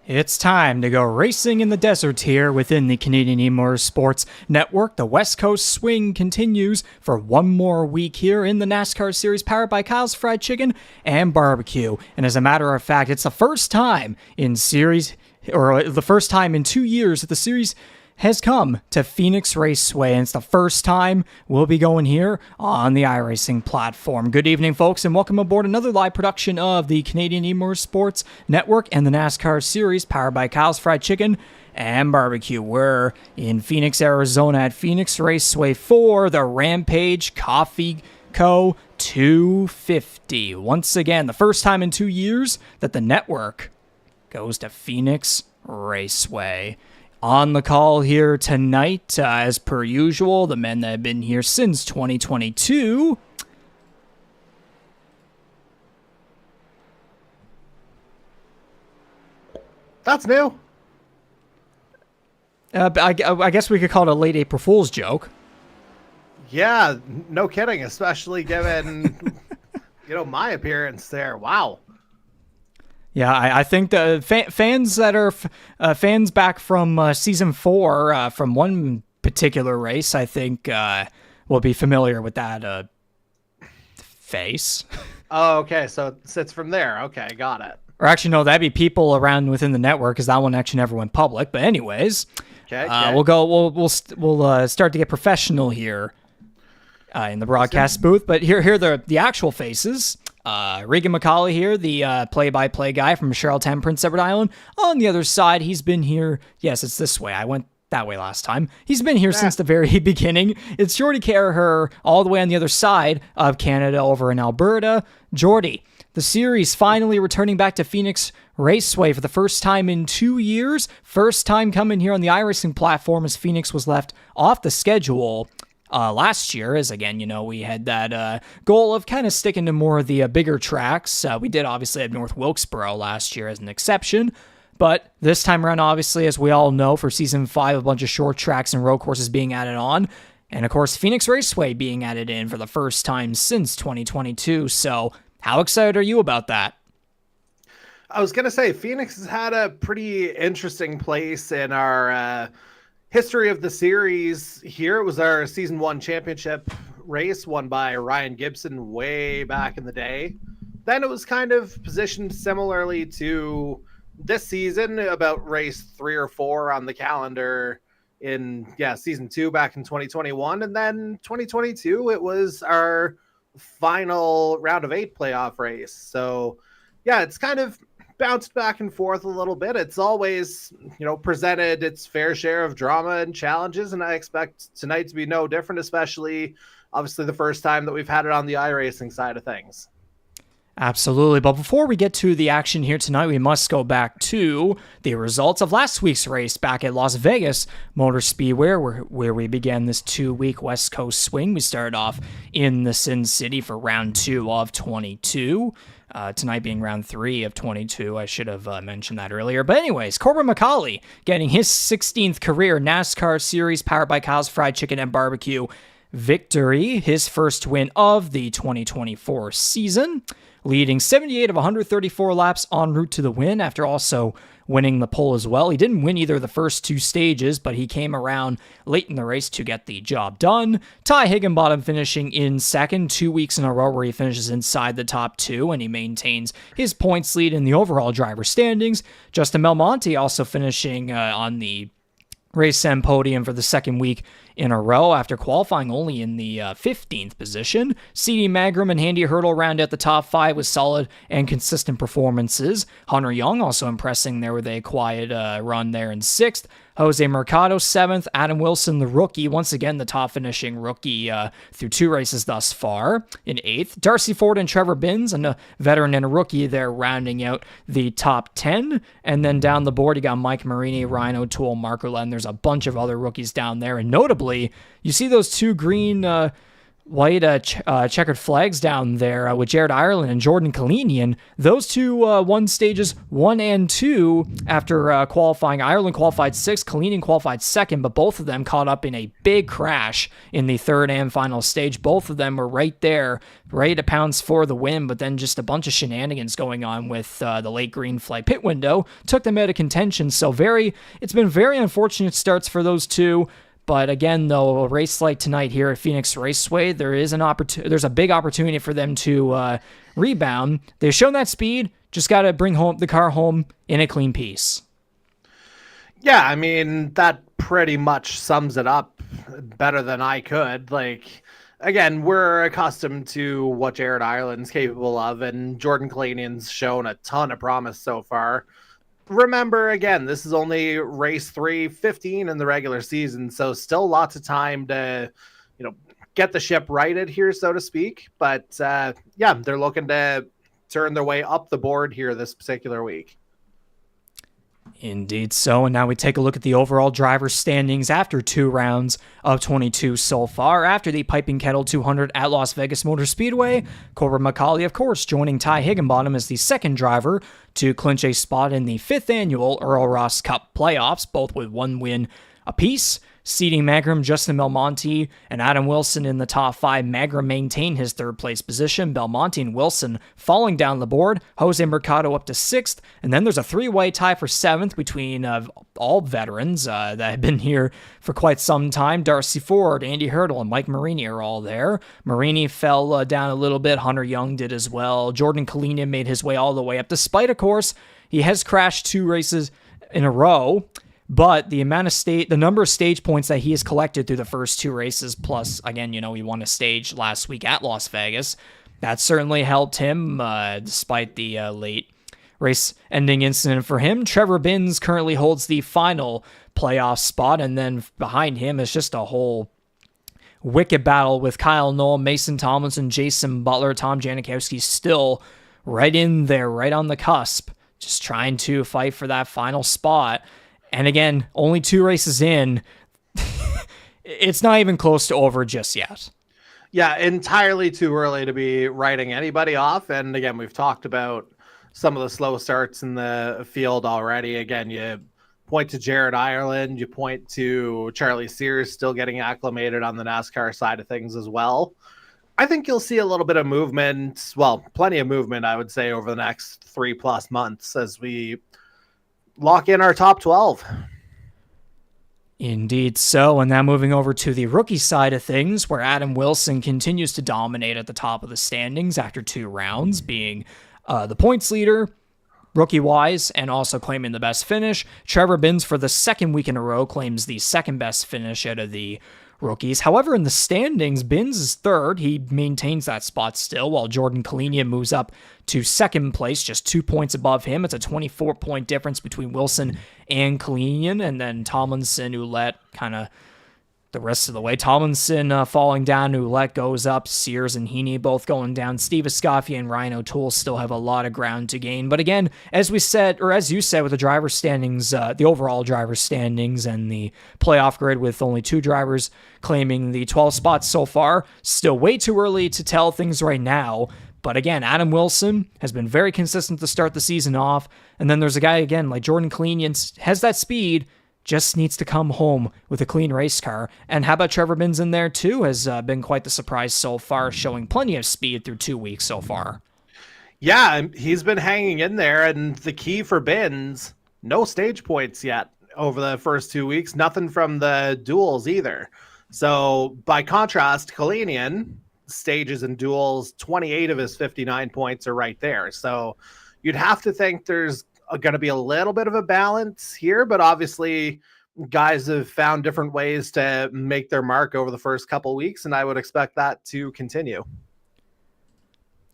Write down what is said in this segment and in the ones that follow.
It's time to go racing in the desert here within the Canadian E-Motorsports Network. The West Coast swing continues for one more week here in the NASCAR Series, powered by Kyle's Fried Chicken and Barbecue. And as a matter of fact, it's the first time in series, or the first time in 2 years that the series has come to Phoenix Raceway, and it's the first time we'll be going here on the iRacing platform. Good evening, folks, and welcome aboard another live production of the Canadian E-Motorsports Network and the NASCAR Series, powered by Kyle's Fried Chicken and Barbecue. We're in Phoenix, Arizona at Phoenix Raceway for the Rampage Coffee Co. 250. Once again, the first time in 2 years that the network goes to Phoenix Raceway. On the call here tonight, as per usual, the men that have been here since 2022. That's new. I guess we could call it a late April Fool's joke. Yeah, no kidding, especially given, my appearance there. Wow. Yeah, I think the fans that are fans back from season 4 from one particular race, I think will be familiar with that face. Oh, okay, so it's from there. Okay, got it. Or actually, no, that'd be people around within the network, because that one actually never went public. But anyways, okay. We'll start to get professional here in the broadcast booth. But here are the actual faces. Regan MacAulay here, the play-by-play guy from Charlottetown, Prince Edward Island. On the other side, he's been here. Yes, it's this way. I went that way last time. He's been here since the very beginning. It's Jordy Carraher, all the way on the other side of Canada over in Alberta. Jordy, the series finally returning back to Phoenix Raceway for the first time in 2 years. First time coming here on the iRacing platform, as Phoenix was left off the schedule last year, as again, we had that goal of kind of sticking to more of the bigger tracks. We did obviously have North Wilkesboro last year as an exception, but this time around, obviously, as we all know, for season 5, a bunch of short tracks and road courses being added on, and of course, Phoenix Raceway being added in for the first time since 2022. So, how excited are you about that? I was going to say, Phoenix has had a pretty interesting place in our history of the series. Here it was our season 1 championship race won by Ryan Gibson way back in the day. Then it was kind of positioned similarly to this season, about race 3 or 4 on the calendar in season 2 back in 2021. And then 2022, it was our final round of 8 playoff race. So it's kind of bounced back and forth a little bit. It's always, presented its fair share of drama and challenges, and I expect tonight to be no different, especially, obviously, the first time that we've had it on the iRacing side of things. Absolutely, but before we get to the action here tonight, we must go back to the results of last week's race back at Las Vegas Motor Speedway, where we began this 2-week West Coast swing. We started off in the Sin City for round 2 of 22. Tonight being round 3 of 22. I should have mentioned that earlier. But anyways, Corbin MacAulay getting his 16th career NASCAR Series, powered by Kyle's Fried Chicken and Barbecue victory. His first win of the 2024 season, leading 78 of 134 laps en route to the win, after also winning the pole as well. He didn't win either of the first 2 stages, but he came around late in the race to get the job done. Ty Higginbotham finishing in second, 2 weeks in a row where he finishes inside the top 2, and he maintains his points lead in the overall driver standings. Justin Belmonte also finishing on the race end podium for the second week in a row after qualifying only in the 15th position. C.D. Magram and Handy Hurdle round out the top 5 with solid and consistent performances. Hunter Young also impressing there with a quiet run there in 6th. Jose Mercado 7th. Adam Wilson, the rookie, once again the top finishing rookie through 2 races thus far, in 8th. Darcy Ford and Trevor Binns, a veteran and a rookie there, rounding out the top 10. And then down the board, you got Mike Marini, Ryan O'Toole, Mark Urlaub. There's a bunch of other rookies down there, and notably, you see those 2 green white checkered flags down there with Jared Ireland and Jordan Kalinian. Those two won stages 1 and 2 after qualifying. Ireland qualified 6th, Kalinian qualified 2nd, but both of them caught up in a big crash in the 3rd and final stage. Both of them were right there, ready to pounce for the win, but then just a bunch of shenanigans going on with the late green flag pit window took them out of contention. So it's been very unfortunate starts for those two. But again, though, a race like tonight here at Phoenix Raceway, there's a big opportunity for them to rebound. They've shown that speed, just got to bring the car home in a clean piece. Yeah, I mean, that pretty much sums it up better than I could. Like, again, we're accustomed to what Jared Ireland's capable of, and Jordan Kalanian's shown a ton of promise so far. Remember, again, this is only race 315 in the regular season, so still lots of time to, get the ship righted here, so to speak. But yeah, they're looking to turn their way up the board here this particular week. Indeed so, and now we take a look at the overall driver standings after 2 rounds of 22 so far. After the Piping Kettle 200 at Las Vegas Motor Speedway, Corbin MacAulay, of course, joining Ty Higginbotham as the second driver to clinch a spot in the 5th annual Earl Ross Cup Playoffs, both with 1 win apiece. Seeding Magrum, Justin Belmonte, and Adam Wilson in the top 5. Magrum maintained his 3rd place position. Belmonte and Wilson falling down the board. Jose Mercado up to 6th. And then there's a 3-way tie for 7th between all veterans that have been here for quite some time. Darcy Ford, Andy Hurdle, and Mike Marini are all there. Marini fell down a little bit. Hunter Young did as well. Jordan Kalinian made his way all the way up, despite, of course, he has crashed 2 races in a row. But the number of stage points that he has collected through the first 2 races, plus, again, he won a stage last week at Las Vegas, that certainly helped him, despite the late race-ending incident for him. Trevor Binns currently holds the final playoff spot, and then behind him is just a whole wicked battle with Kyle Knoll, Mason Tomlinson, Jason Butler, Tom Janikowski still right in there, right on the cusp, just trying to fight for that final spot. And again, only 2 races in, it's not even close to over just yet. Yeah, entirely too early to be writing anybody off. And again, we've talked about some of the slow starts in the field already. Again, you point to Jared Ireland, you point to Charlie Sears still getting acclimated on the NASCAR side of things as well. I think you'll see a little bit of movement, well, plenty of movement, I would say, over the next 3+ months as we lock in our top 12. Indeed so, and now moving over to the rookie side of things, where Adam Wilson continues to dominate at the top of the standings after 2 rounds, being the points leader, rookie-wise, and also claiming the best finish. Trevor Binns, for the 2nd week in a row, claims the 2nd best finish out of the rookies. However, in the standings, Binns is 3rd. He maintains that spot still, while Jordan Kalinian moves up to 2nd place, just 2 points above him. It's a 24-point difference between Wilson and Kalinian, and then Tomlinson, Ouellette, kind of the rest of the way. Tomlinson falling down, Ouellette goes up, Sears and Heaney both going down. Steve Escoffier and Ryan O'Toole still have a lot of ground to gain. But again, as you said with the driver standings, the overall driver standings and the playoff grid with only 2 drivers claiming the 12 spots so far, still way too early to tell things right now. But again, Adam Wilson has been very consistent to start the season off. And then there's a guy, again, like Jordan Kalinian, has that speed, just needs to come home with a clean race car. And how about Trevor Binns in there too? Has been quite the surprise so far, showing plenty of speed through 2 weeks so far. Yeah, he's been hanging in there. And the key for Binns, no stage points yet over the first 2 weeks. Nothing from the duels either. So by contrast, Kalinian, stages and duels, 28 of his 59 points are right there. So you'd have to think there's going to be a little bit of a balance here, but obviously guys have found different ways to make their mark over the first couple weeks, and I would expect that to continue.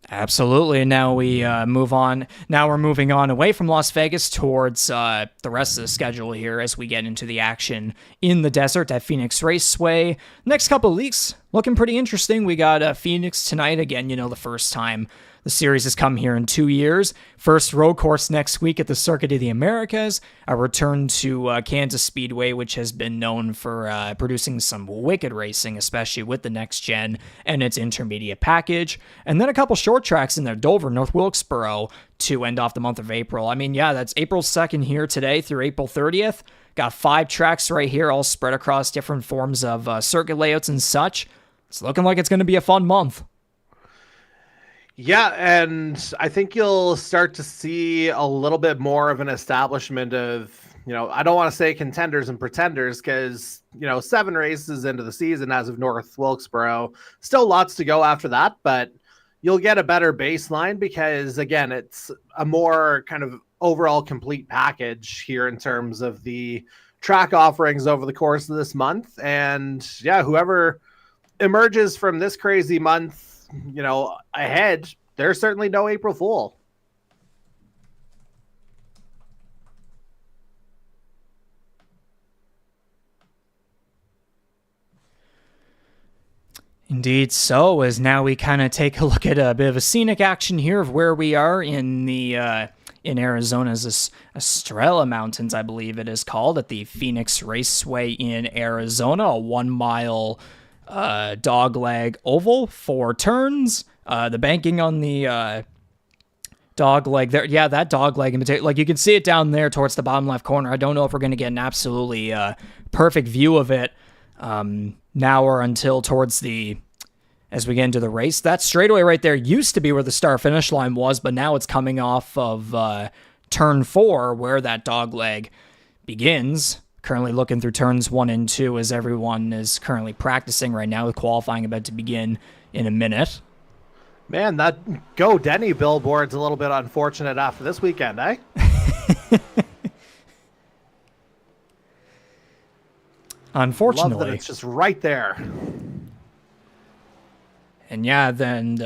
Absolutely. Now we move on. Now we're moving on away from Las Vegas towards the rest of the schedule here as we get into the action in the desert at Phoenix Raceway. Next couple of weeks looking pretty interesting. We got Phoenix tonight again. The first time The series has come here in 2 years. First road course next week at the Circuit of the Americas, a return to Kansas Speedway, which has been known for producing some wicked racing, especially with the next gen and its intermediate package. And then a couple short tracks in there, Dover, North Wilkesboro, to end off the month of April. I mean, yeah, that's April 2nd here today through April 30th. Got 5 tracks right here, all spread across different forms of circuit layouts and such. It's looking like it's going to be a fun month. Yeah, and I think you'll start to see a little bit more of an establishment of, I don't want to say contenders and pretenders because, 7 races into the season as of North Wilkesboro. Still lots to go after that, but you'll get a better baseline because, again, it's a more kind of overall complete package here in terms of the track offerings over the course of this month. And, yeah, whoever emerges from this crazy month, ahead, there's certainly no April Fool. Indeed so, as now we kind of take a look at a bit of a scenic action here of where we are in the in Arizona's Estrella Mountains, I believe it is called, at the Phoenix Raceway in Arizona, a 1 mile dogleg oval, 4 turns. The banking on the dogleg there, yeah, that dogleg in particular, like you can see it down there towards the bottom left corner. I don't know if we're going to get an absolutely perfect view of it now or until towards as we get into the race. That straightaway right there used to be where the start finish line was, but now it's coming off of turn 4 where that dogleg begins. Currently looking through turns 1 and 2 as everyone is currently practicing right now with qualifying about to begin in a minute. Man, that Go Denny billboard's a little bit unfortunate after this weekend, eh? Unfortunately. Love that it's just right there. And yeah, then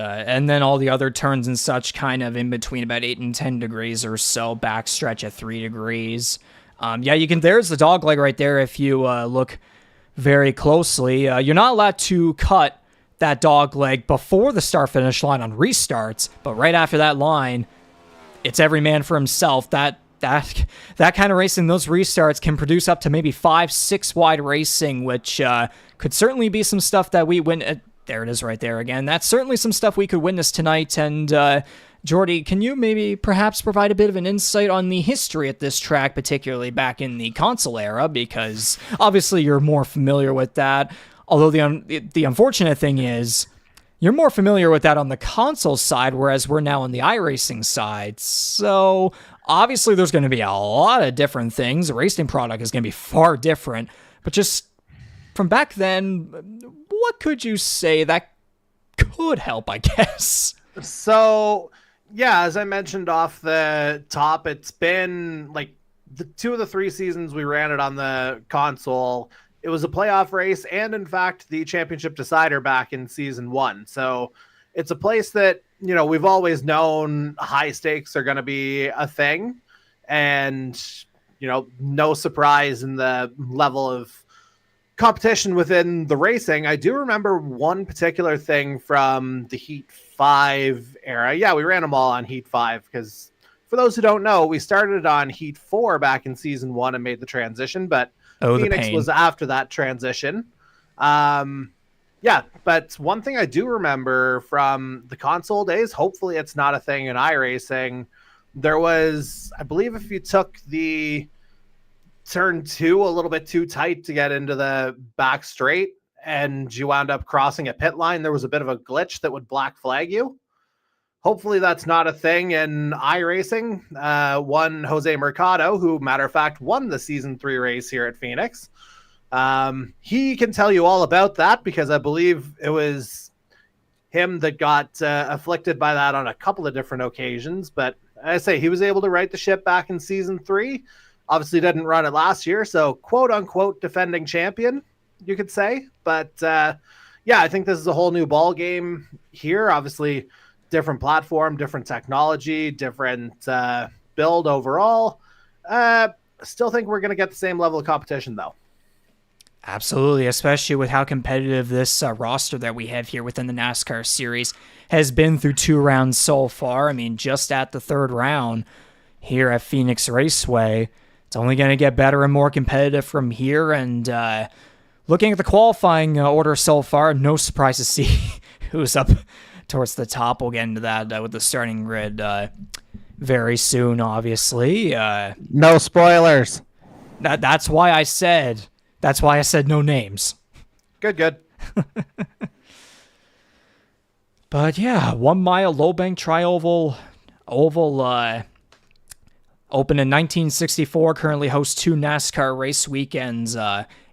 all the other turns and such kind of in between about 8 and 10 degrees or so, backstretch at 3 degrees. Yeah, there's the dog leg right there if you look very closely. You're not allowed to cut that dog leg before the start finish line on restarts, but right after that line, it's every man for himself. That kind of racing, those restarts can produce up to maybe 5-6 wide racing, which could certainly be some stuff that we win. There it is right there again. That's certainly some stuff we could witness tonight. And Jordy, can you maybe perhaps provide a bit of an insight on the history at this track, particularly back in the console era? Because obviously you're more familiar with that. Although the unfortunate thing is you're more familiar with that on the console side, whereas we're now on the iRacing side. So obviously there's going to be a lot of different things. The racing product is going to be far different. But just from back then, what could you say that could help, I guess? So, yeah, as I mentioned off the top, it's been like the 2 of the 3 seasons we ran it on the console. It was a playoff race and, in fact, the championship decider back in season 1. So it's a place that, we've always known high stakes are going to be a thing. And, no surprise in the level of competition within the racing. I do remember one particular thing from the Heat 5 era. Yeah, we ran them all on Heat 5 because for those who don't know, we started on Heat 4 back in season 1 and made the transition, but Phoenix was after that transition. Yeah, but one thing I do remember from the console days, hopefully it's not a thing in iRacing, there was, I believe if you took the turn 2 a little bit too tight to get into the back straight and you wound up crossing a pit line, there was a bit of a glitch that would black flag you. Hopefully that's not a thing in iRacing. One Jose Mercado, who, matter of fact, won the season 3 race here at Phoenix. He can tell you all about that because I believe it was him that got afflicted by that on a couple of different occasions. But I say he was able to right the ship back in season 3. Obviously didn't run it last year, so quote unquote defending champion, you could say. But yeah, I think this is a whole new ball game here. Obviously, different platform, different technology, different build overall. Still think we're going to get the same level of competition, though. Absolutely, especially with how competitive this roster that we have here within the NASCAR Series has been through 2 rounds so far. I mean, just at the 3rd round here at Phoenix Raceway, it's only going to get better and more competitive from here. And looking at the qualifying order so far, no surprise to see who's up towards the top. We'll get into that with the starting grid very soon, obviously. No spoilers. That's why I said no names. Good. But yeah, 1 mile low bank tri-oval oval opened in 1964. Currently hosts 2 NASCAR race weekends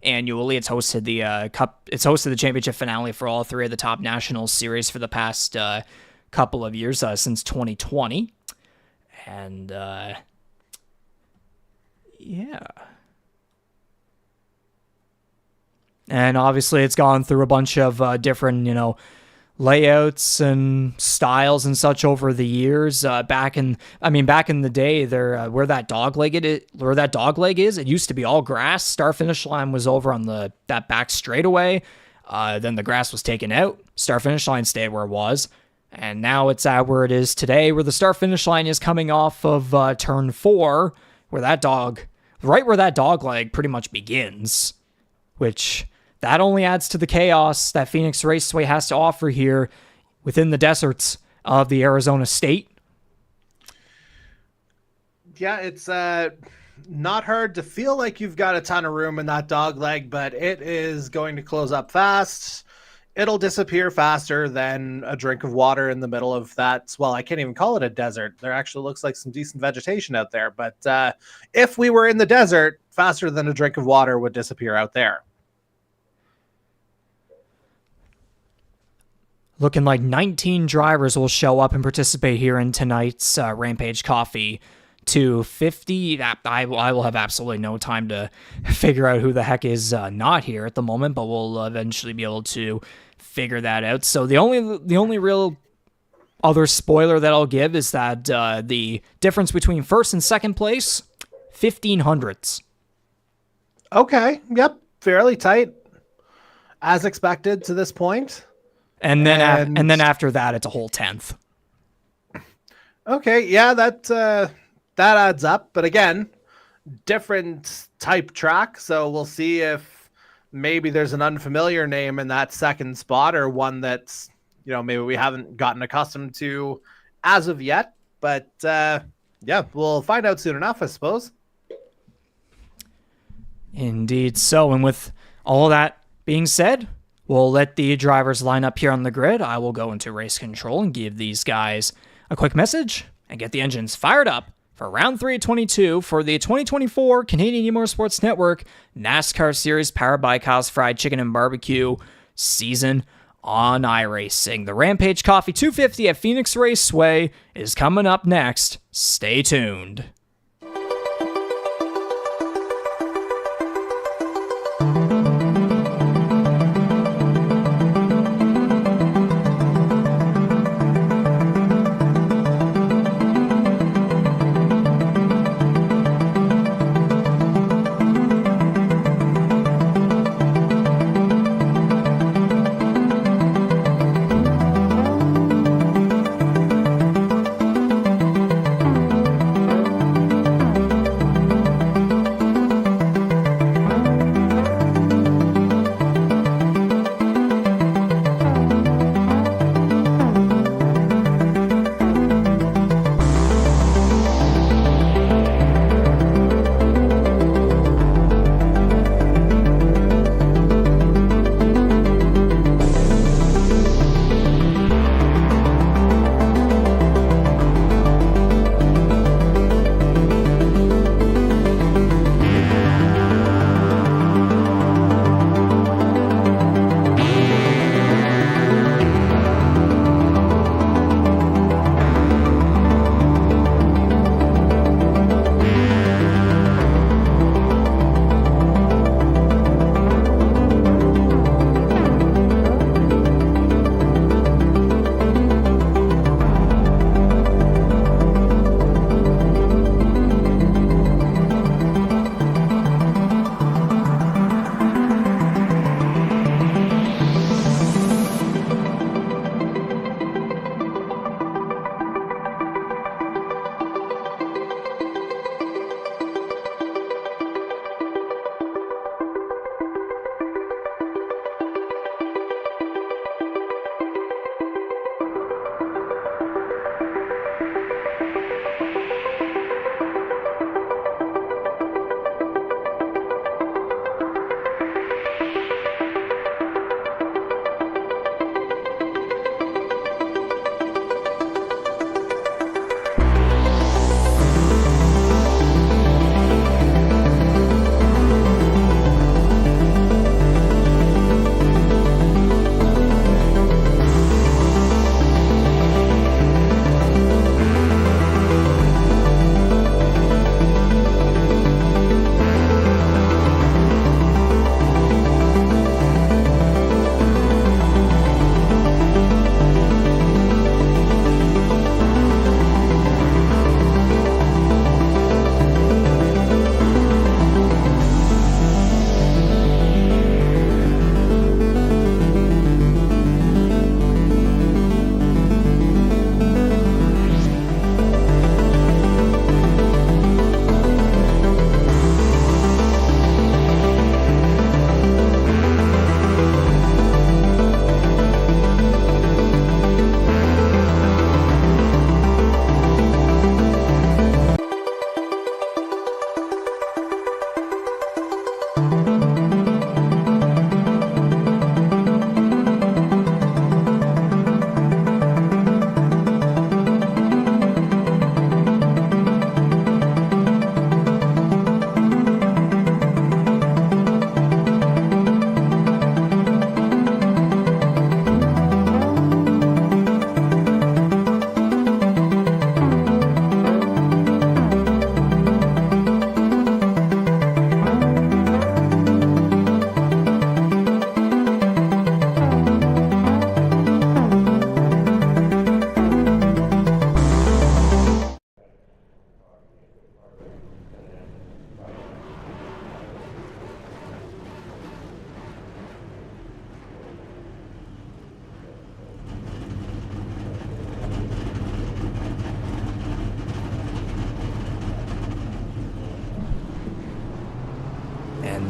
annually. It's hosted the Cup. It's hosted the championship finale for all 3 of the top national series for the past couple of years since 2020. And yeah. And obviously it's gone through a bunch of different, layouts and styles and such over the years. Back in the day, there where that dog leg is, it used to be all grass. Start finish line was over on that back straightaway. Then the grass was taken out. Start finish line stayed where it was, and now it's at where it is today, where the start finish line is coming off of turn 4, where that dog leg pretty much begins, which. That only adds to the chaos that Phoenix Raceway has to offer here within the deserts of the Arizona state. Yeah, it's not hard to feel like you've got a ton of room in that dog leg, but it is going to close up fast. It'll disappear faster than a drink of water in the middle of that. Well, I can't even call it a desert. There actually looks like some decent vegetation out there. But if we were in the desert, faster than a drink of water would disappear out there. Looking like 19 drivers will show up and participate here in tonight's Rampage Coffee 250. I will have absolutely no time to figure out who the heck is not here at the moment, but we'll eventually be able to figure that out. So the only real other spoiler that I'll give is that the difference between first and second place, 1500ths. Okay. Yep. Fairly tight, as expected to this point. And then after that, it's a whole 10th. Okay, yeah, that adds up. But again, different type track. So we'll see if maybe there's an unfamiliar name in that second spot, or one that's, maybe we haven't gotten accustomed to as of yet. But yeah, we'll find out soon enough, I suppose. Indeed so. And with all that being said, we'll let the drivers line up here on the grid. I will go into race control and give these guys a quick message and get the engines fired up for round 3 of 22 for the 2024 Canadian E-Motorsports Network NASCAR Series powered by Kyle's Fried Chicken and Barbecue season on iRacing. The Rampage Coffee 250 at Phoenix Raceway is coming up next. Stay tuned.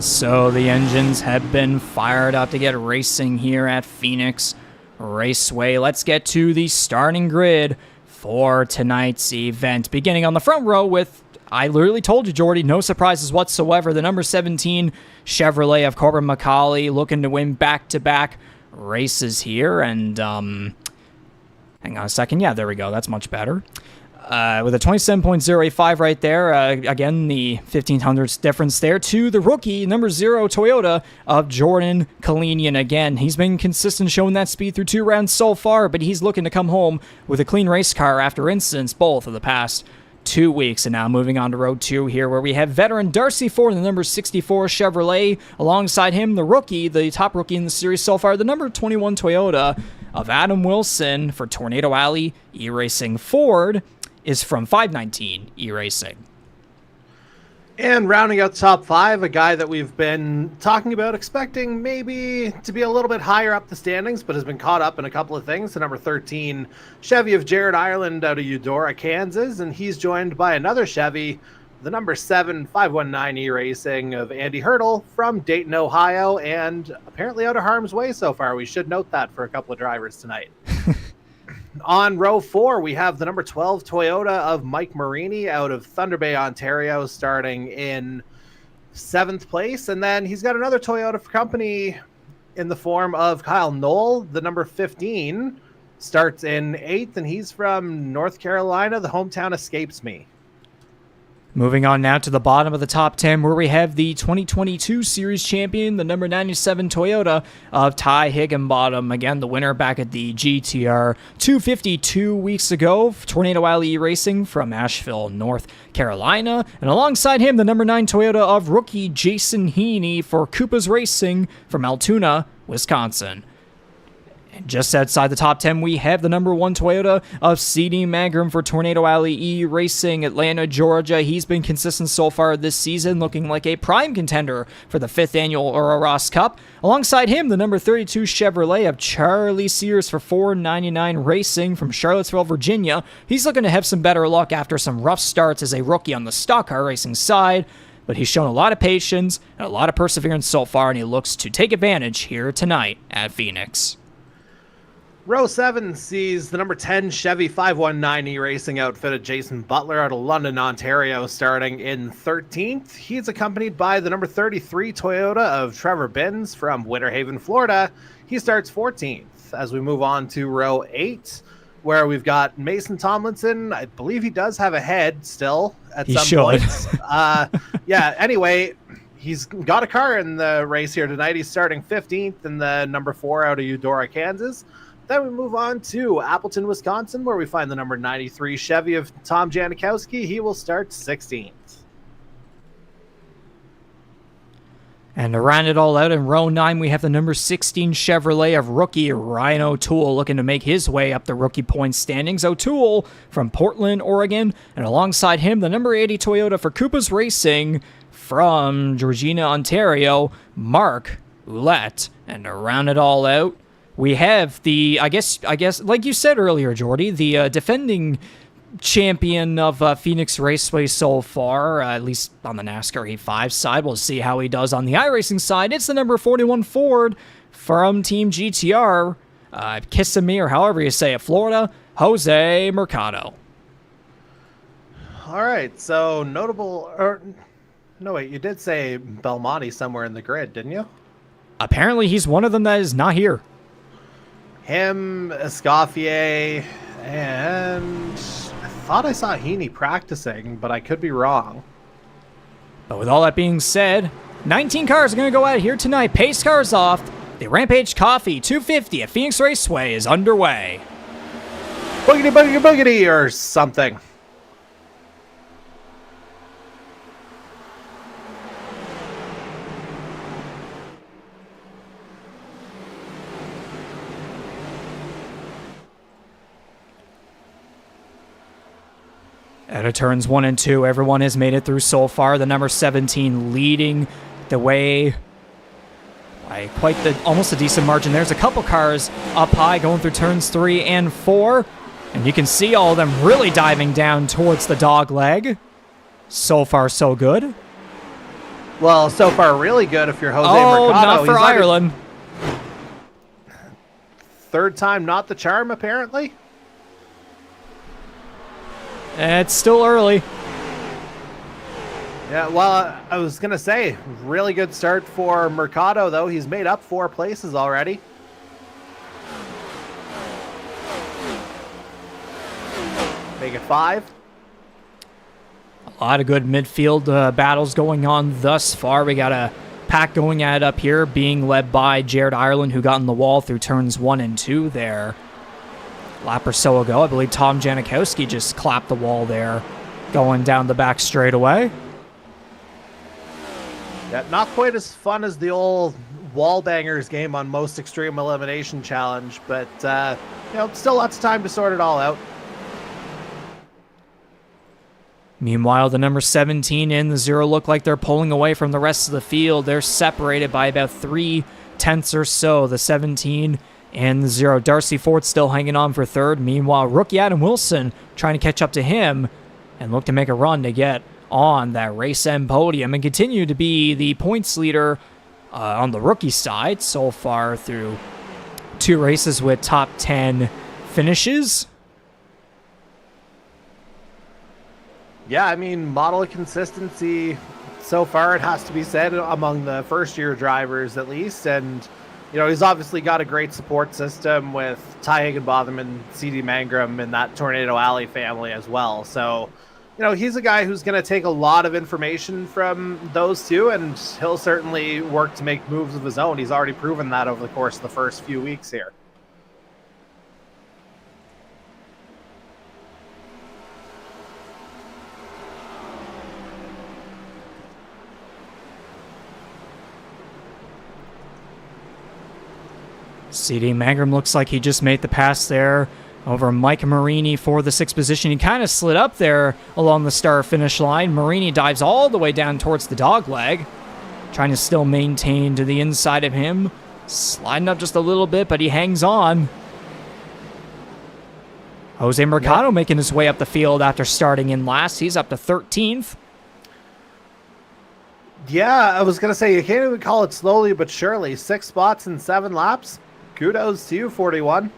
So the engines have been fired up to get racing here at Phoenix Raceway. Let's get to the starting grid for tonight's event. Beginning on the front row with, I literally told you, Jordy, no surprises whatsoever. The number 17 Chevrolet of Corbin MacAulay looking to win back-to-back races here. And, hang on a second. Yeah, there we go. That's much better. With a 27.085 right there. Again, the 1500ths difference there to the rookie, number 0 Toyota of Jordan Kalinian. Again, he's been consistent showing that speed through 2 rounds so far, but he's looking to come home with a clean race car after incidents both of the past 2 weeks. And now moving on to row 2 here, where we have veteran Darcy Ford, the number 64 Chevrolet. Alongside him, the rookie, the top rookie in the series so far, the number 21 Toyota of Adam Wilson for Tornado Alley eRacing. Ford is from 519 eRacing. And rounding out top 5, a guy that we've been talking about, expecting maybe to be a little bit higher up the standings, but has been caught up in a couple of things. The number 13 Chevy of Jared Ireland out of Eudora, Kansas, and he's joined by another Chevy, the number 7 519 eRacing of Andy Hurdle from Dayton, Ohio, and apparently out of harm's way so far. We should note that for a couple of drivers tonight. On row 4, we have the number 12 Toyota of Mike Marini out of Thunder Bay, Ontario, starting in 7th place. And then he's got another Toyota company in the form of Kyle Knoll, the number 15, starts in 8th, and he's from North Carolina. The hometown escapes me. Moving on now to the bottom of the top 10, where we have the 2022 Series champion, the number 97 Toyota of Ty Higginbotham. Again, the winner back at the GTR 250 2 weeks ago. Tornado Alley Racing from Asheville, North Carolina. And alongside him, the number 9 Toyota of rookie Jason Heaney for Koopa's Racing from Altoona, Wisconsin. And just outside the top 10, we have the number 1 Toyota of C.D. Mangrum for Tornado Alley eRacing, Atlanta, Georgia. He's been consistent so far this season, looking like a prime contender for the 5th annual Earl Ross Cup. Alongside him, the number 32 Chevrolet of Charlie Sears for 499 Racing from Charlottesville, Virginia. He's looking to have some better luck after some rough starts as a rookie on the stock car racing side, but he's shown a lot of patience and a lot of perseverance so far, and he looks to take advantage here tonight at Phoenix. Row 7 sees the number 10 Chevy 519 eRacing outfit of Jason Butler out of London, Ontario, starting in 13th. He's accompanied by the number 33 Toyota of Trevor Binns from Winter Haven, Florida. He starts 14th. As we move on to row 8, where we've got Mason Tomlinson. I believe he does have a head still at some point. Anyway, he's got a car in the race here tonight. He's starting 15th in the number 4 out of Eudora, Kansas. Then we move on to Appleton, Wisconsin, where we find the number 93 Chevy of Tom Janikowski. He will start 16th. And to round it all out, in row 9, we have the number 16 Chevrolet of rookie Ryan O'Toole looking to make his way up the rookie points standings. O'Toole from Portland, Oregon, and alongside him, the number 80 Toyota for Koopa's Racing from Georgina, Ontario, Mark Ouellette. And to round it all out, we have the, I guess, like you said earlier, Jordy, the defending champion of Phoenix Raceway so far, at least on the NASCAR E5 side. We'll see how he does on the iRacing side. It's the number 41 Ford from Team GTR, Kissimmee, or however you say it, Florida, Jose Mercado. All right, so notable, no, wait, you did say Belmonte somewhere in the grid, didn't you? Apparently he's one of them that is not here. Him, Escoffier, and I thought I saw Heaney practicing, but I could be wrong. But with all that being said, 19 cars are going to go out here tonight. Pace cars off. The Rampage Coffee 250 at Phoenix Raceway is underway. Boogity, boogity, boogity, or something. Out of turns 1 and 2, everyone has made it through so far. The number 17 leading the way by almost a decent margin. There's a couple cars up high going through turns 3 and 4. And you can see all of them really diving down towards the dog leg. So far, so good. Well, so far really good if you're Jose Oh, Mercado. not for Ireland. Third time not the charm, apparently. It's still early. Yeah, well, I was going to say, really good start for Mercado, though. He's made up 4 places already. Make it 5. A lot of good midfield battles going on thus far. We got a pack going at it up here, being led by Jared Ireland, who got in the wall through turns 1 and 2 there. Lap or so ago, I believe Tom Janikowski just clapped the wall there, going down the back straightaway. Yeah, not quite as fun as the old wall bangers game on Most Extreme Elimination Challenge, but still lots of time to sort it all out. Meanwhile, the number 17 and the 0 look like they're pulling away from the rest of the field. They're separated by about 0.3 or so, the 17 and the 0. Darcy Ford still hanging on for third. Meanwhile, rookie Adam Wilson trying to catch up to him and look to make a run to get on that race end podium and continue to be the points leader on the rookie side so far through 2 races with top 10 finishes. Yeah, I mean, model of consistency so far, it has to be said, among the first-year drivers at least. And, he's obviously got a great support system with Ty Higginbotham and C.D. Mangrum in that Tornado Alley family as well. So, he's a guy who's going to take a lot of information from those two, and he'll certainly work to make moves of his own. He's already proven that over the course of the first few weeks here. C.D. Mangrum looks like he just made the pass there over Mike Marini for the 6th position. He kind of slid up there along the start-finish line. Marini dives all the way down towards the dogleg, trying to still maintain to the inside of him. Sliding up just a little bit, but he hangs on. Jose Mercado making his way up the field after starting in last. He's up to 13th. Yeah, I was going to say, you can't even call it slowly but surely. 6 spots in 7 laps. Kudos to you, 41.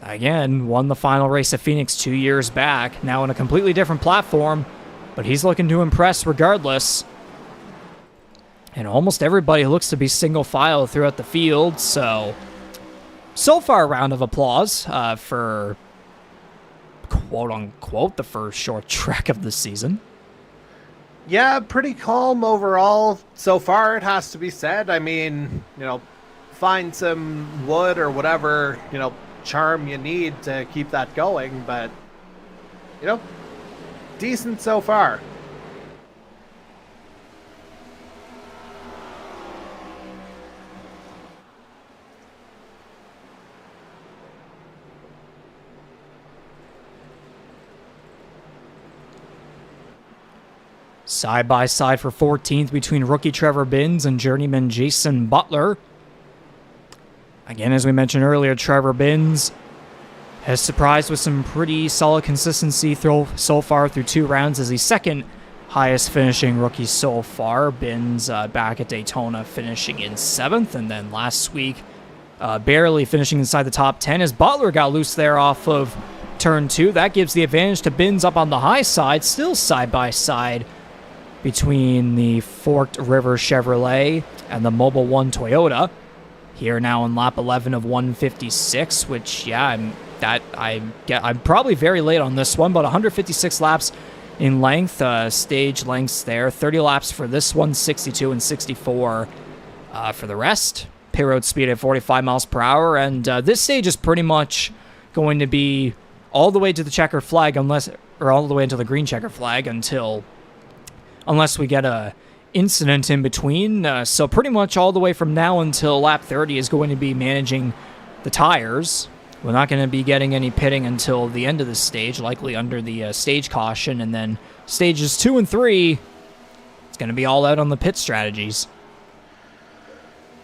Again, won the final race at Phoenix 2 years back, now on a completely different platform, but he's looking to impress regardless. And almost everybody looks to be single file throughout the field, so far a round of applause for quote-unquote the first short track of the season. Yeah, pretty calm overall so far, it has to be said. I mean, find some wood or whatever, charm you need to keep that going, but, decent so far. Side by side for 14th between rookie Trevor Binns and journeyman Jason Butler. Again, as we mentioned earlier, Trevor Binns has surprised with some pretty solid consistency so far through 2 rounds as the second highest finishing rookie so far. Binns back at Daytona finishing in 7th, and then last week barely finishing inside the top 10 as Butler got loose there off of turn 2. That gives the advantage to Binns up on the high side, still side by side between the Forked River Chevrolet and the Mobile One Toyota. Here now in lap 11 of 156, which, yeah, I'm probably very late on this one, but 156 laps in length, stage lengths there. 30 laps for this one, 62 and 64 for the rest. Pit road speed at 45 miles per hour, and this stage is pretty much going to be all the way to the checker flag, all the way into the green checker flag unless we get a incident in between. So pretty much all the way from now until lap 30 is going to be managing the tires. We're not going to be getting any pitting until the end of the stage, likely under the stage caution, and then stages 2 and 3, it's going to be all out on the pit strategies.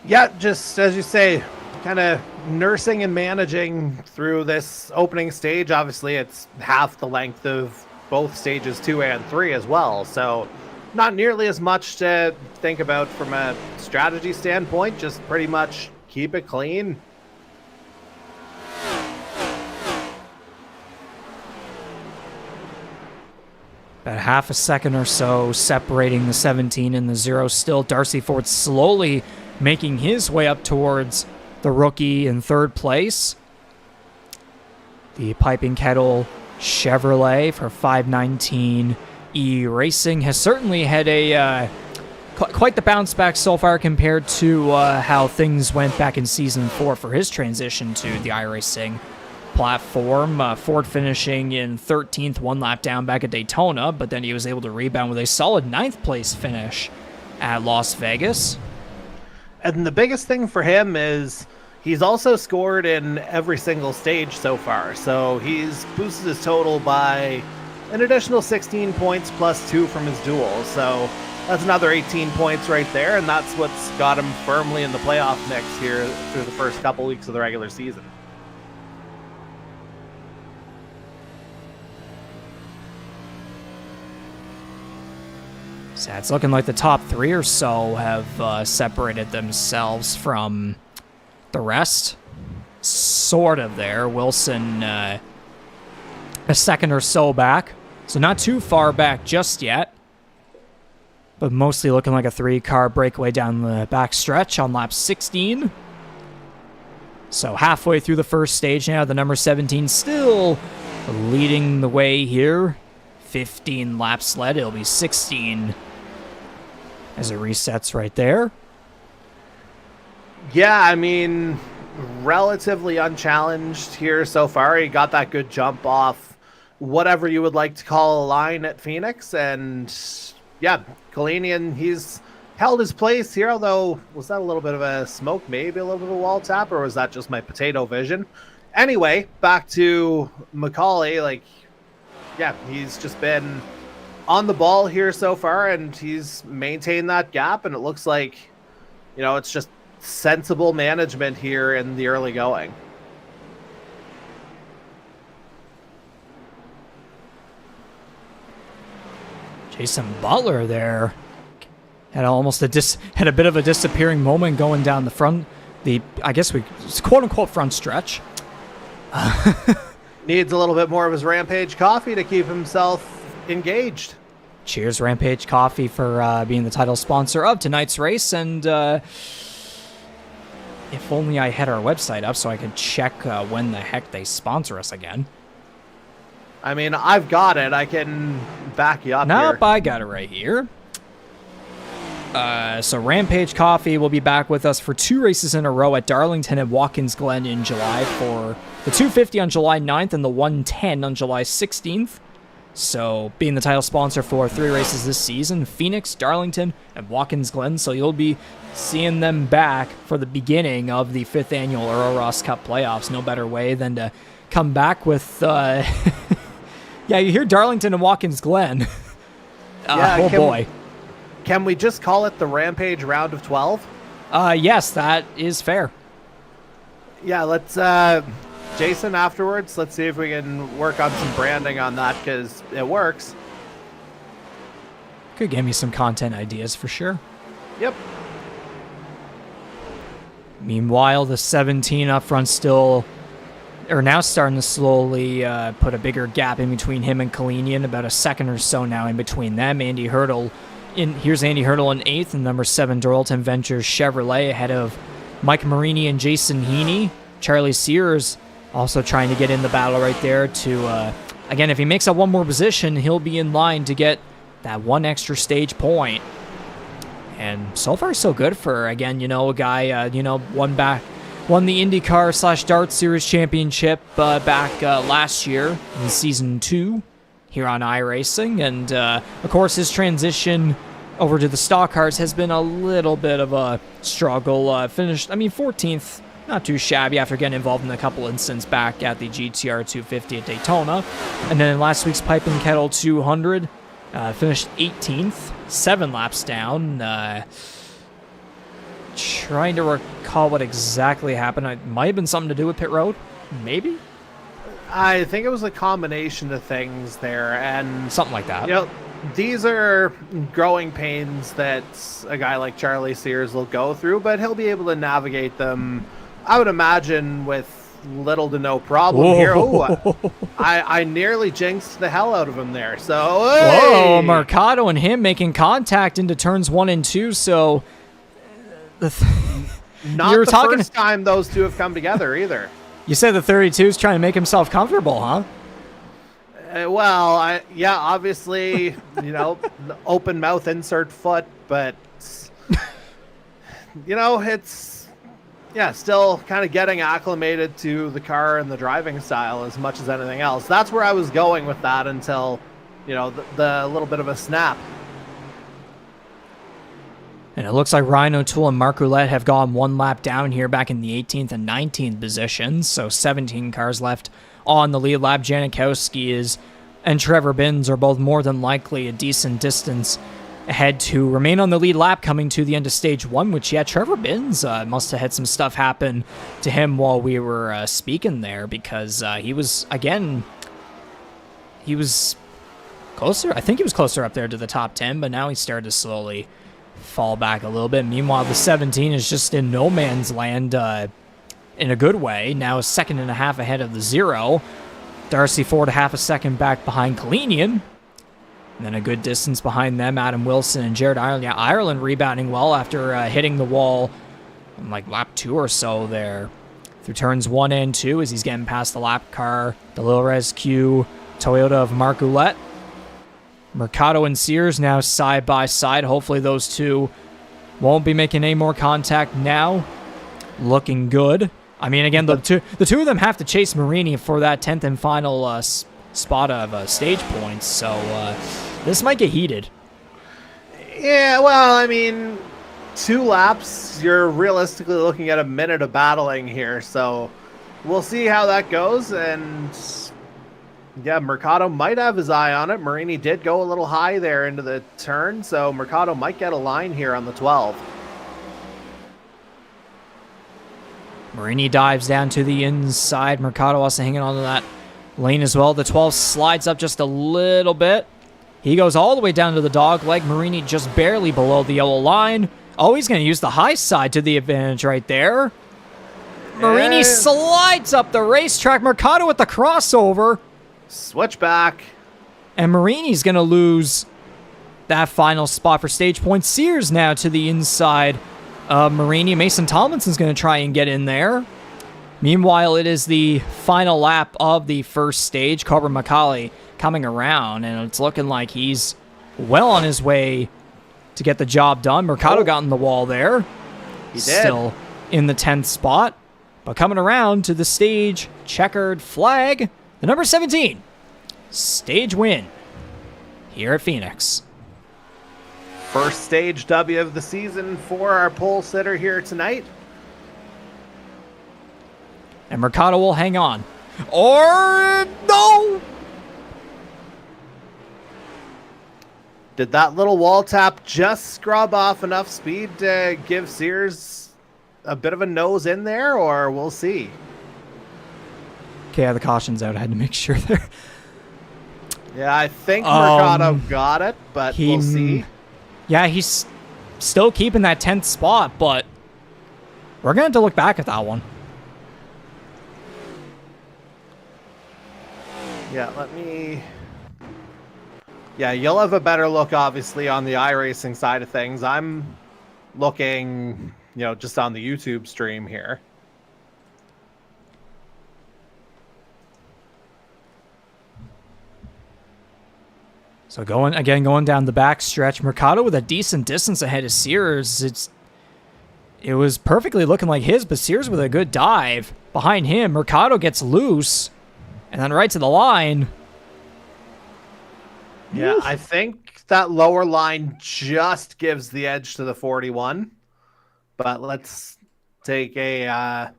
Yeah, just as you say, kind of nursing and managing through this opening stage. Obviously, it's half the length of both stages 2 and 3 as well. So not nearly as much to think about from a strategy standpoint, just pretty much keep it clean. About half a second or so separating the 17 and the 0 still. Darcy Ford slowly making his way up towards the rookie in third place. The Piping Kettle Chevrolet for 519 E-Racing has certainly had a quite the bounce back so far compared to how things went back in Season 4 for his transition to the iRacing platform. Ford finishing in 13th, one lap down back at Daytona, but then he was able to rebound with a solid 9th place finish at Las Vegas. And the biggest thing for him is he's also scored in every single stage so far. So he's boosted his total by an additional 16 points plus 2 from his duel. So that's another 18 points right there, and that's what's got him firmly in the playoff mix here through the first couple weeks of the regular season. So it's looking like the top 3 or so have separated themselves from the rest. Sort of there. Wilson a second or so back. So not too far back just yet. But mostly looking like a 3-car breakaway down the back stretch on lap 16. So halfway through the first stage now, the number 17 still leading the way here. 15 laps led. It'll be 16 as it resets right there. Yeah, I mean, relatively unchallenged here so far. He got that good jump off whatever you would like to call a line at Phoenix. And yeah, Kalanian, he's held his place here, although was that a little bit of a smoke, maybe a little bit of a wall tap, or was that just my potato vision? Anyway, back to MacAulay. Like, yeah, he's just been on the ball here so far, and he's maintained that gap, and it looks like, you know, it's just sensible management here in the early going. Jason Butler there had almost had a bit of a disappearing moment going down the front, I guess it's quote unquote front stretch. Needs a little bit more of his Rampage Coffee to keep himself engaged. Cheers, Rampage Coffee, for being the title sponsor of tonight's race. And if only I had our website up so I could check when the heck they sponsor us again. I mean, I've got it. I can back you up here. Nope, I got it right here. So Rampage Coffee will be back with us for 2 races in a row at Darlington and Watkins Glen in July, for the 250 on July 9th and the 110 on July 16th. So being the title sponsor for 3 races this season, Phoenix, Darlington, and Watkins Glen. So you'll be seeing them back for the beginning of the 5th annual Earl Ross Cup Playoffs. No better way than to come back with, yeah, you hear Darlington and Watkins Glen. Oh boy. Can we just call it the Rampage Round of 12? Yes, that is fair. Yeah, let's, Jason, afterwards, let's see if we can work on some branding on that, because it works. Could give me some content ideas for sure. Yep. Meanwhile, the 17 up front still, or now starting to slowly put a bigger gap in between him and Kalanian, about a second or so now in between them. Here's Andy Hurdle in 8th, and number 7 Doralton Ventures Chevrolet ahead of Mike Marini and Jason Heaney. Charlie Sears also trying to get in the battle right there to, again, if he makes up one more position, he'll be in line to get that one extra stage point. And so far, so good for, again, you know, a guy, won the IndyCar / Dart Series championship back last year in Season 2 here on iRacing. And, of course, his transition over to the stock cars has been a little bit of a struggle. Finished, 14th, not too shabby after getting involved in a couple incidents back at the GTR 250 at Daytona. And then in last week's Piping Kettle 200, finished 18th, 7 laps down. Trying to recall what exactly happened. It might have been something to do with pit road, maybe? I think it was a combination of things there, and something like that. You know, these are growing pains that a guy like Charlie Sears will go through, but he'll be able to navigate them, I would imagine, with little to no problem here. Oh, I nearly jinxed the hell out of him there. So, hey! Whoa, Mercado and him making contact into turns 1 and 2. So, not the first time those two have come together either. You said the 32 is trying to make himself comfortable, huh? Well, yeah, obviously, open mouth, insert foot, but, it's, still kind of getting acclimated to the car and the driving style as much as anything else. That's where I was going with that until, the little bit of a snap. And it looks like Ryan O'Toole and Mark Roulette have gone one lap down here back in the 18th and 19th positions. So 17 cars left on the lead lap. Janikowski and Trevor Binns are both more than likely a decent distance ahead to remain on the lead lap coming to the end of stage 1, which, Trevor Binns must have had some stuff happen to him while we were speaking there, because he was closer. I think he was closer up there to the top 10, but now he started to slowly fall back a little bit. Meanwhile, the 17 is just in no man's land in a good way. Now a second and a half ahead of the 0. Darcy 4.5 a second back behind Kalinian. And then a good distance behind them, Adam Wilson and Jared Ireland. Yeah, Ireland rebounding well after hitting the wall on like lap 2 or so there. Through turns 1 and 2 as he's getting past the lap car. The Lil Res Q Toyota of Mark Roulette. Mercado and Sears now side by side. Hopefully those two won't be making any more contact now. Looking good. I mean, again, the two of them have to chase Marini for that 10th and final spot of stage points. So this might get heated. Yeah, well, I mean, 2 laps, you're realistically looking at a minute of battling here. So we'll see how that goes. And yeah, Mercado might have his eye on it. Marini did go a little high there into the turn, so Mercado might get a line here on the 12. Marini dives down to the inside. Mercado also hanging on to that lane as well. The 12 slides up just a little bit. He goes all the way down to the dog leg. Marini just barely below the yellow line. Oh, he's going to use the high side to the advantage right there. Marini slides up the racetrack. Mercado with the crossover. Switch back. And Marini's going to lose that final spot for stage points. Sears now to the inside of Marini. Mason Tomlinson's going to try and get in there. Meanwhile, it is the final lap of the first stage. Corbin MacAulay coming around, and it's looking like he's well on his way to get the job done. Mercado got in the wall there. He did. Still in the 10th spot. But coming around to the stage checkered flag, the number 17, stage win here at Phoenix. First stage W of the season for our pole sitter here tonight. And Mercado will hang on. Or no! Did that little wall tap just scrub off enough speed to give Sears a bit of a nose in there, or we'll see? Okay, the caution's out. I had to make sure there. Yeah, I think Mercado got it, but we'll see. Yeah, he's still keeping that 10th spot, but we're going to have to look back at that one. Yeah, Yeah, you'll have a better look, obviously, on the iRacing side of things. I'm looking, just on the YouTube stream here. So going down the back stretch, Mercado with a decent distance ahead of Sears. It was perfectly looking like his, but Sears with a good dive. Behind him, Mercado gets loose, and then right to the line. Yeah, I think that lower line just gives the edge to the 41. But let's take a...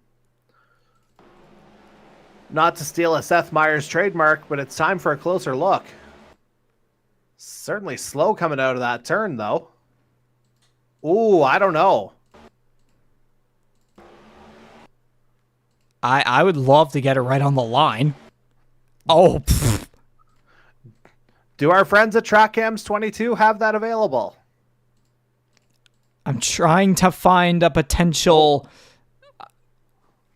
not to steal a Seth Meyers trademark, but it's time for a closer look. Certainly slow coming out of that turn, though. Ooh, I don't know. I would love to get it right on the line. Oh, pfft. Do our friends at TrackCams 22 have that available? I'm trying to find a potential.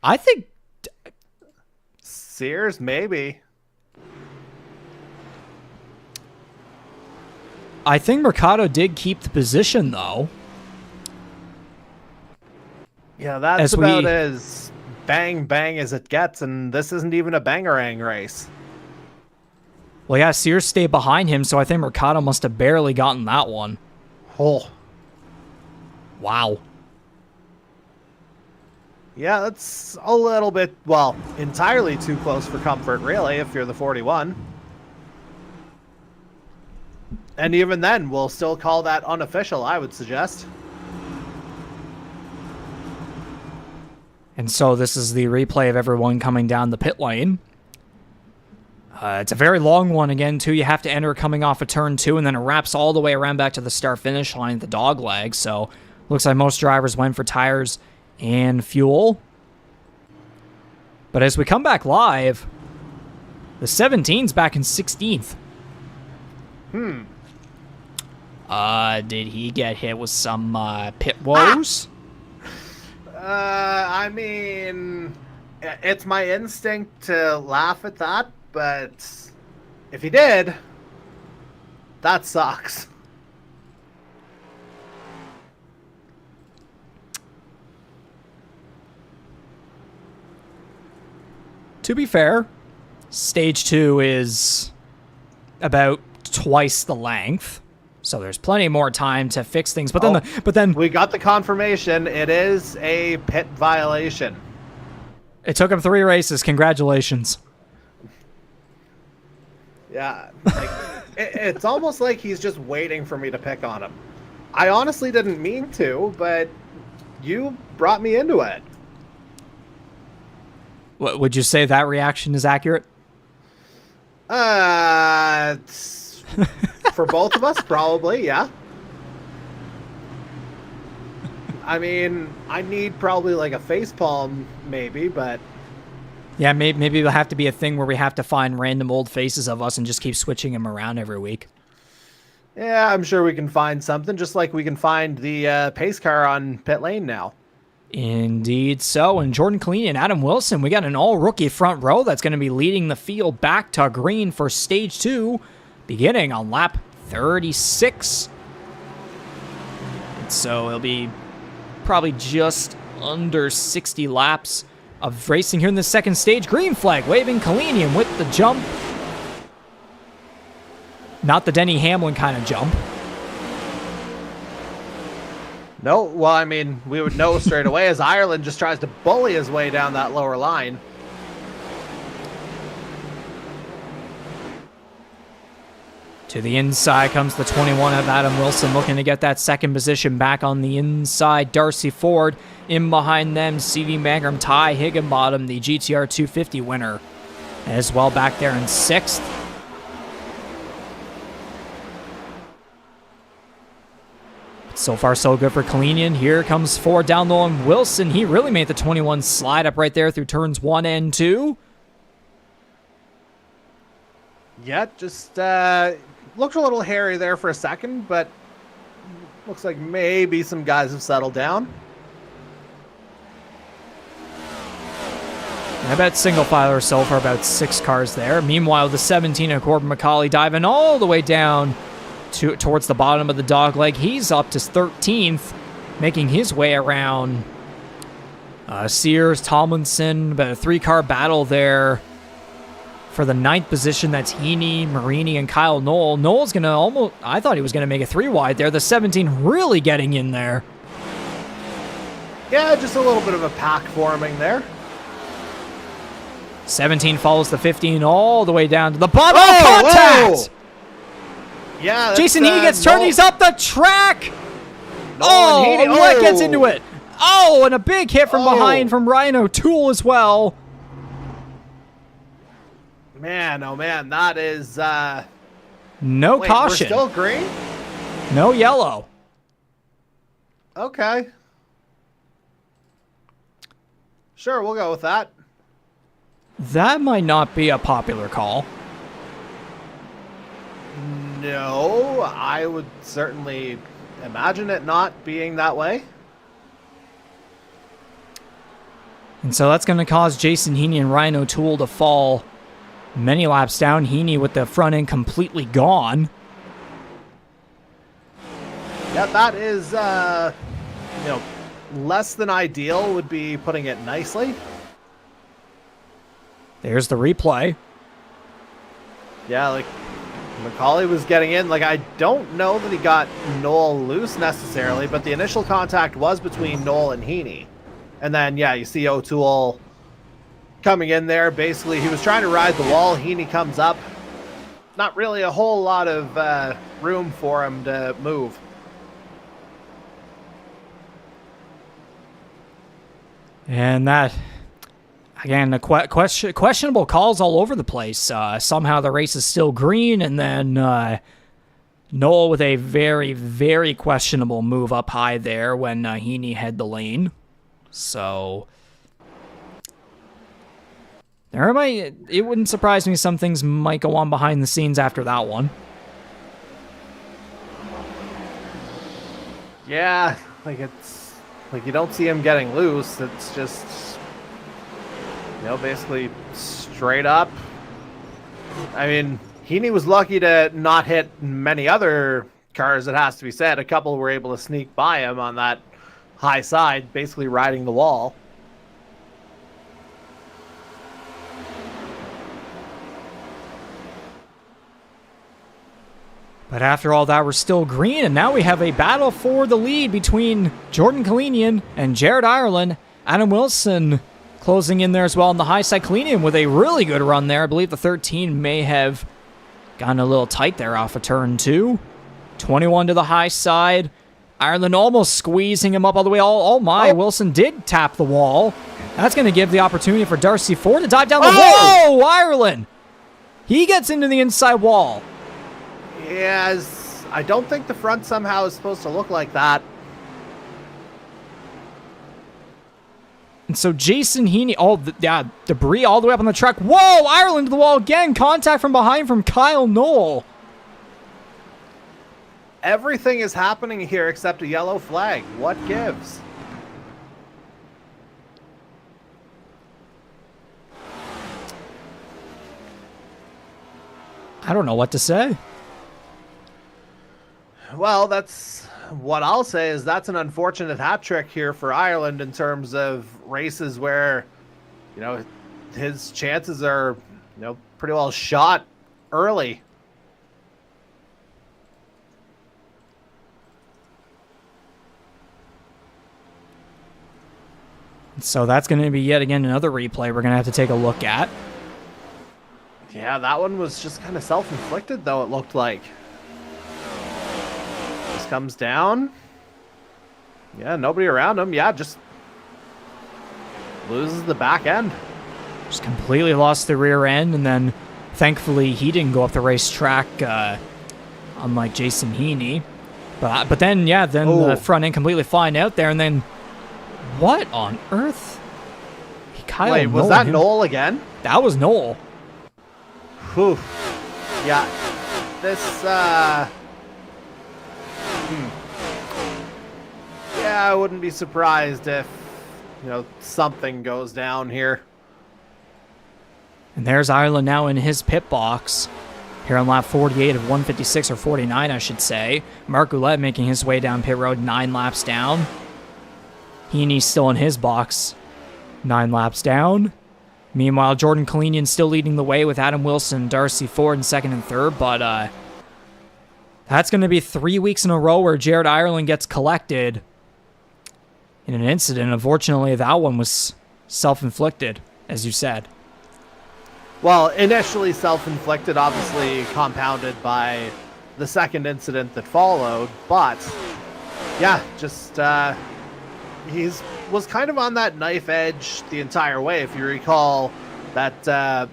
I think Sears, maybe. I think Mercado did keep the position, though. Yeah, that's about as bang bang as it gets, and this isn't even a bangerang race. Well, yeah, Sears stayed behind him, so I think Mercado must have barely gotten that one. Oh. Wow. Yeah, that's a little bit, well, entirely too close for comfort, really, if you're the 41. And even then, we'll still call that unofficial, I would suggest. And so this is the replay of everyone coming down the pit lane. It's a very long one again, too. You have to enter coming off of turn 2, and then it wraps all the way around back to the start-finish line at the dog leg. So looks like most drivers went for tires and fuel. But as we come back live, the 17's back in 16th. Did he get hit with some pit woes? I mean, it's my instinct to laugh at that, but if he did, that sucks. To be fair, stage 2 is about twice the length, so there's plenty more time to fix things. But then, we got the confirmation. It is a pit violation. It took him 3 races. Congratulations. Yeah, like, it's almost like he's just waiting for me to pick on him. I honestly didn't mean to, but you brought me into it. What would you say that reaction is accurate? For both of us, probably, yeah. I mean, I need probably like a facepalm, maybe, but... Yeah, maybe it'll have to be a thing where we have to find random old faces of us and just keep switching them around every week. Yeah, I'm sure we can find something, just like we can find the pace car on pit lane now. Indeed so. And Jordan Kalini and Adam Wilson, we got an all-rookie front row that's going to be leading the field back to green for stage 2, beginning on lap 36. And so it'll be probably just under 60 laps of racing here in the second stage. Green flag waving. Kalini with the jump. Not the Denny Hamlin kind of jump. No, well, I mean, we would know straight away as Ireland just tries to bully his way down that lower line. To the inside comes the 21 of Adam Wilson, looking to get that second position back on the inside. Darcy Ford in behind them. C.V. Mangrum, Ty Higginbotham, the GTR 250 winner, as well back there in 6th. So far, so good for Kalinian. Here comes Ford down low on Wilson. He really made the 21 slide up right there through turns 1 and 2. Yeah, just looked a little hairy there for a second, but looks like maybe some guys have settled down. I bet single file or so for about 6 cars there. Meanwhile, the 17 of Corbin MacAulay diving all the way down towards the bottom of the dog leg. He's up to 13th, making his way around Sears, Tomlinson, but a 3-car battle there for the 9th position. That's Heaney, Marini, and Kyle Knoll. Knoll's going to almost, I thought he was going to make a 3 wide there. The 17 really getting in there. Yeah, just a little bit of a pack forming there. 17 follows the 15 all the way down to the bottom. Oh, contact! Whoa. Yeah, Jason Heaney gets turned. He's up the track. Heaney. What gets into it? Oh, and a big hit from behind from Ryan O'Toole as well. Man, oh man, that is... no Wait, caution. We're still green? No yellow. Okay. Sure, we'll go with that. That might not be a popular call. No, I would certainly imagine it not being that way. And so that's going to cause Jason Heaney and Ryan O'Toole to fall many laps down. Heaney with the front end completely gone. Yeah, that is, less than ideal would be putting it nicely. There's the replay. Yeah, like MacAulay was getting in. Like, I don't know that he got Noel loose necessarily, but the initial contact was between Noel and Heaney. And then, yeah, you see O'Toole coming in there. Basically, he was trying to ride the wall. Heaney comes up. Not really a whole lot of room for him to move. And that, again, the questionable calls all over the place. Somehow the race is still green, and then Noel with a very, very questionable move up high there when Heaney had the lane. So it wouldn't surprise me some things might go on behind the scenes after that one. Yeah, it's like you don't see him getting loose. It's just, basically straight up. I mean, Heaney was lucky to not hit many other cars, it has to be said. A couple were able to sneak by him on that high side, basically riding the wall. But after all that, we're still green, and now we have a battle for the lead between Jordan Kalinian and Jared Ireland. Adam Wilson closing in there as well on the high side. Kalinian with a really good run there. I believe the 13 may have gotten a little tight there off of turn 2. 21 to the high side. Ireland almost squeezing him up all the way. Wilson did tap the wall. That's going to give the opportunity for Darcy Ford to dive down the wall. Whoa, Ireland! He gets into the inside wall. Yes, I don't think the front somehow is supposed to look like that. And so Jason Heaney, debris all the way up on the track. Whoa, Ireland to the wall again. Contact from behind from Kyle Noel. Everything is happening here except a yellow flag. What gives? I don't know what to say. Well, that's what I'll say is that's an unfortunate hat trick here for Ireland in terms of races where, his chances are, pretty well shot early. So that's going to be yet again another replay we're going to have to take a look at. Yeah, that one was just kind of self-inflicted, though, it looked like. Just comes down. Yeah, nobody around him. Yeah, just loses the back end. Just completely lost the rear end, and then thankfully he didn't go up the racetrack, unlike Jason Heaney. But then the front end completely flying out there, and then what on earth? Wait, was that Noel again? That was Noel. Whew. Yeah. This, Yeah, I wouldn't be surprised if, something goes down here. And there's Ireland now in his pit box. Here on lap 48 of 156, or 49, I should say. Mark Goulet making his way down pit road 9 laps down. Heaney's still in his box 9 laps down. Meanwhile, Jordan Kalinian still leading the way with Adam Wilson, Darcy Ford in second and third, but that's going to be 3 weeks in a row where Jared Ireland gets collected in an incident. Unfortunately, that one was self-inflicted, as you said. Well, initially self-inflicted, obviously compounded by the second incident that followed, but yeah, just he was kind of on that knife edge the entire way. If you recall that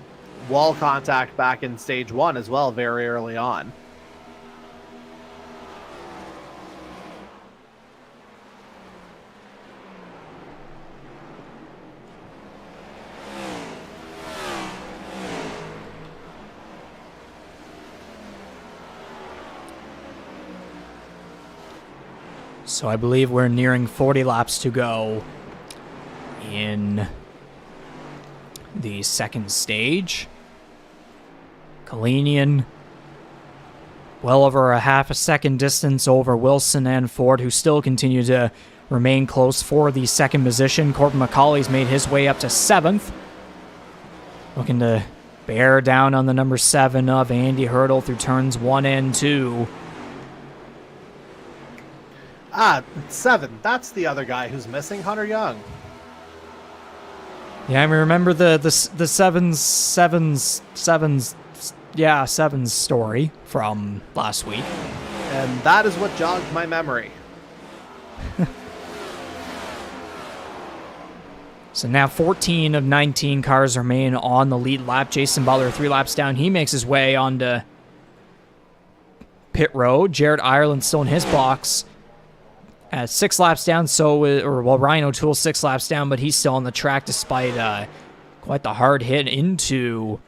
wall contact back in stage 1 as well, very early on. So I believe we're nearing 40 laps to go in the second stage. Kalinian well over a half a second distance over Wilson and Ford, who still continue to remain close for the second position. Corbin MacAulay's made his way up to 7th. Looking to bear down on the number 7 of Andy Hurdle through turns 1 and 2. 7. That's the other guy who's missing, Hunter Young. Yeah, I remember the sevens story from last week. And that is what jogged my memory. So now 14 of 19 cars remain on the lead lap. Jason Butler 3 laps down. He makes his way onto pit road. Jared Ireland still in his box at 6 laps down. Ryan O'Toole 6 laps down, but he's still on the track despite quite the hard hit into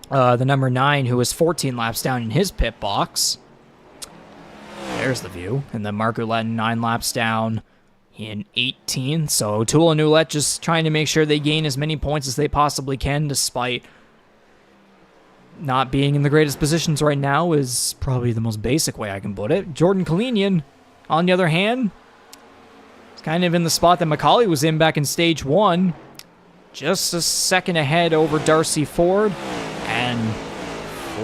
the number 9, who was 14 laps down in his pit box. There's the view. And then Mark Ouellette 9 laps down in 18. So O'Toole and Ouellette just trying to make sure they gain as many points as they possibly can, despite not being in the greatest positions right now, is probably the most basic way I can put it. Jordan Kalinian, on the other hand, is kind of in the spot that MacAulay was in back in stage 1. Just a second ahead over Darcy Ford. And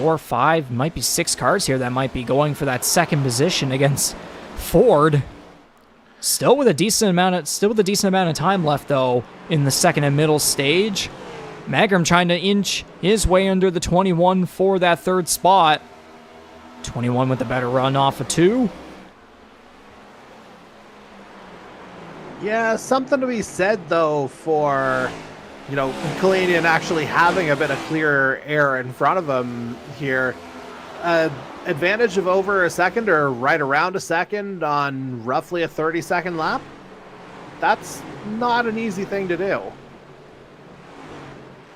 4, 5, might be 6 cars here that might be going for that second position against Ford. Still with a decent amount of time left, though, in the second and middle stage. Magram trying to inch his way under the 21 for that third spot. 21 with a better run off of 2. Yeah, something to be said, though, for, Kalinian actually having a bit of clear air in front of him here. Advantage of over a second or right around a second on roughly a 30-second lap. That's not an easy thing to do.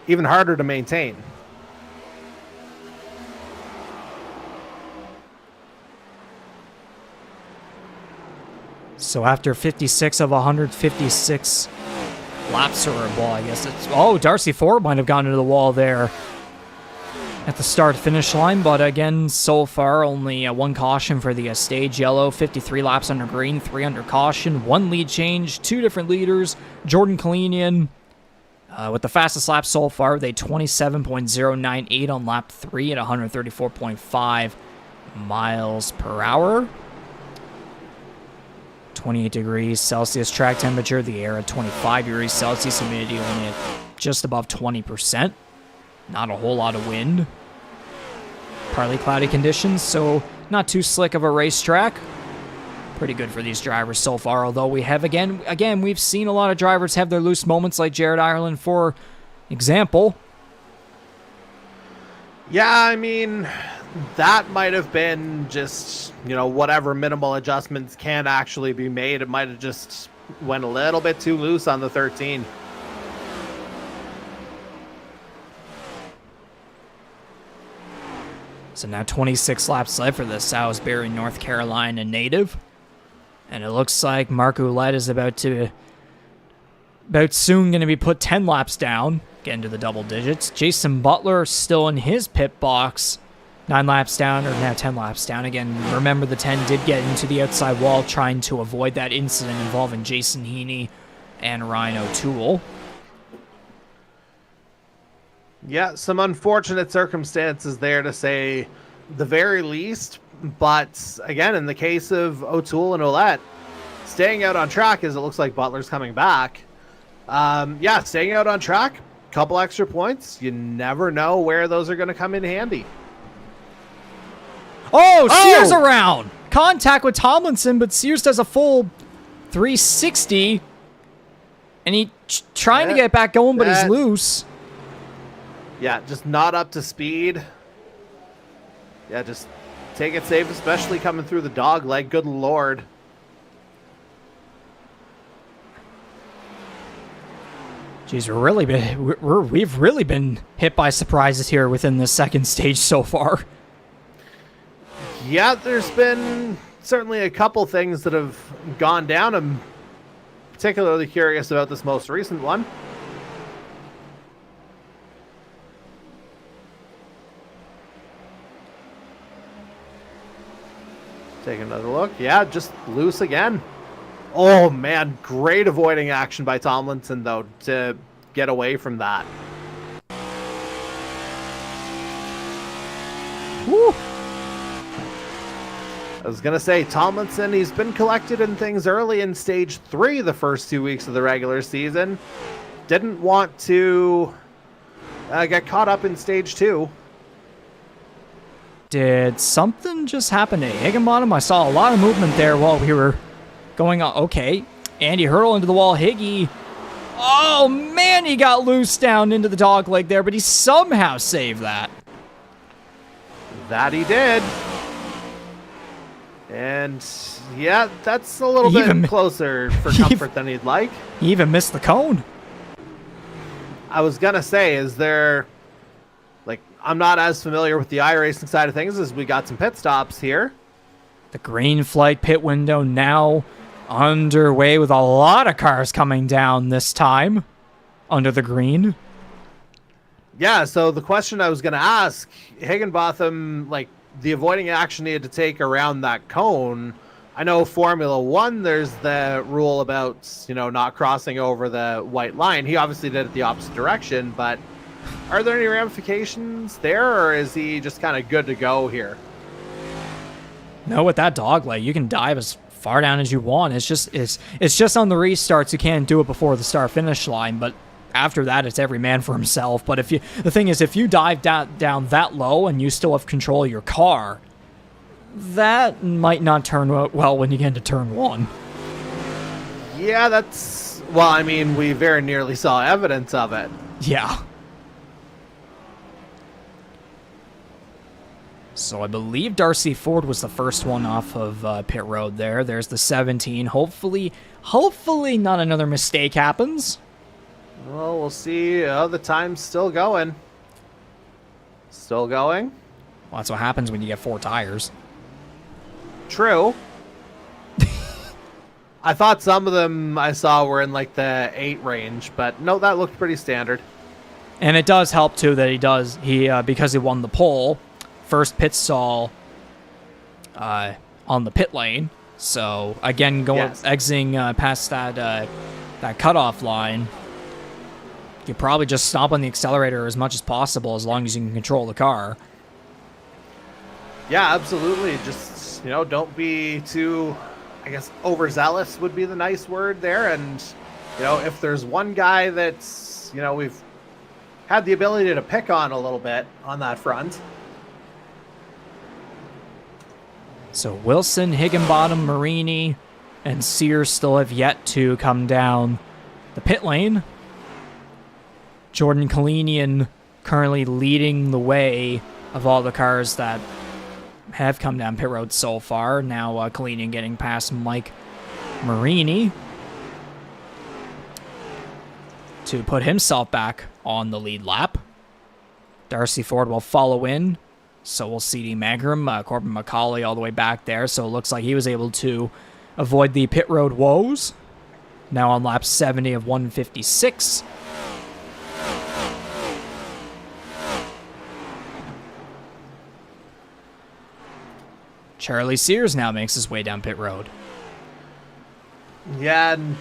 Even harder to maintain. So after 56 of 156 laps, I guess it's... Darcy Ford might have gone into the wall there at the start-finish line, but again, so far, only 1 caution for the stage yellow, 53 laps under green, 3 under caution, 1 lead change, 2 different leaders. Jordan Kalinian, with the fastest lap so far, with a 27.098 on lap 3 at 134.5 miles per hour. 28 degrees Celsius track temperature, the air at 25 degrees Celsius, humidity only at just above 20%. Not a whole lot of wind. Partly cloudy conditions, so not too slick of a racetrack. Pretty good for these drivers so far, although we have, again, we've seen a lot of drivers have their loose moments, like Jared Ireland, for example. Yeah, I mean, that might have been just, whatever minimal adjustments can actually be made. It might have just went a little bit too loose on the 13. So now 26 laps left for the Salisbury, North Carolina native. And it looks like Mark Ouellette is about soon going to be put 10 laps down, getting to the double digits. Jason Butler still in his pit box, 9 laps down, or now 10 laps down. Again, remember the 10 did get into the outside wall, trying to avoid that incident involving Jason Heaney and Ryan O'Toole. Yeah, some unfortunate circumstances there, to say the very least. But again, in the case of O'Toole and Ouellette, staying out on track, as it looks like Butler's coming back. Staying out on track, couple extra points. You never know where those are going to come in handy. Sears around! Contact with Tomlinson, but Sears does a full 360. And he trying to get back going, but he's loose. Yeah, just not up to speed. Yeah, just take it safe, especially coming through the dog leg. Good Lord. Jeez, we've really been hit by surprises here within the second stage so far. Yeah, there's been certainly a couple things that have gone down. I'm particularly curious about this most recent one. Take another look. Yeah, just loose again. Oh, man. Great avoiding action by Tomlinson, though, to get away from that. Woo. I was going to say, Tomlinson, he's been collected in things early in Stage 3 the first 2 weeks of the regular season. Didn't want to get caught up in Stage 2. Did something just happen to Higginbotham? I saw a lot of movement there while we were going on. Okay, Andy hurl into the wall. Higgy. Oh, man, he got loose down into the dog leg there, but he somehow saved that. That he did. And, yeah, that's a little bit closer for comfort than he'd like. He even missed the cone. I was going to say, is there... I'm not as familiar with the iRacing side of things as we got some pit stops here. The green flag pit window now underway with a lot of cars coming down this time under the green. Yeah, so the question I was going to ask, Higginbotham, the avoiding action he had to take around that cone. I know Formula One, there's the rule about, not crossing over the white line. He obviously did it the opposite direction, but are there any ramifications there, or is he just kind of good to go here? No, with that dog leg, you can dive as far down as you want. It's just on the restarts you can't do it before the start finish line, but after that it's every man for himself. But the thing is, if you dive down that low and you still have control of your car, that might not turn well when you get into turn 1. Yeah, we very nearly saw evidence of it. Yeah. So I believe Darcy Ford was the first one off of pit road there. There's the 17. Hopefully not another mistake happens. Well, we'll see. The time's still going. Still going. Well, that's what happens when you get 4 tires. True. I thought some of them I saw were in the 8 range, but no, that looked pretty standard. And it does help too that he because he won the pole. First pit stall on the pit lane. So again, exiting past that cutoff line, you probably just stomp on the accelerator as much as possible as long as you can control the car. Yeah, absolutely. Just don't be too, overzealous would be the nice word there. And if there's one guy that's we've had the ability to pick on a little bit on that front. So Wilson, Higginbotham, Marini, and Sears still have yet to come down the pit lane. Jordan Kalinian currently leading the way of all the cars that have come down pit road so far. Now Kalinian getting past Mike Marini to put himself back on the lead lap. Darcy Ford will follow in. So we'll see Magram, Corbin MacAulay all the way back there. So it looks like he was able to avoid the pit road woes. Now on lap 70 of 156. Charlie Sears now makes his way down pit road. Yeah, and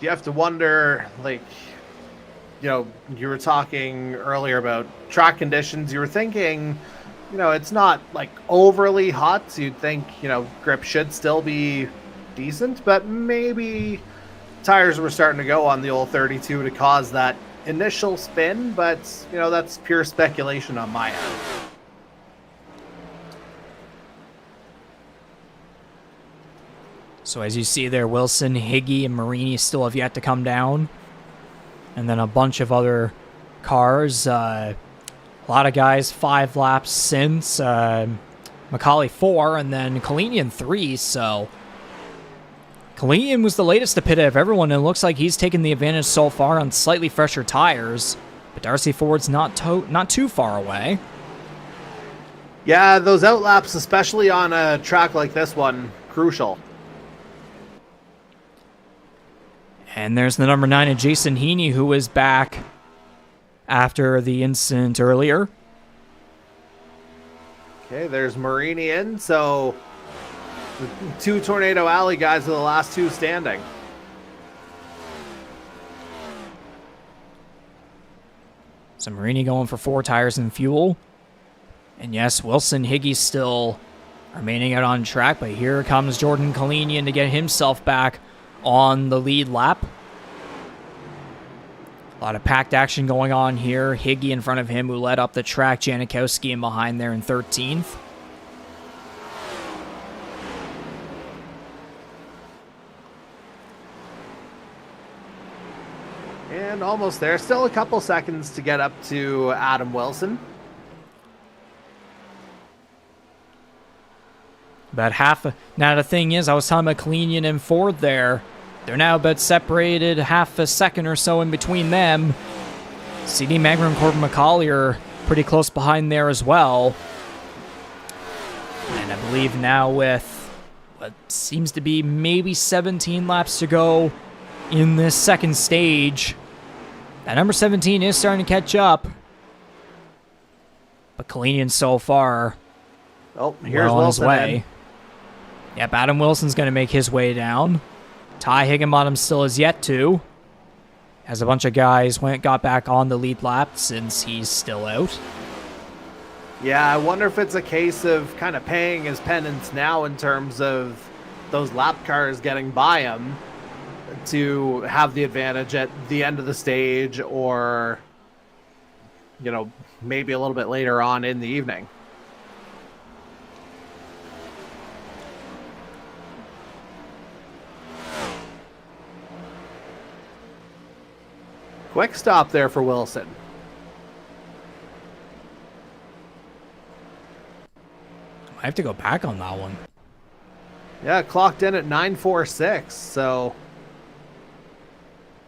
you have to wonder, you were talking earlier about track conditions. You were thinking... it's not overly hot, so you'd think, grip should still be decent, but maybe tires were starting to go on the old 32 to cause that initial spin, but, that's pure speculation on my end. So as you see there, Wilson, Higgy, and Marini still have yet to come down. And then a bunch of other cars, a lot of guys, 5 laps since. MacAulay 4, and then Kalinian 3, so... Kalinian was the latest to pit out of everyone, and it looks like he's taken the advantage so far on slightly fresher tires. But Darcy Ford's not too far away. Yeah, those outlaps, especially on a track like this one, crucial. And there's the number 9 of Jason Heaney, who was back after the incident earlier. Okay, there's Marini in, so the 2 Tornado Alley guys are the last 2 standing. So Marini going for 4 tires and fuel. And yes, Wilson Higgy still remaining out on track, but here comes Jordan Kalinian to get himself back on the lead lap. A lot of packed action going on here. Higgy in front of him, who led up the track. Janikowski in behind there in 13th. And almost there. Still a couple seconds to get up to Adam Wilson. About half. Now the thing is, I was talking about Kalinian and Ford there. They're now about separated half a second or so in between them. CD Magner and Corbin MacAulay are pretty close behind there as well. And I believe now with what seems to be maybe 17 laps to go in this second stage, that number 17 is starting to catch up. But Kalinian so far, here's on his Wilson way. in. Yep, Adam Wilson's going to make his way down. Ty Higginbottom still is yet to, as a bunch of guys got back on the lead lap since he's still out. Yeah, I wonder if it's a case of kind of paying his penance now in terms of those lap cars getting by him to have the advantage at the end of the stage, or, you know, maybe a little bit later on in the evening. Quick stop there for Wilson. I have to go back on that one. Yeah, clocked in at 9:46, so...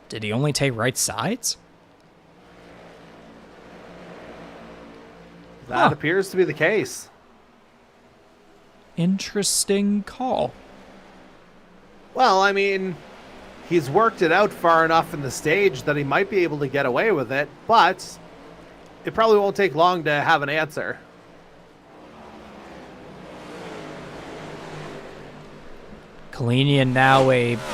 Did he only take right sides? That appears to be the case. Interesting call. Well, I mean, he's worked it out far enough in the stage that he might be able to get away with it, but it probably won't take long to have an answer. Kalinian now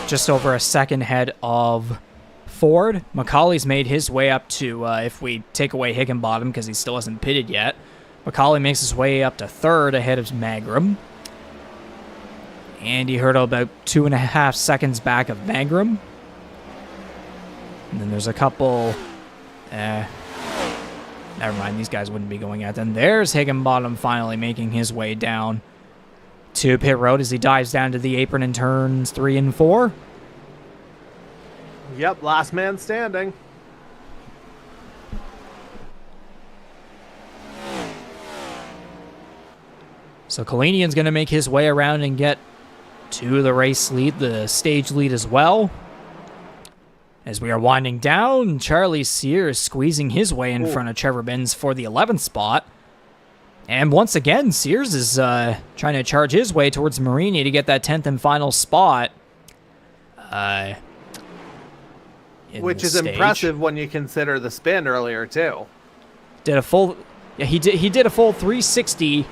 just over a second ahead of Ford. MacAulay's made his way up to, if we take away Higginbottom because he still hasn't pitted yet, MacAulay makes his way up to third ahead of Magram. Andy Hurdle about 2.5 seconds back of Magram. And then there's a couple... never mind, these guys wouldn't be going out. Then there's Higginbottom finally making his way down to pit road as he dives down to the apron in turns 3 and 4. Yep, last man standing. So Kalinian's going to make his way around and get to the race lead, the stage lead as well. As we are winding down, Charlie Sears squeezing his way in front of Trevor Benz for the 11th spot. And once again, Sears is trying to charge his way towards Marini to get that 10th and final spot. Which is impressive when you consider the spin earlier, too. He did a full 360,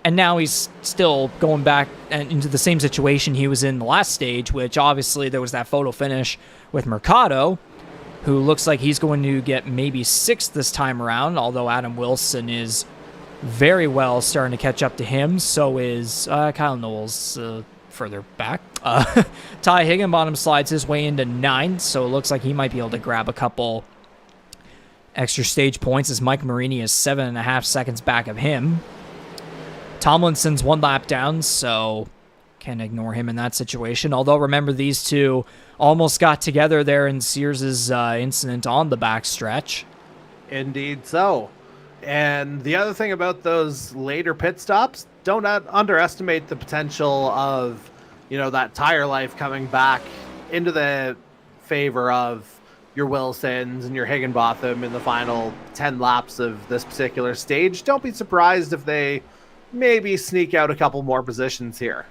and now he's still going back into the same situation he was in the last stage, which obviously there was that photo finish with Mercado, who looks like he's going to get maybe 6th this time around, although Adam Wilson is very well starting to catch up to him. So is Kyle Knowles further back. Ty Higginbottom slides his way into 9th, so it looks like he might be able to grab a couple extra stage points as Mike Marini is 7.5 seconds back of him. Tomlinson's 1 lap down, so can't ignore him in that situation. Although, remember, these two almost got together there in Sears' incident on the backstretch. Indeed so. And the other thing about those later pit stops, don't underestimate the potential of, that tire life coming back into the favor of your Wilsons and your Higginbotham in the final 10 laps of this particular stage. Don't be surprised if they maybe sneak out a couple more positions here.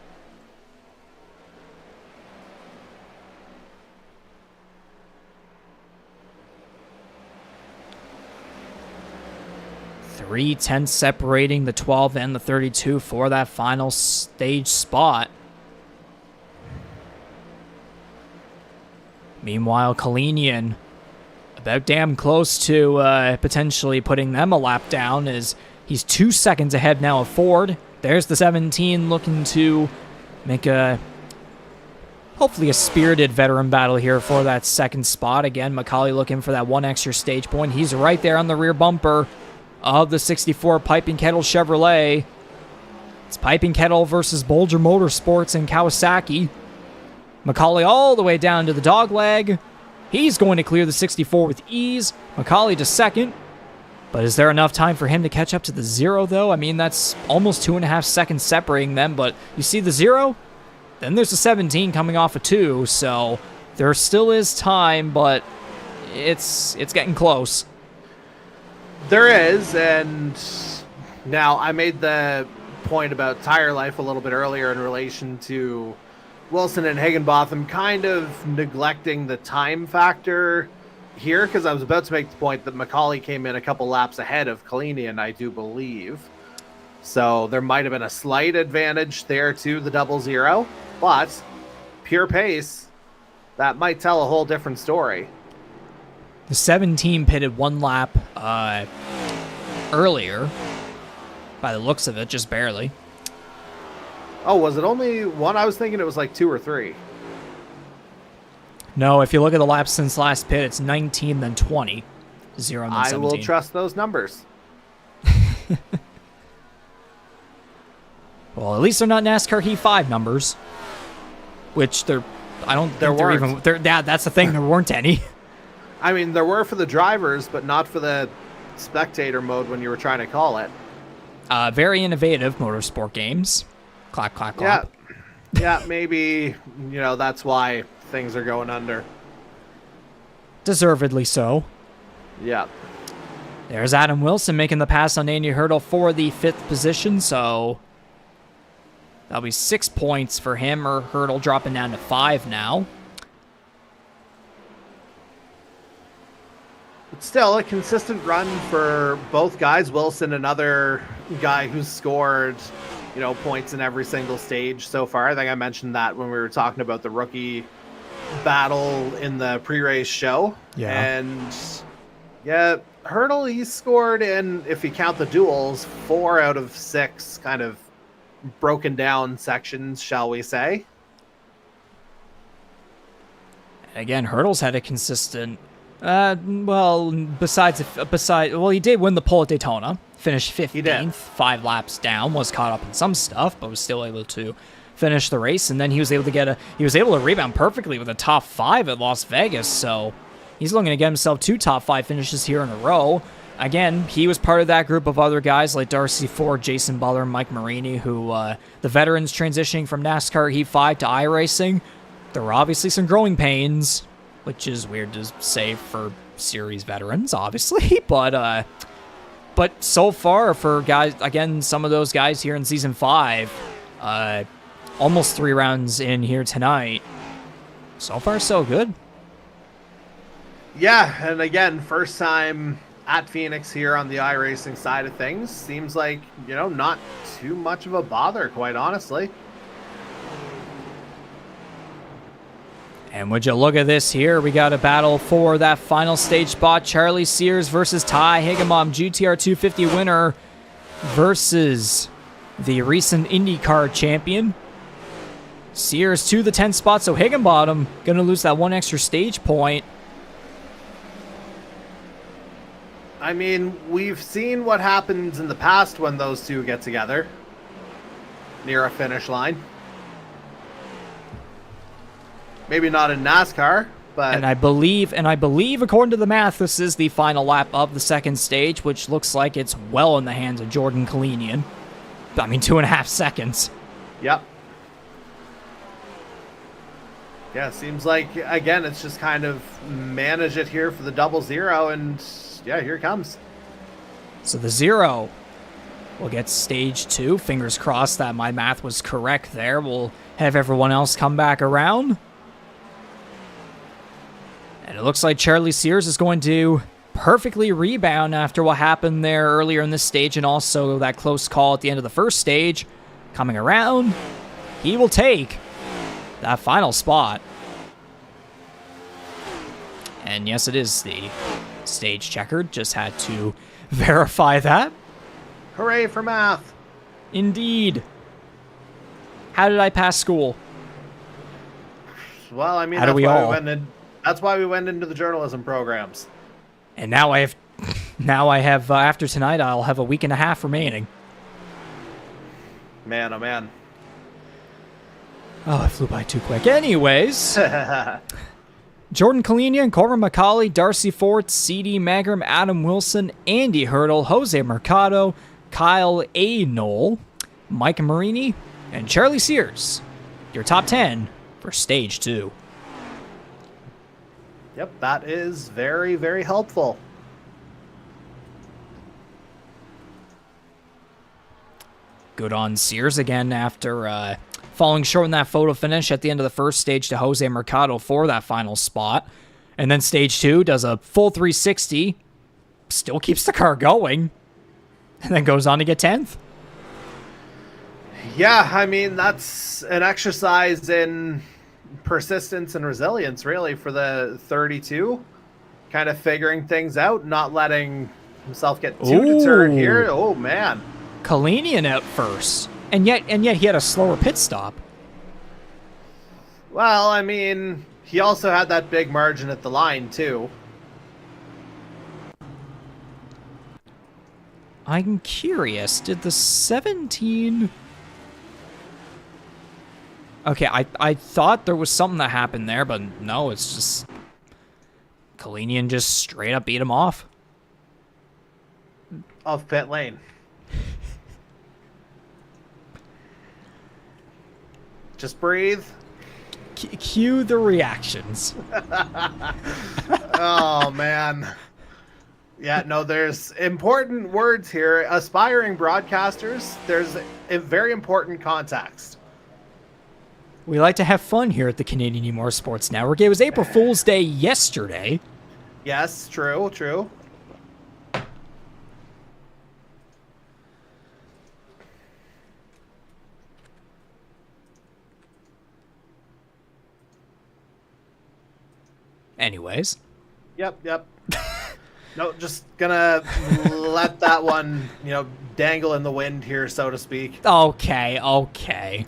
3/10 separating the 12 and the 32 for that final stage spot. Meanwhile, Kalinian about damn close to potentially putting them a lap down, as he's 2 seconds ahead now of Ford. There's the 17 looking to make hopefully a spirited veteran battle here for that second spot. Again, MacAulay looking for that one extra stage point. He's right there on the rear bumper of the 64 Piping Kettle Chevrolet. It's Piping Kettle versus Bolger Motorsports in Kawasaki. MacAulay all the way down to the dogleg. He's going to clear the 64 with ease. MacAulay to second. But is there enough time for him to catch up to the 0, though? I mean, that's almost 2.5 seconds separating them, but you see the 0? Then there's a 17 coming off a 2, so there still is time, but it's getting close. There is, and now I made the point about tire life a little bit earlier in relation to Wilson and Higginbotham kind of neglecting the time factor here, because I was about to make the point that MacAulay came in a couple laps ahead of Kalinian, I do believe. So there might have been a slight advantage there to the 00, but pure pace, that might tell a whole different story. The 17 pitted 1 lap earlier, by the looks of it, just barely. Oh, was it only 1? I was thinking it was like 2 or 3. No, if you look at the laps since last pit, it's 19, then 20. 0, and then 17. I will trust those numbers. Well, at least they're not NASCAR Heat 5 numbers. Which they're... I don't think they're even... Yeah, that's the thing, there weren't any. I mean, there were for the drivers, but not for the spectator mode when you were trying to call it. Very innovative motorsport games. Clap, clap, clap. Yeah, maybe, that's why things are going under. Deservedly so. Yeah. There's Adam Wilson making the pass on Andy Hurdle for the 5th position, so that'll be 6 points for him, or Hurdle dropping down to 5 now. But still, a consistent run for both guys. Wilson, another guy who's scored, points in every single stage so far. I think I mentioned that when we were talking about the rookie battle in the pre-race show. Yeah. And yeah, Hurdle, he's scored in, if you count the duels, 4 out of 6 kind of broken down sections, shall we say. Again, Hurdle's had a consistent... he did win the pole at Daytona. Finished 15th, 5 laps down, was caught up in some stuff, but was still able to finish the race. And then he was able to rebound perfectly with a top 5 at Las Vegas. So he's looking to get himself 2 top 5 finishes here in a row. Again, he was part of that group of other guys like Darcy Ford, Jason Butler, and Mike Marini, who the veterans transitioning from NASCAR Heat 5 to iRacing. There were obviously some growing pains, which is weird to say for series veterans, obviously, but so far for guys, again, some of those guys here in Season 5, almost 3 rounds in here tonight, so far so good. Yeah, and again, first time at Phoenix here on the iRacing side of things. Seems like, not too much of a bother, quite honestly. And would you look at this here? We got a battle for that final stage spot. Charlie Sears versus Ty Higginbotham, GTR 250 winner versus the recent IndyCar champion. Sears to the 10th spot, so Higginbotham going to lose that 1 extra stage point. I mean, we've seen what happens in the past when those two get together near a finish line. Maybe not in NASCAR, but... And I believe, according to the math, this is the final lap of the second stage, which looks like it's well in the hands of Jordan Kalinian. 2.5 seconds. Yep. Yeah, seems like, again, it's just kind of manage it here for the 00, and yeah, here it comes. So the 0 will get stage 2. Fingers crossed that my math was correct there. We'll have everyone else come back around. And it looks like Charlie Sears is going to perfectly rebound after what happened there earlier in this stage and also that close call at the end of the first stage. Coming around, he will take that final spot. And yes, it is the stage checkered. Just had to verify that. Hooray for math. Indeed. How did I pass school? Well, I mean, How do we all? That's why we went into the journalism programs. And now I have, after tonight, I'll have a week and a half remaining. Man, oh man. Oh, it flew by too quick. Anyways, Jordan Kalinian, Corbin MacAulay, Darcy Fort, C.D. Magrum, Adam Wilson, Andy Hurdle, Jose Mercado, Kyle A. Knoll, Mike Marini, and Charlie Sears. Your top 10 for Stage 2. Yep, that is very, very helpful. Good on Sears again after falling short in that photo finish at the end of the first stage to Jose Mercado for that final spot. And then Stage 2 does a full 360, still keeps the car going, and then goes on to get 10th. Yeah, I mean, that's an exercise in persistence and resilience, really, for the 32. Kind of figuring things out, not letting himself get too deterred here. Oh, man. Kalinian out first, and yet he had a slower pit stop. Well, I mean, he also had that big margin at the line, too. I'm curious, did the 17... Okay, I thought there was something that happened there, but no, it's just... Kalinian just straight up beat him off. Of pit lane. Just breathe. Cue the reactions. Oh, man. Yeah, no, there's important words here. Aspiring broadcasters, there's a very important context. We like to have fun here at the Canadian eMotorsports Network. It was April Fool's Day yesterday. Yes, true, true. Anyways. Yep. No, just gonna let that one, dangle in the wind here, so to speak. Okay.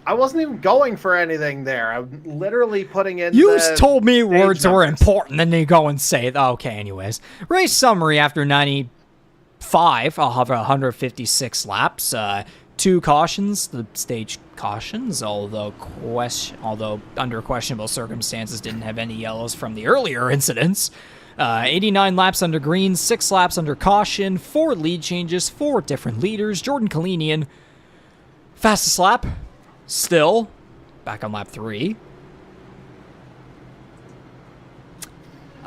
I wasn't even going for anything there. I'm literally putting in You told me words were numbers. important, then you go and say it. Okay, anyways. Race summary after 95. I'll have 156 laps. 2 cautions, the stage cautions, although under questionable circumstances didn't have any yellows from the earlier incidents. 89 laps under green, 6 laps under caution, 4 lead changes, 4 different leaders. Jordan Kalinian, fastest lap, still, back on lap 3.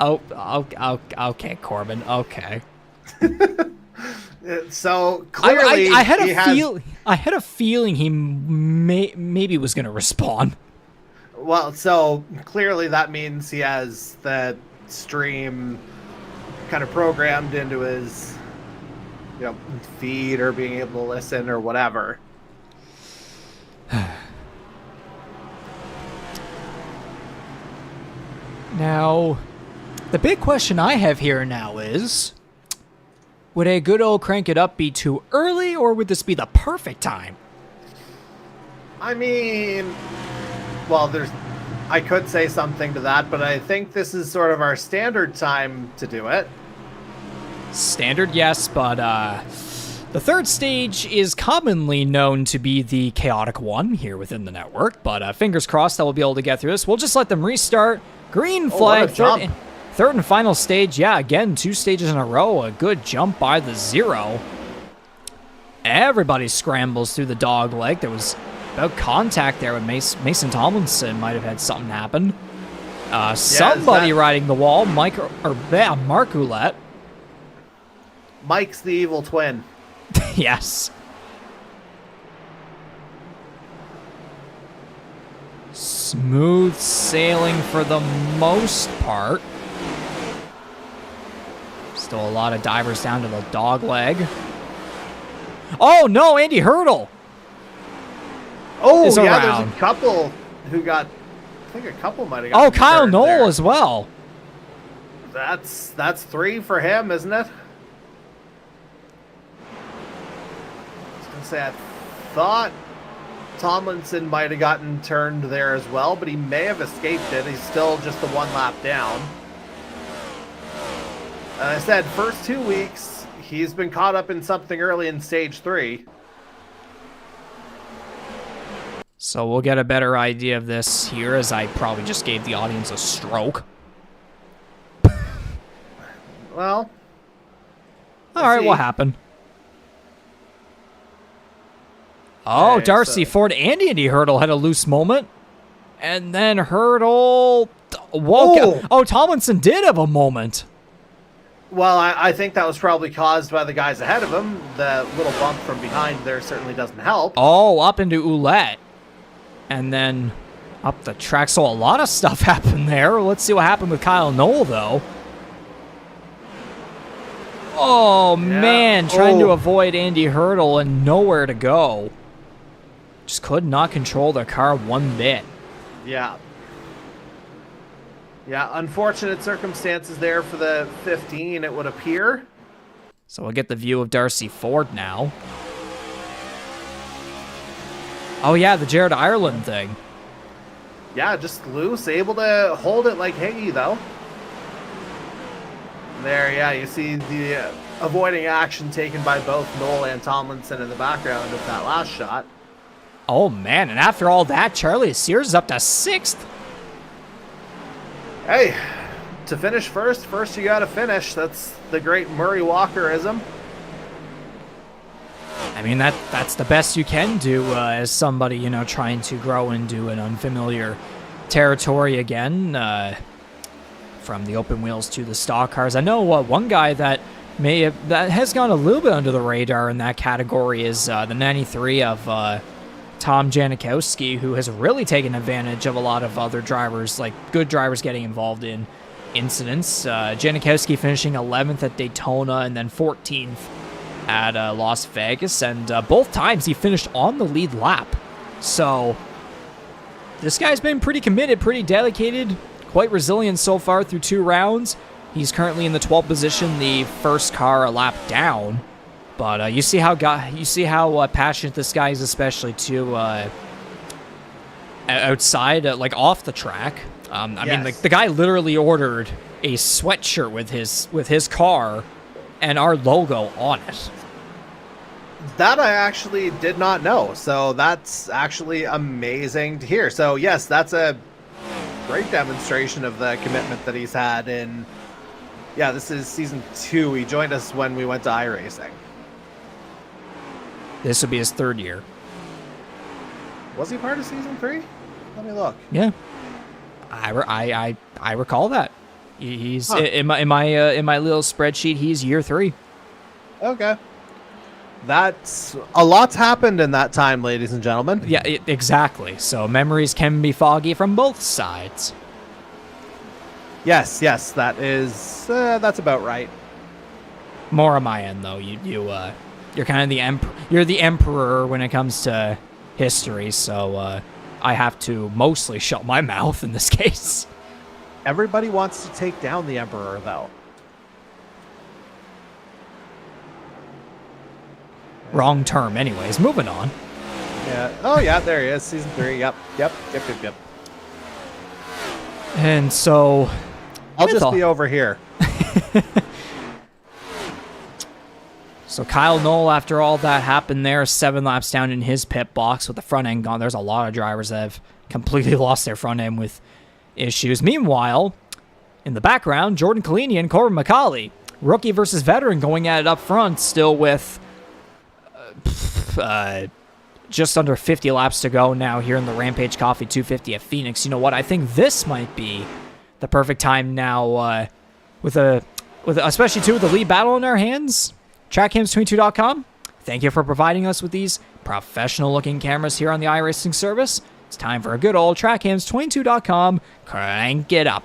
Okay, Corbin, okay. So clearly, I had a feeling he maybe was going to respond. Well, so clearly that means he has the stream kind of programmed into his, feed or being able to listen or whatever. Now, the big question I have here now is, would a good old crank it up be too early, or would this be the perfect time? I mean, well, I could say something to that, but I think this is sort of our standard time to do it. Standard, yes, but the third stage is commonly known to be the chaotic one here within the network, but fingers crossed that we'll be able to get through this. We'll just let them restart. Green flag, third and final stage. Yeah, again, 2 stages in a row. A good jump by the 0. Everybody scrambles through the dog leg. There was about contact there with Mason Tomlinson. Might have had something happen. Somebody riding the wall. Mark Ouellette. Mike's the evil twin. Yes. Smooth sailing for the most part. Still a lot of divers down to the dog leg. Oh, no, Andy Hurdle. Oh, is yeah, around. there's a couple who got, I think a couple might have got. Oh, Kyle Knoll as well. That's 3 for him, isn't it? I was going to say, I thought Tomlinson might have gotten turned there as well, but he may have escaped it. He's still just the 1 lap down. I said, first 2 weeks, he's been caught up in something early in stage 3. So we'll get a better idea of this here, as I probably just gave the audience a stroke. Well, all right, what happened? Oh, Okay, Darcy Ford and Andy Hurdle had a loose moment. And then Hurdle woke up. Oh, Tomlinson did have a moment. Well, I think that was probably caused by the guys ahead of him. The little bump from behind there certainly doesn't help. Oh, up into Ouellette. And then up the track. So a lot of stuff happened there. Let's see what happened with Kyle Knoll, though. Oh, yeah. Man. Trying to avoid Andy Hurdle and nowhere to go. Just could not control the car one bit. Yeah. Yeah, unfortunate circumstances there for the 15, it would appear. So we'll get the view of Darcy Ford now. Oh, yeah, the Jared Ireland thing. Yeah, just loose, able to hold it like Higgy, though. There, yeah, you see the avoiding action taken by both Knoll and Tomlinson in the background of that last shot. Oh, man, and after all that, Charlie Sears is up to 6th. Hey, to finish first you got to finish. That's the great Murray Walkerism. I mean, that's the best you can do as somebody, you know, trying to grow into an unfamiliar territory again, from the open wheels to the stock cars. I know one guy that has gone a little bit under the radar in that category is the 93 of Tom Janikowski, who has really taken advantage of a lot of other drivers, like good drivers getting involved in incidents. Janikowski finishing 11th at Daytona and then 14th at Las Vegas, and both times he finished on the lead lap. So this guy's been pretty committed, pretty dedicated, quite resilient so far through 2 rounds. He's currently in the 12th position, the first car a lap down. But you see how passionate this guy is, especially too outside, like off the track. I mean, the guy literally ordered a sweatshirt with his car and our logo on it. That I actually did not know, so that's actually amazing to hear. So yes, that's a great demonstration of the commitment that he's had in, yeah, this is season 2. He joined us when we went to iRacing. This would be his 3rd year. Was he part of season 3? Let me look. Yeah, I recall that. He's in my little spreadsheet. He's year 3. Okay, that's a lot's happened in that time, ladies and gentlemen. Yeah, exactly. So memories can be foggy from both sides. Yes, that's about right. More on my end, though. You're kind of the you're the emperor when it comes to history, so I have to mostly shut my mouth in this case. Everybody wants to take down the emperor, though. Wrong term, anyways. Moving on. Yeah. Oh, yeah. There he is. Season 3. Yep. And so, I'll just be over here. So Kyle Knoll, after all that happened there, 7 laps down in his pit box with the front end gone. There's a lot of drivers that have completely lost their front end with issues. Meanwhile, in the background, Jordan Collini and Corbin MacAulay, rookie versus veteran, going at it up front, still with just under 50 laps to go now here in the Rampage Coffee 250 at Phoenix. You know what? I think this might be the perfect time now, with especially too with the lead battle in our hands. TrackCams22.com. Thank you for providing us with these professional-looking cameras here on the iRacing service. It's time for a good old TrackCams22.com. Crank it up.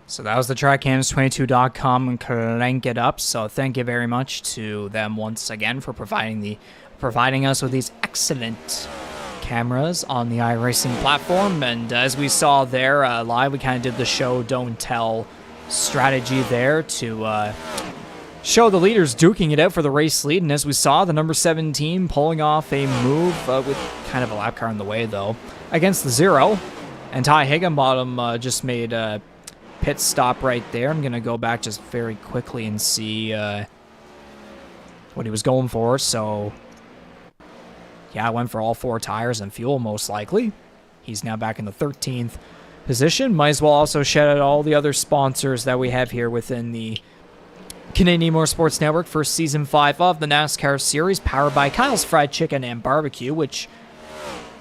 So that was the TrackCams22.com and Crank It Up. So thank you very much to them once again for providing us with these excellent cameras on the iRacing platform. And as we saw there live, we kind of did the show don't tell strategy there to show the leaders duking it out for the race lead. And as we saw, the number 17 pulling off a move with kind of a lap car in the way though against the 0. And Ty Higginbotham just made a pit stop right there. I'm going to go back just very quickly and see what he was going for. So yeah, I went for all 4 tires and fuel most likely. He's now back in the 13th position. Might as well also shout out all the other sponsors that we have here within the Canadian Motorsports Network for Season 5 of the NASCAR Series, powered by Kyle's Fried Chicken and Barbecue, which,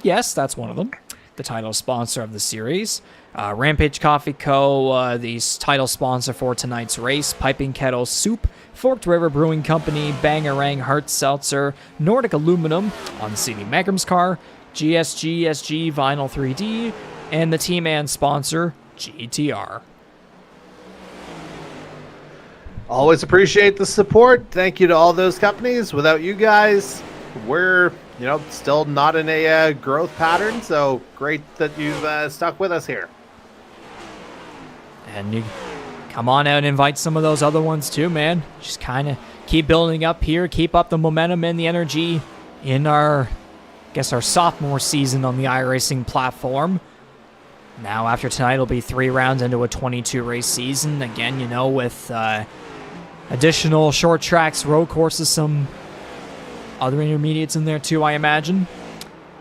yes, that's one of them, the title sponsor of the series. Rampage Coffee Co., the title sponsor for tonight's race. Piping Kettle Soup, Forked River Brewing Company, Bangarang Hard Seltzer, Nordic Aluminum on CD Magram's car, GSG Vinyl 3D, and the team and sponsor, GTR. Always appreciate the support. Thank you to all those companies. Without you guys, we're still not in a growth pattern. So great that you've stuck with us here. And you come on out and invite some of those other ones too, man. Just kind of keep building up here, keep up the momentum and the energy in our sophomore season on the iRacing platform. Now after tonight, it'll be 3 rounds into a 22 race season. Again, with additional short tracks, road courses, some other intermediates in there too, I imagine.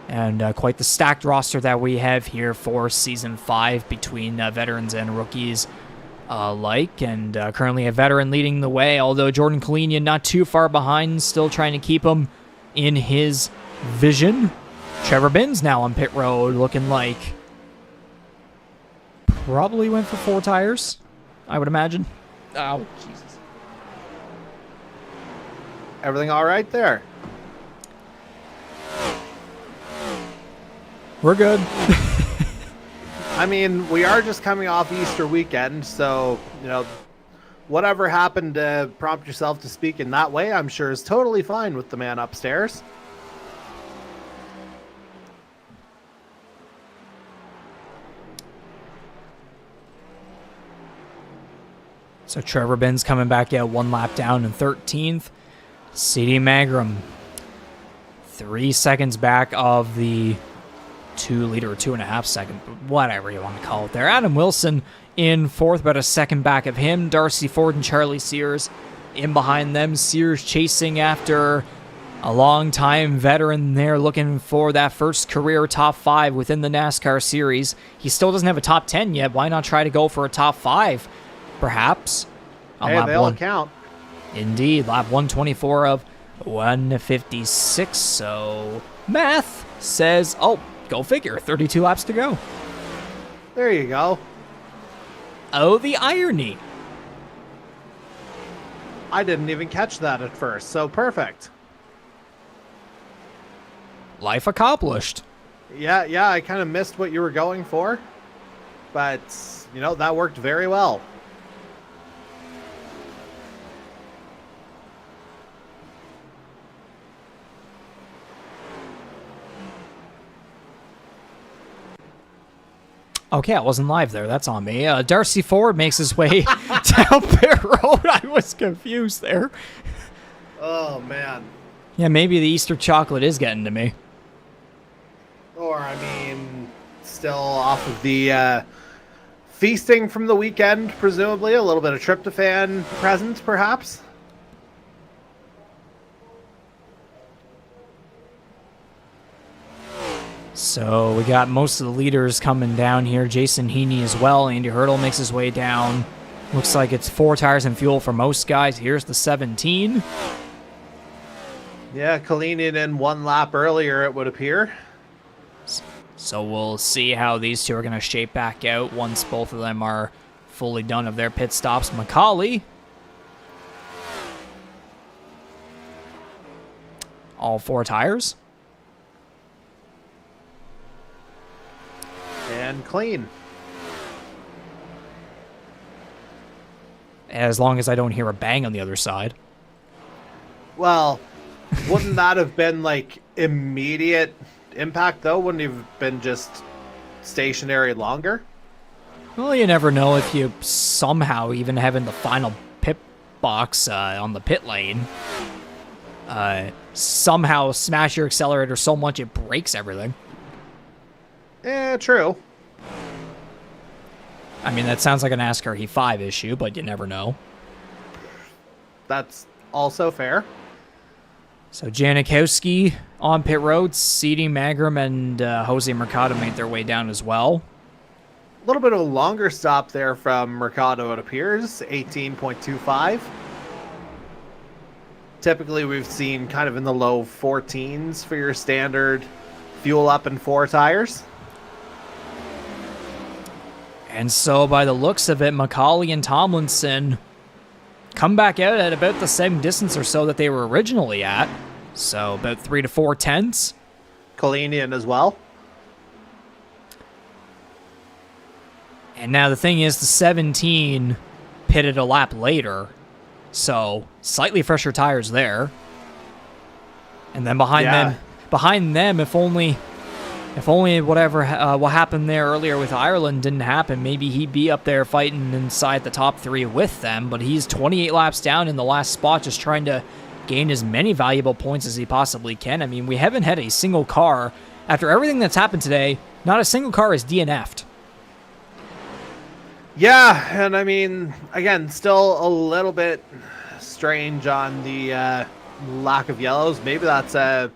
And quite the stacked roster that we have here for Season 5 between veterans and rookies alike. And currently a veteran leading the way, although Jordan Kalinian not too far behind, still trying to keep him in his vision. Trevor Binns now on pit road, looking like probably went for 4 tires, I would imagine. Oh, Jesus. Everything all right there? We're good. I mean, we are just coming off Easter weekend, so, whatever happened to prompt yourself to speak in that way, I'm sure is totally fine with the man upstairs. So Trevor Binns coming back out 1 lap down in 13th. CD Magram 3 seconds back of the 2 leader, or 2.5 second, whatever you want to call it there. Adam Wilson in 4th, about a second back of him. Darcy Ford and Charlie Sears in behind them. Sears chasing after a long-time veteran there, looking for that first career top 5 within the NASCAR Series. He still doesn't have a top 10 yet. Why not try to go for a top 5? Perhaps. Hey, they all count. Indeed, lap 124 of 156. So math says, go figure, 32 laps to go. There you go. Oh, the irony. I didn't even catch that at first, so perfect. Life accomplished. Yeah, I kind of missed what you were going for, but, that worked very well. Okay, I wasn't live there. That's on me. Darcy Ford makes his way down pit road. I was confused there. Oh, man. Yeah, maybe the Easter chocolate is getting to me. Or, still off of the feasting from the weekend, presumably. A little bit of tryptophan present, perhaps. So we got most of the leaders coming down here. Jason Heaney as well. Andy Hurdle makes his way down. Looks like it's 4 tires and fuel for most guys. Here's the 17. Yeah, Kalinian in 1 lap earlier, it would appear. So we'll see how these two are going to shape back out once both of them are fully done of their pit stops. MacAulay, all 4 tires. And clean. as long as I don't hear a bang on the other side. Well, wouldn't that have been like immediate impact though? Wouldn't it have been just stationary longer? Well, you never know if you somehow even have in the final pit box on the pit lane. Somehow smash your accelerator so much it breaks everything. Yeah, true. I mean, that sounds like a NASCAR He5 issue, but you never know. That's also fair. So Janikowski on pit road, Seedy, Magram, and Jose Mercado made their way down as well. A little bit of a longer stop there from Mercado, it appears, 18.25. Typically, we've seen kind of in the low 14s for your standard fuel up and 4 tires. And so, by the looks of it, MacAulay and Tomlinson come back out at about the same distance or so that they were originally at. So, about 3 to 4 tenths. Kalinian as well. And now the thing is, the 17 pitted a lap later. So, slightly fresher tires there. And then behind them, if only whatever what happened there earlier with Ireland didn't happen, maybe he'd be up there fighting inside the top 3 with them, but he's 28 laps down in the last spot, just trying to gain as many valuable points as he possibly can. I mean, we haven't had a single car, after everything that's happened today, not a single car is DNF'd. Yeah, and I mean, again, still a little bit strange on the lack of yellows. Maybe that's a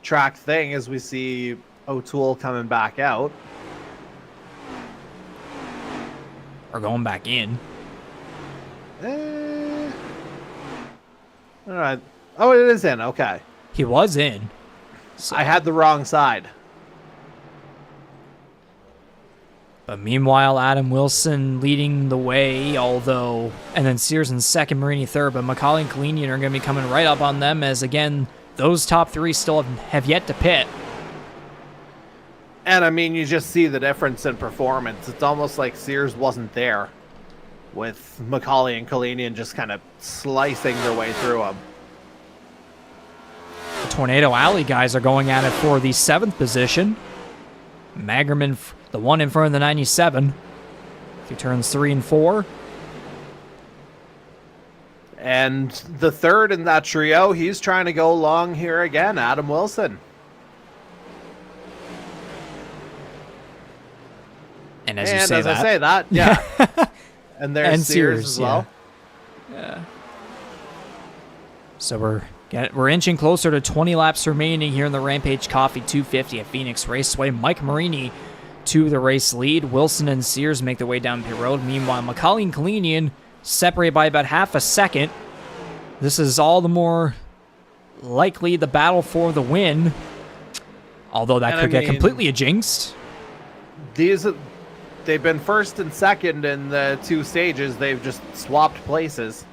track thing as we see O'Toole coming back out. Or going back in. All right. Oh, it is in. Okay. He was in. So. I had the wrong side. But meanwhile, Adam Wilson leading the way, and then Sears in second, Marini third, but MacAulay and Kalinian are going to be coming right up on them as, again, those top 3 still have yet to pit. And, I mean, you just see the difference in performance. It's almost like Sears wasn't there with MacAulay and Kalinian just kind of slicing their way through him. The Tornado Alley guys are going at it for the 7th position. Magerman, the one in front of the 97, through turns 3 and 4. And the third in that trio, he's trying to go long here again, Adam Wilson. And as I say that, yeah. And there's and Sears as well. Yeah. So we're inching closer to 20 laps remaining here in the Rampage Coffee 250 at Phoenix Raceway. Mike Marini to the race lead. Wilson and Sears make their way down pit road. Meanwhile, MacAulay and Kalinian separate by about half a second. This is all the more likely the battle for the win. Although that could get completely jinxed. They've been first and second in the 2 stages. They've just swapped places.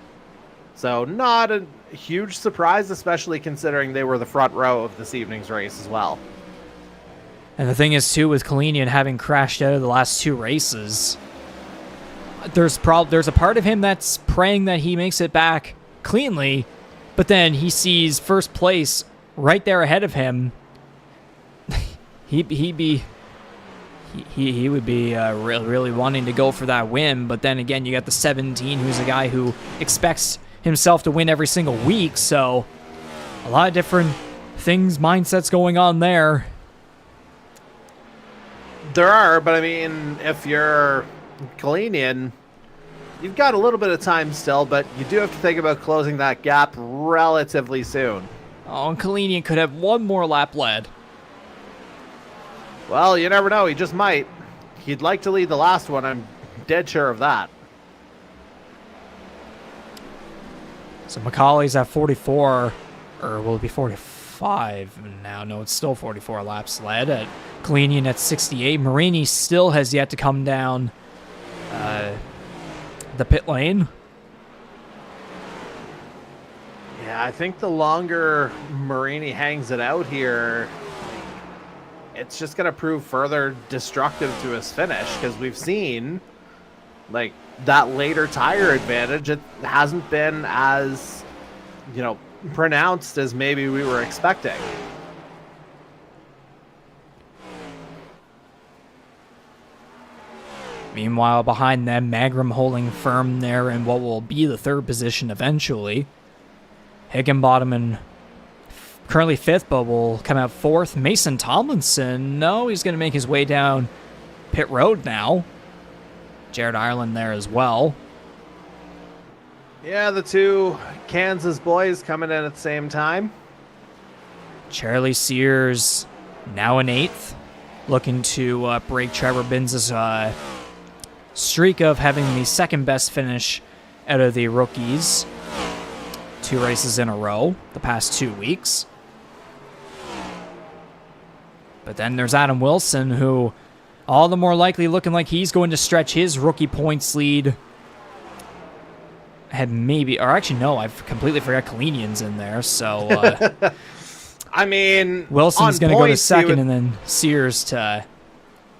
So not a huge surprise, especially considering they were the front row of this evening's race as well. And the thing is, too, with Kalinian having crashed out of the last 2 races, there's a part of him that's praying that he makes it back cleanly, but then he sees first place right there ahead of him. He would be really wanting to go for that win, but then again, you got the 17, who's a guy who expects himself to win every single week, so a lot of different things, mindsets going on there. There are, but I mean, if you're Kalinian, you've got a little bit of time still, but you do have to think about closing that gap relatively soon. Oh, and Kalinian could have one more lap led. Well, you never know. He just might. He'd like to lead the last one. I'm dead sure of that. So MacAulay's at 44, or will it be 45 now? No, it's still 44 laps led. At Kalinian at 68. Marini still has yet to come down the pit lane. Yeah, I think the longer Marini hangs it out here, it's just going to prove further destructive to his finish, because we've seen Like, that later tire advantage, it hasn't been as, pronounced as maybe we were expecting. Meanwhile, behind them, Magram holding firm there in what will be the third position eventually. Higginbotham and currently fifth, but will come out fourth. Mason Tomlinson, no, he's going to make his way down pit road now. Jared Ireland there as well. Yeah, the two Kansas boys coming in at the same time. Charlie Sears now in eighth, looking to break Trevor Binns' streak of having the second best finish out of the rookies. 2 races in a row the past 2 weeks. But then there's Adam Wilson, who all the more likely looking like he's going to stretch his rookie points lead. I've completely forgot Kalinian's in there, so I mean, Wilson's going to go to second, and then Sears to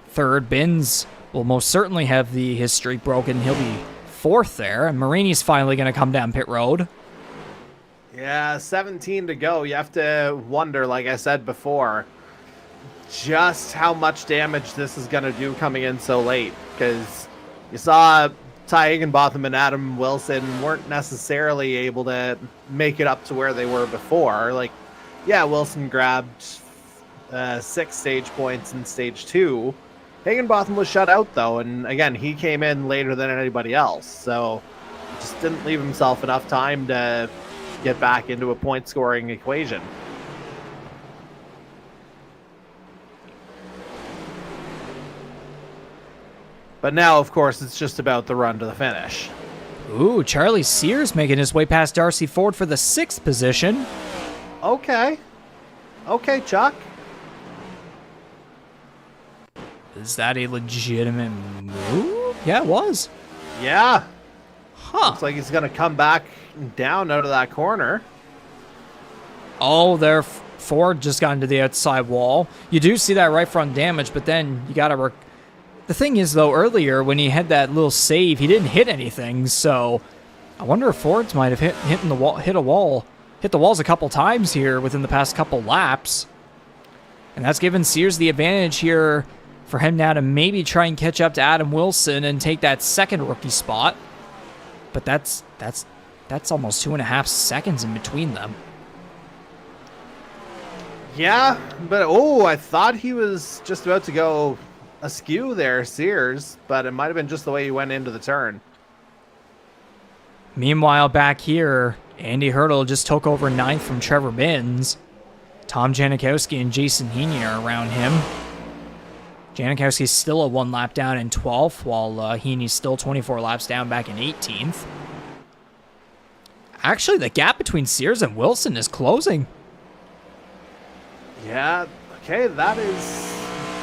third. Binns will most certainly have his streak broken. He'll be fourth there, and Marini's finally going to come down pit road. Yeah, 17 to go. You have to wonder, like I said before, just how much damage this is going to do coming in so late, because you saw Ty Higginbotham and Adam Wilson weren't necessarily able to make it up to where they were before. Like, yeah, Wilson grabbed 6 stage points in stage 2. Higginbotham was shut out, though, and again, he came in later than anybody else, so just didn't leave himself enough time to get back into a point-scoring equation. But now, of course, it's just about the run to the finish. Ooh, Charlie Sears making his way past Darcy Ford for the 6th position. Okay, Chuck. Is that a legitimate move? Yeah, it was. Yeah. Huh. Looks like he's going to come back down out of that corner. Oh, there, Ford just got into the outside wall. You do see that right front damage, but then you got to... The thing is, though, earlier when he had that little save, he didn't hit anything, so I wonder if Ford's might have hit the walls a couple times here within the past couple laps. And that's given Sears the advantage here for him now to maybe try and catch up to Adam Wilson and take that second rookie spot. But that's almost 2.5 seconds in between them. Yeah, but I thought he was just about to go askew there, Sears, but it might have been just the way he went into the turn. Meanwhile, back here, Andy Hurdle just took over 9th from Trevor Binns. Tom Janikowski and Jason Heaney are around him. Janikowski's still a 1 lap down in 12th, while Heaney's still 24 laps down back in 18th. Actually, the gap between Sears and Wilson is closing. Yeah, okay, that is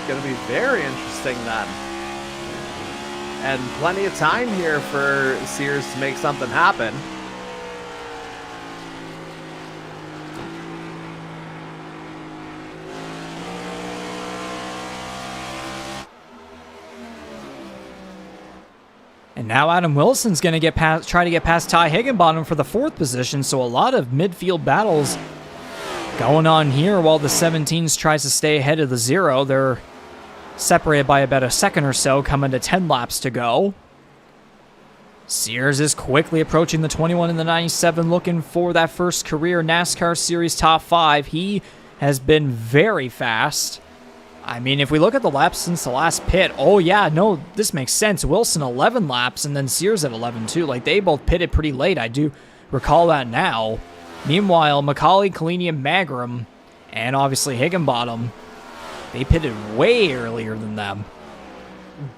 going to be very interesting then. And plenty of time here for Sears to make something happen. And now Adam Wilson's going to try to get past Ty Higginbotham for the 4th position, so a lot of midfield battles going on here while the 17s tries to stay ahead of the 0. They're separated by about a second or so, coming to 10 laps to go. Sears is quickly approaching the 21 and the 97, looking for that first career NASCAR Series top 5. He has been very fast. I mean, if we look at the laps since the last pit, this makes sense. Wilson 11 laps and then Sears at 11 too. Like, they both pitted pretty late. I do recall that now. Meanwhile, MacAulay, Kalinian, Magram, and obviously Higginbotham, they pitted way earlier than them.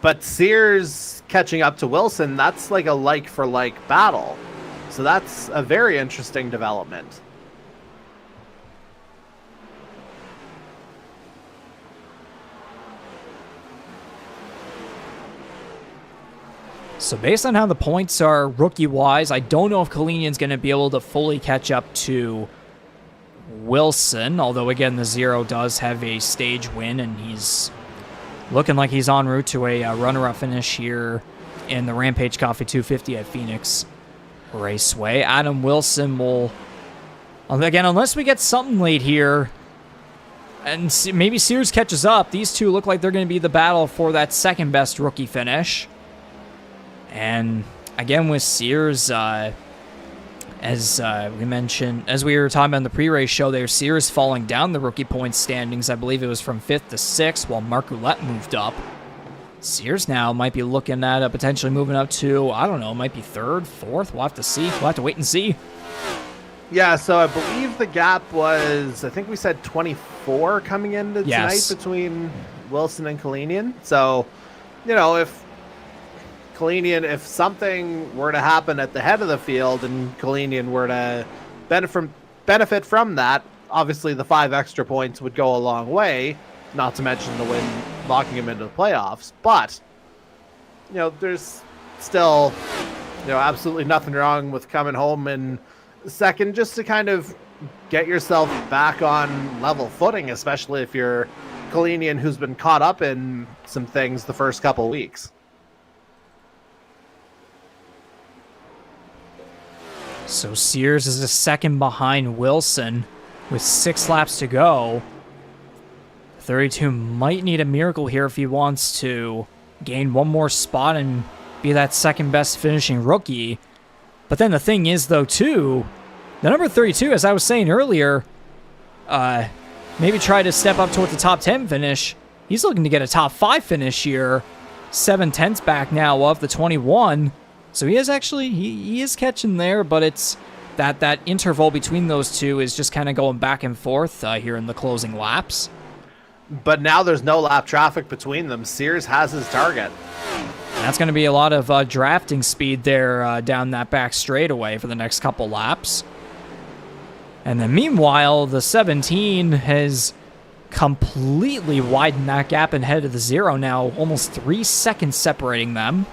But Sears catching up to Wilson, that's like a like-for-like battle. So that's a very interesting development. So based on how the points are rookie-wise, I don't know if Kalinian's going to be able to fully catch up to Wilson, although again the 0 does have a stage win and he's looking like he's en route to a runner-up finish here in the Rampage Coffee 250 at Phoenix Raceway. Adam Wilson will, again, unless we get something late here, and maybe Sears catches up, these two look like they're going to be the battle for that second best rookie finish. And again, with Sears, as we mentioned, as we were talking about in the pre-race show there, Sears falling down the rookie points standings. I believe it was from 5th to 6th, while Mark Roulette moved up. Sears now might be looking at potentially moving up to, I don't know, might be 3rd, 4th. We'll have to see. We'll have to wait and see. Yeah, so I believe the gap was, I think we said 24 coming into tonight between Wilson and Kalinian. So, you know, if something were to happen at the head of the field and Kalinian were to benefit from that, obviously the 5 extra points would go a long way, not to mention the win locking him into the playoffs. But, you know, there's still, you know, absolutely nothing wrong with coming home in second just to kind of get yourself back on level footing, especially if you're Kalinian, who's been caught up in some things the first couple weeks. So Sears is a second behind Wilson with 6 laps to go. 32 might need a miracle here if he wants to gain one more spot and be that second best finishing rookie. But then the thing is, though, too, the number 32, as I was saying earlier, maybe try to step up toward the top 10 finish. He's looking to get a top 5 finish here. 7/10 back now of the 21. So he is actually, he is catching there, but it's that interval between those two is just kind of going back and forth here in the closing laps. But now there's no lap traffic between them. Sears has his target. And that's going to be a lot of drafting speed there down that back straightaway for the next couple laps. And then meanwhile, the 17 has completely widened that gap and headed to the 0 now, almost 3 seconds separating them.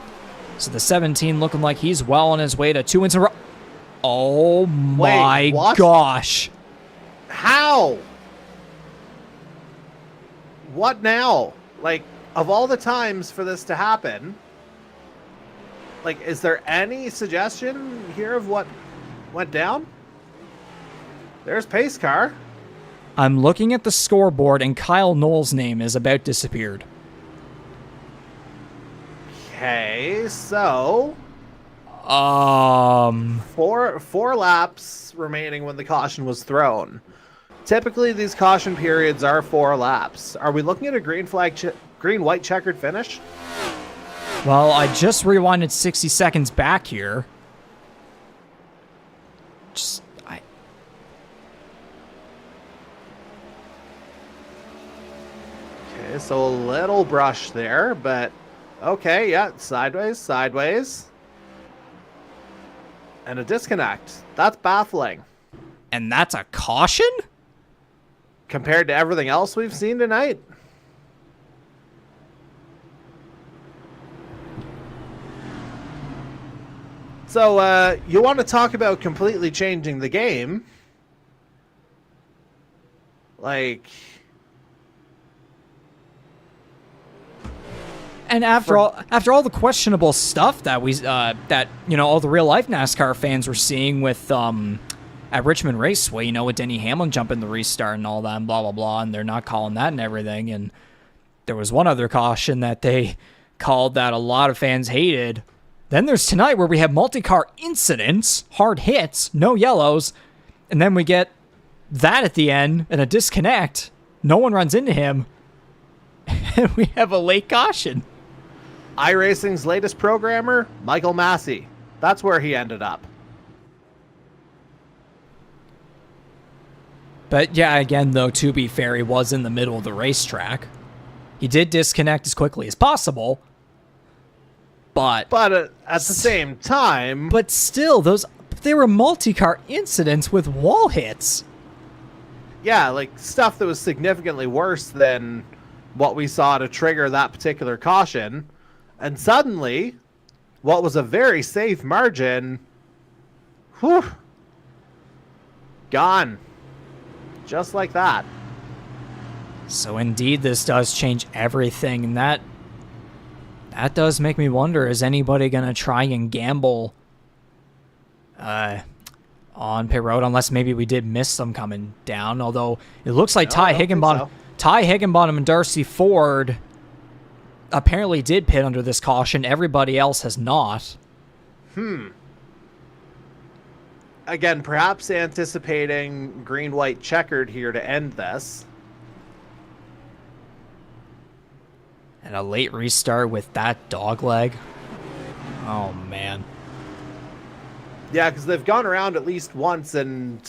So the 17 looking like he's well on his way to 2 wins in a row. Oh my gosh. How? What now? Like, of all the times for this to happen, like, is there any suggestion here of what went down? There's pace car. I'm looking at the scoreboard and Kyle Knoll's name is about disappeared. Okay, so four laps remaining when the caution was thrown. Typically, these caution periods are 4 laps. Are we looking at a green-white checkered finish? Well, I just rewinded 60 seconds back here. Okay, so a little brush there, but okay, yeah, sideways. And a disconnect. That's baffling. And that's a caution? Compared to everything else we've seen tonight. So, you want to talk about completely changing the game? Like... And after all the questionable stuff that all the real life NASCAR fans were seeing with at Richmond Raceway, with Denny Hamlin jumping the restart and all that and blah blah blah, and they're not calling that and everything. And there was one other caution that they called that a lot of fans hated. Then there's tonight where we have multi-car incidents, hard hits, no yellows, and then we get that at the end and a disconnect. No one runs into him, and we have a late caution. iRacing's latest programmer, Michael Massey. That's where he ended up. But yeah, again, though, to be fair, he was in the middle of the racetrack. He did disconnect as quickly as possible. But at the same time... But still, they were multi-car incidents with wall hits. Yeah, like stuff that was significantly worse than what we saw to trigger that particular caution. And suddenly, what was a very safe margin, gone. Just like that. So indeed, this does change everything, and that That does make me wonder, is anybody going to try and gamble on pit road, unless maybe we did miss them coming down, although it looks like Ty Higginbotham and Darcy Ford apparently did pit under this caution. Everybody else has not. Again, perhaps anticipating green-white checkered here to end this. And a late restart with that dog leg. Oh, man. Yeah, because they've gone around at least once, and...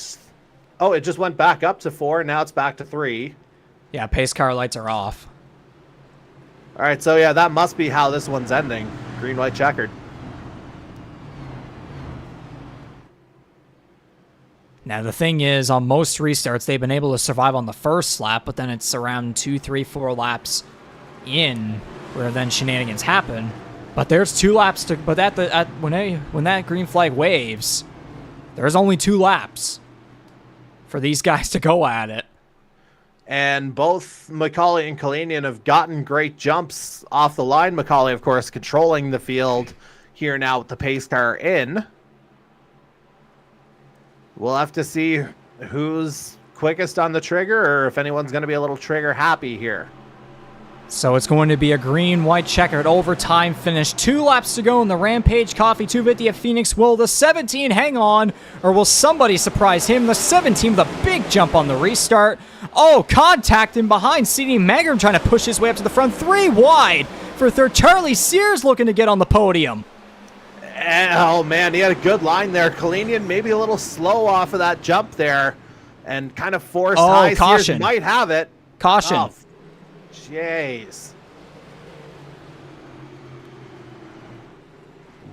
Oh, it just went back up to 4, now it's back to 3. Yeah, pace car lights are off. All right, so yeah, that must be how this one's ending. Green-white checkered. Now, the thing is, on most restarts, they've been able to survive on the first lap, but then it's around 2, 3, 4 laps in where then shenanigans happen. But there's 2 laps to... But when that green flag waves, there's only 2 laps for these guys to go at it. And both MacAulay and Kalanian have gotten great jumps off the line. MacAulay, of course, controlling the field here now with the pace car in. We'll have to see who's quickest on the trigger, or if anyone's going to be a little trigger happy here. So it's going to be a green-white checkered overtime finish. 2 laps to go in the Rampage Coffee 250 at Phoenix. Will the 17 hang on, or will somebody surprise him? The 17 with a big jump on the restart. Oh, contact in behind. CD Magram trying to push his way up to the front. 3 wide for third. Charlie Sears looking to get on the podium. Oh, man, he had a good line there. Kalanian maybe a little slow off of that jump there and kind of forced high. Caution. Sears might have it. Caution. Oh, jeez.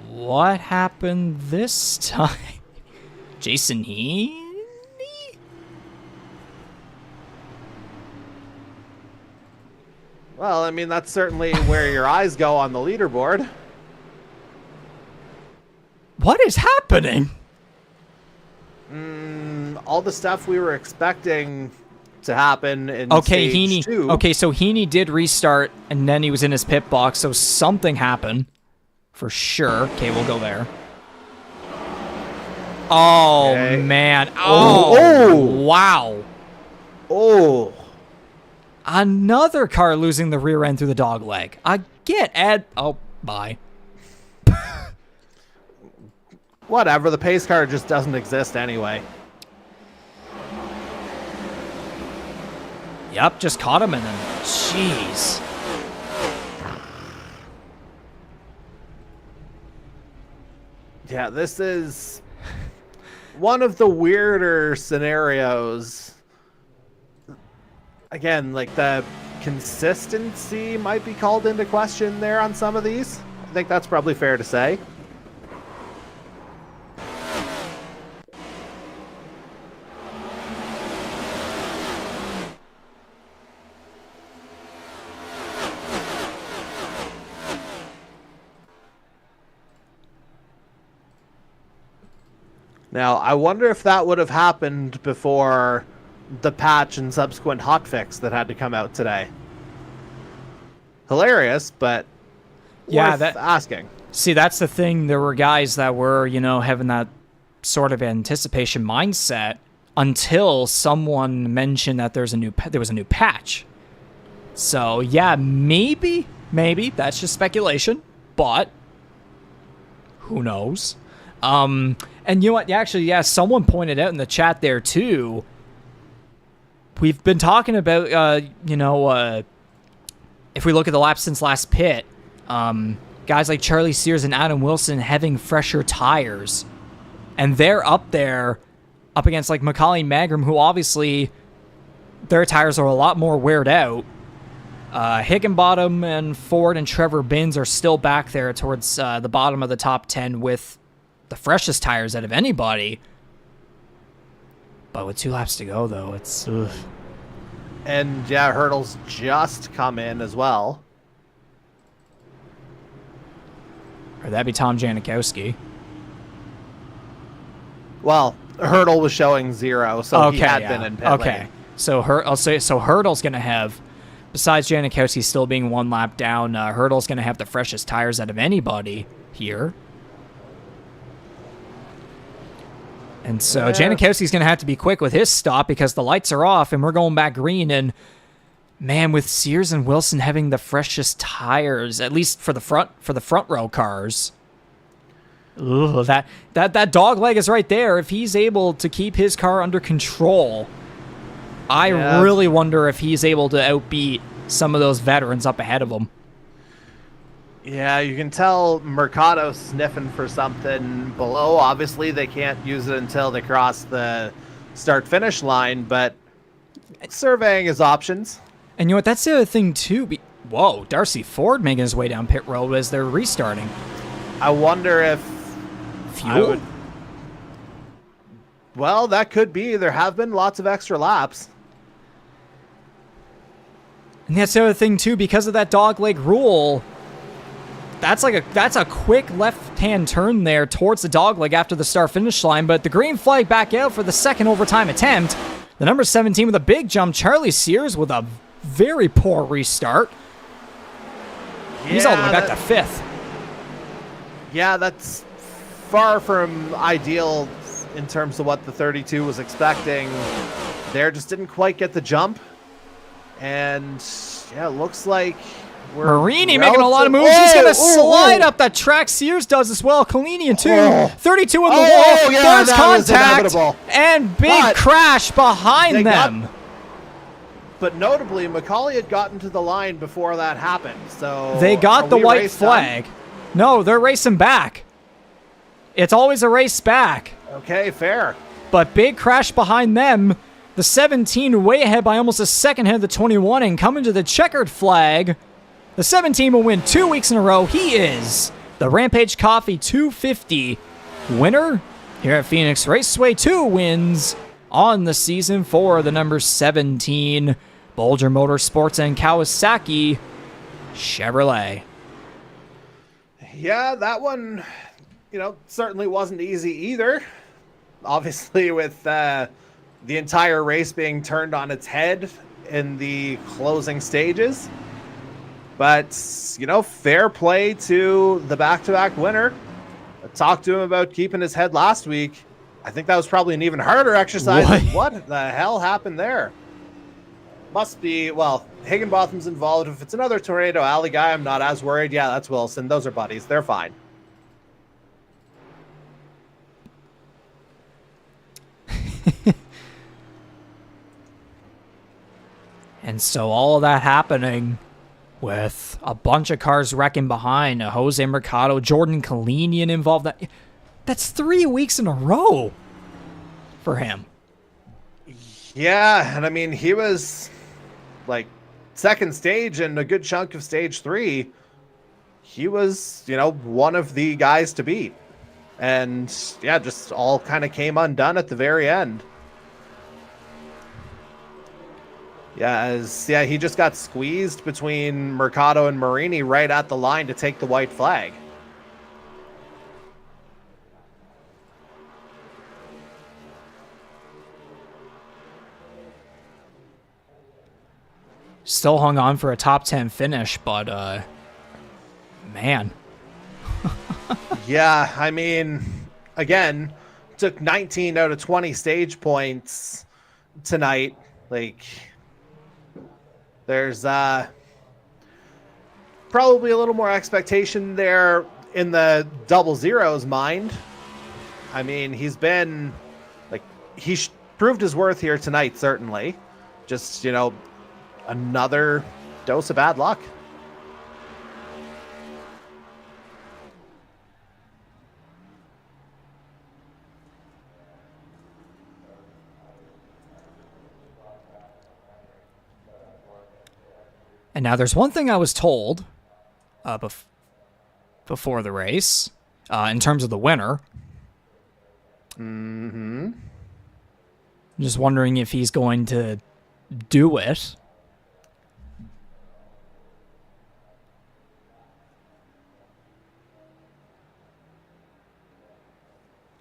What happened this time? Jason Heaney? Well, I mean, that's certainly where your eyes go on the leaderboard. What is happening? All the stuff we were expecting to happen in Okay, stage 2. Okay, so Heaney did restart, and then he was in his pit box, so something happened. For sure. Okay, we'll go there. Oh, okay. Man. Oh. Wow. Oh. Another car losing the rear end through the dog leg. Oh, bye. Whatever, the pace car just doesn't exist anyway. Yep, just caught him and then... Jeez. Yeah, this is one of the weirder scenarios. Again, like the consistency might be called into question there on some of these. I think that's probably fair to say. Now, I wonder if that would have happened before the patch and subsequent hotfix that had to come out today. Hilarious, but worth asking. See, that's the thing. There were guys that were, having that sort of anticipation mindset until someone mentioned that there was a new patch. So, yeah, maybe that's just speculation, but who knows? And you know what? Actually, yeah, someone pointed out in the chat there, too. We've been talking about, if we look at the laps since last pit, guys like Charlie Sears and Adam Wilson having fresher tires. And they're up there, up against, like, MacAulay and Magram, who obviously their tires are a lot more weared out. Higginbotham and Ford and Trevor Binns are still back there towards the bottom of the top 10 with the freshest tires out of anybody. But with 2 laps to go, though, it's... Ugh. And, yeah, Hurdle's just come in as well. Or that'd be Tom Janikowski. Well, Hurdle was showing 0, so he had been in pit lane. So Hurdle's going to have besides Janikowski still being 1 lap down, Hurdle's going to have the freshest tires out of anybody here. And so Janikowski's going to have to be quick with his stop because the lights are off and we're going back green. And man, with Sears and Wilson having the freshest tires, at least for the front row cars. Ooh, that dog leg is right there. If he's able to keep his car under control, I really wonder if he's able to outbeat some of those veterans up ahead of him. Yeah, you can tell Mercado sniffing for something below. Obviously, they can't use it until they cross the start-finish line, but surveying his options. And you know what? That's the other thing, too. Whoa, Darcy Ford making his way down pit road as they're restarting. I wonder if... Fuel? Well, that could be. There have been lots of extra laps. And that's the other thing, too. Because of that dogleg rule... That's a quick left-hand turn there towards the dogleg after the start-finish line, but the green flag back out for the second overtime attempt. The number 17 with a big jump, Charlie Sears with a very poor restart. He's all the way back to 5th. Yeah, that's far from ideal in terms of what the 32 was expecting. There just didn't quite get the jump. And yeah, it looks like... Marini making a lot of moves. He's going to slide up that track. Sears does as well. Kalinian too. 32 on the wall. Yeah, there's contact. And big crash behind them. But notably, MacAulay had gotten to the line before that happened. So they got the white flag. No, they're racing back. It's always a race back. Okay, fair. But big crash behind them. The 17 way ahead by almost a second ahead of the 21 and coming to the checkered flag. The 17 will win 2 weeks in a row. He is the Rampage Coffee 250 winner here at Phoenix Raceway. 2 wins on the season for the number 17 Bolger Motorsports and Kawasaki Chevrolet. Yeah, that one, certainly wasn't easy either. Obviously, with the entire race being turned on its head in the closing stages. But, fair play to the back-to-back winner. I talked to him about keeping his head last week. I think that was probably an even harder exercise. What the hell happened there? Must be, Higginbotham's involved. If it's another Tornado Alley guy, I'm not as worried. Yeah, that's Wilson. Those are buddies. They're fine. And so all of that happening with a bunch of cars wrecking behind, Jose Mercado, Jordan Kalinian involved. That's 3 weeks in a row for him. Yeah, and I mean, he was second stage and a good chunk of stage 3. He was, one of the guys to beat. And yeah, just all kind of came undone at the very end. Yeah, he just got squeezed between Mercado and Marini right at the line to take the white flag. Still hung on for a top 10 finish, but man. Yeah, I mean, again, took 19 out of 20 stage points tonight. There's probably a little more expectation there in the double zeros mind. I mean, he's been proved his worth here tonight, certainly. Just, another dose of bad luck. And now there's one thing I was told before the race in terms of the winner. Mm-hmm. I'm just wondering if he's going to do it.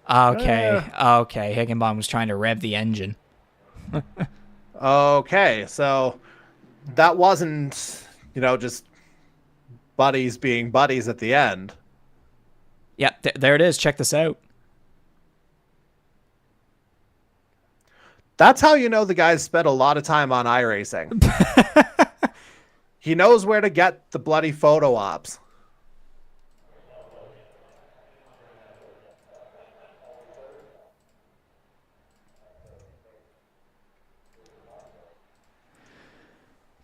Okay. Higginbotham was trying to rev the engine. Okay, so that wasn't, just buddies being buddies at the end. Yeah, there it is. Check this out. That's how you know the guy's spent a lot of time on iRacing. He knows where to get the bloody photo ops.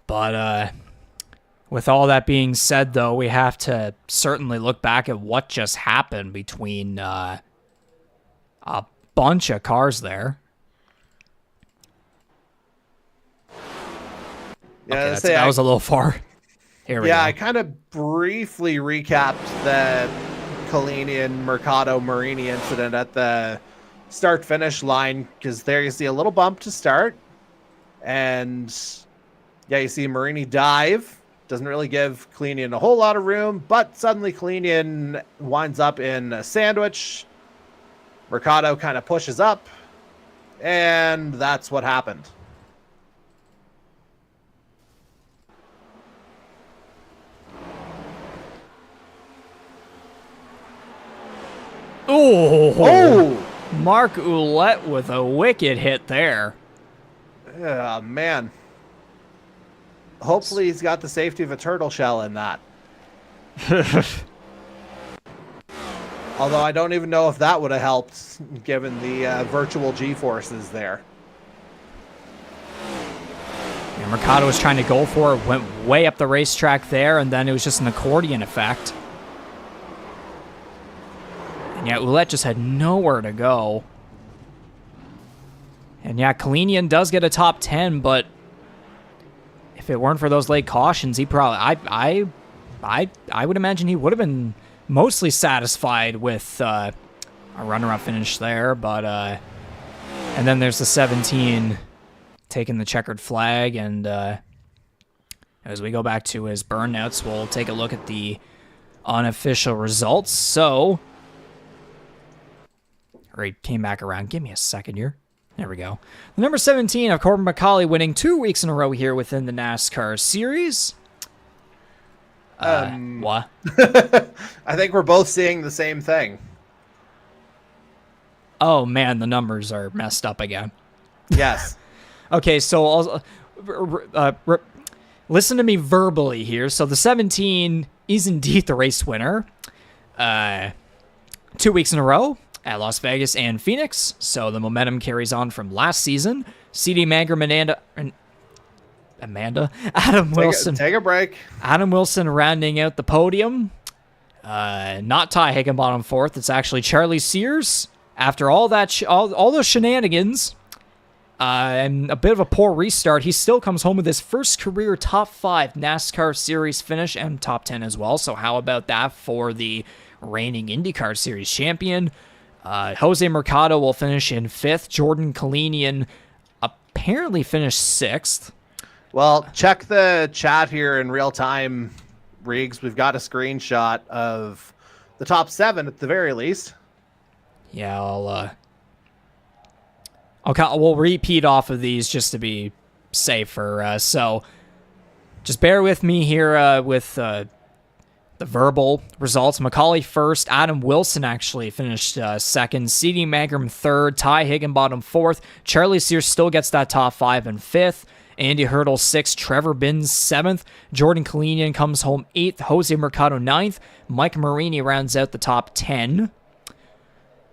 But with all that being said, though, we have to certainly look back at what just happened between a bunch of cars there. Yeah, Okay, that was a little far. Here we go. I kind of briefly recapped the Kalinian Mercado Marini incident at the start-finish line, because there you see a little bump to start, and yeah, you see Marini dive. Doesn't really give Kalinian a whole lot of room, but suddenly Kalinian winds up in a sandwich. Mercado kind of pushes up, and that's what happened. Oh! Mark Ouellette with a wicked hit there. Yeah, man. Hopefully he's got the safety of a turtle shell in that. Although I don't even know if that would have helped, given the virtual G-forces there. Yeah, Mercado was trying to go for it, went way up the racetrack there, and then it was just an accordion effect. And yeah, Ouellette just had nowhere to go. And yeah, Kalinian does get a top 10, but if it weren't for those late cautions, he probably I would imagine he would have been mostly satisfied with a runner-up finish there, but and then there's the 17 taking the checkered flag, and as we go back to his burnouts, we'll take a look at the unofficial results. So, or he came back around. Give me a second here. There we go. The number 17 of Corbin MacAulay winning 2 weeks in a row here within the NASCAR Series. What? I think we're both seeing the same thing. Oh, man, the numbers are messed up again. Yes. Okay, so I'll, listen to me verbally here. So the 17 is indeed the race winner. 2 weeks in a row at Las Vegas and Phoenix, so the momentum carries on from last season. CD Mangrum and Adam Wilson. Take a break. Adam Wilson rounding out the podium. Not Ty Higginbotham fourth. It's actually Charlie Sears. After all that, all those shenanigans, and a bit of a poor restart, he still comes home with his first career top 5 NASCAR Series finish and top 10 as well. So how about that for the reigning IndyCar Series champion? Jose Mercado will finish in 5th. Jordan Kalinian apparently finished 6th. Well, check the chat here in real time, Riggs. We've got a screenshot of the top 7 at the very least. Yeah, we'll repeat off of these just to be safer. So just bear with me here with the verbal results. MacAulay first. Adam Wilson actually finished second. CD Mangrum third. Ty Higginbotham fourth. Charlie Sears still gets that top 5 and 5th. Andy Hurdle 6th. Trevor Binns 7th. Jordan Kalinian comes home 8th. Jose Mercado 9th. Mike Marini rounds out the top 10.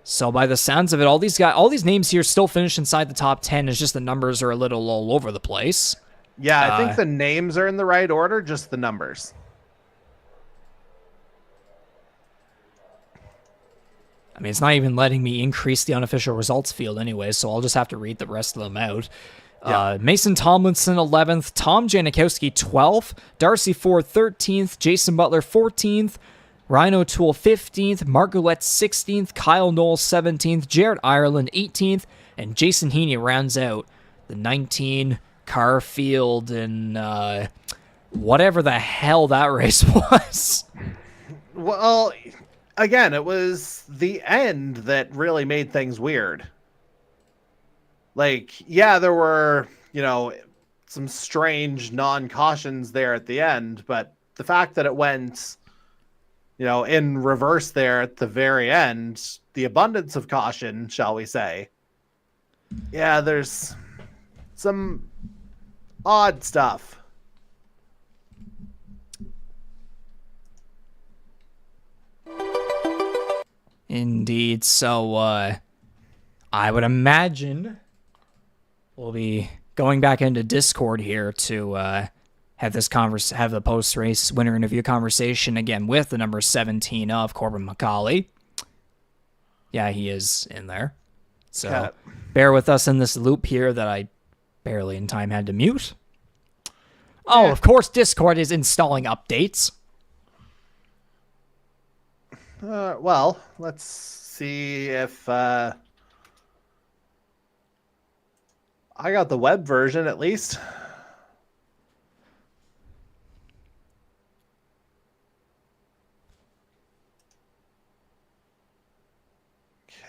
So by the sounds of it, all these names here still finish inside the top 10. It's just the numbers are a little all over the place. Yeah, I think the names are in the right order, just the numbers. I mean, it's not even letting me increase the unofficial results field anyway, so I'll just have to read the rest of them out. Yeah. Mason Tomlinson 11th, Tom Janikowski 12th, Darcy Ford 13th, Jason Butler 14th, Ryan O'Toole 15th, Mark Ouellette 16th, Kyle Knowles 17th, Jared Ireland 18th, and Jason Heaney rounds out the 19 car field in whatever the hell that race was. Well, again, it was the end that really made things weird. Like, yeah, there were, some strange non-cautions there at the end, but the fact that it went, in reverse there at the very end, the abundance of caution, shall we say. Yeah, there's some odd stuff. Indeed. So I would imagine we'll be going back into Discord here to have the post-race winner interview conversation again with the number 17 of Corbin MacAulay. Yeah, he is in there. So bear with us in this loop here that I barely in time had to mute. Oh, of course, Discord is installing updates. Well, let's see if I got the web version at least.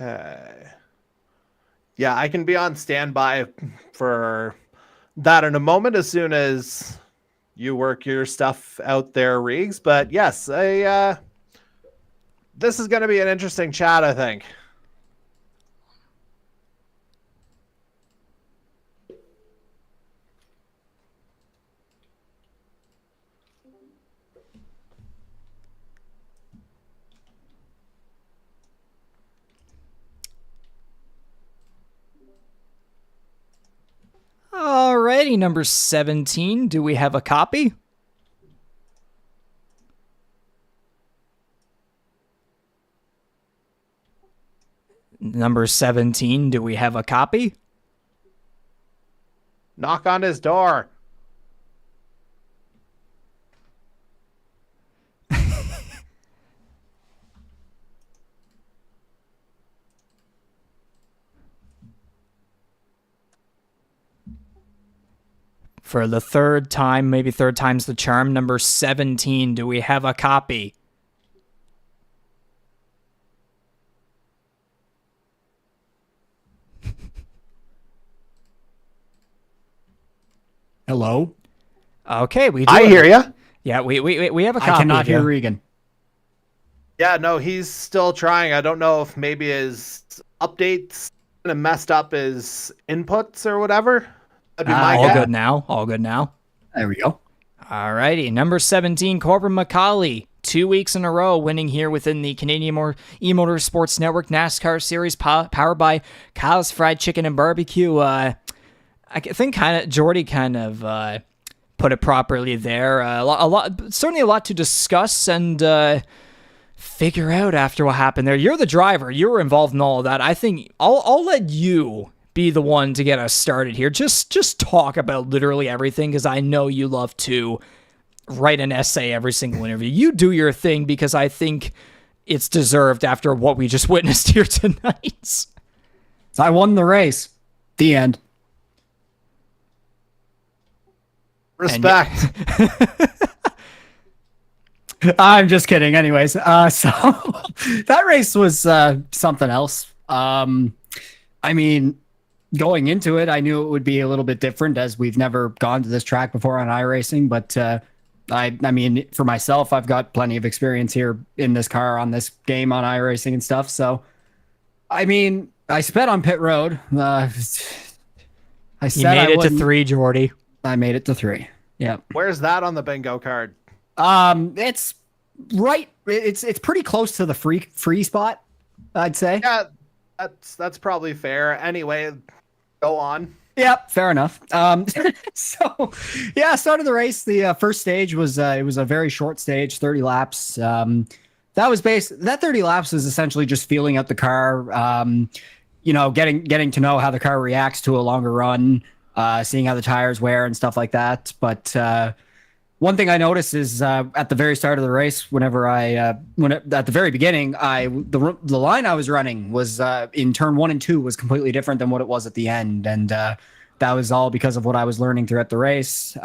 Okay. Yeah, I can be on standby for that in a moment as soon as you work your stuff out there, Reegs. But yes, this is going to be an interesting chat, I think. Alrighty, number 17. Do we have a copy? Number 17. Do we have a copy? Knock on his door. For the third time, maybe third time's the charm, number 17, do we have a copy? Hello? Okay, we do. I hear you. Yeah, we have a copy. I cannot hear Regan. Yeah, no, he's still trying. I don't know if maybe his updates kind of messed up his inputs or whatever. That'd be my all guess. good now. All good now. There we go. Alrighty, number 17, Corbin MacAulay. 2 weeks in a row winning here within the Canadian E-Motorsports Network NASCAR Series powered by Kyle's Fried Chicken and Barbecue. I think Jordy put it properly there. Certainly a lot to discuss and figure out after what happened there. You're the driver. You were involved in all of that. I think I'll let you be the one to get us started here. Just talk about literally everything, because I know you love to write an essay every single interview. You do your thing, because I think it's deserved after what we just witnessed here tonight. So I won the race. The end. Respect. I'm just kidding. Anyways, so that race was something else. I mean, going into it, I knew it would be a little bit different, as we've never gone to this track before on iRacing. But I mean, for myself, I've got plenty of experience here in this car on this game on iRacing and stuff. So, I mean, I sped on pit road. I said You made it to 3, Jordy. I made it to 3. Yeah. Where's that on the bingo card? It's right. It's pretty close to the free spot, I'd say. Yeah, that's probably fair. Anyway, go on. Yep, fair enough. So yeah, started the race. The first stage was it was a very short stage, 30 laps. That 30 laps was essentially just feeling out the car. Getting to know how the car reacts to a longer run, seeing how the tires wear and stuff like that. But one thing I noticed is at the very start of the race, at the very beginning, the line I was running was in turn 1 and 2 was completely different than what it was at the end, and that was all because of what I was learning throughout the race.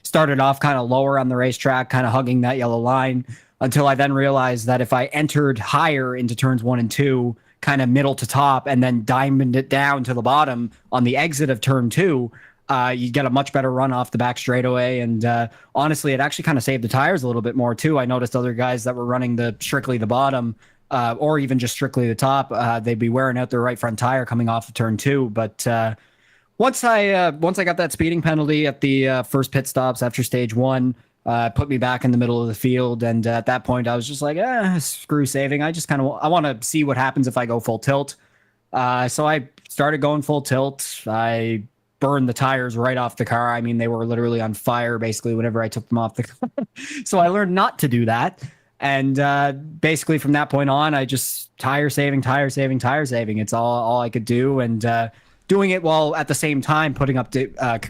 Started off kind of lower on the racetrack, kind of hugging that yellow line, until I then realized that if I entered higher into turns 1 and 2, kind of middle to top, and then diamond it down to the bottom on the exit of turn 2, You get a much better run off the back straightaway. And honestly, it actually kind of saved the tires a little bit more too. I noticed other guys that were running strictly the bottom, or even just strictly the top, they'd be wearing out their right front tire coming off of turn 2. But once I got that speeding penalty at the first pit stops after stage 1, put me back in the middle of the field. And at that point, I was just like, screw saving. I want to see what happens if I go full tilt. So I started going full tilt. I burned the tires right off the car. I mean, they were literally on fire basically whenever I took them off the car. So I learned not to do that. And basically from that point on, I just tire saving. It's all I could do. And doing it while at the same time putting up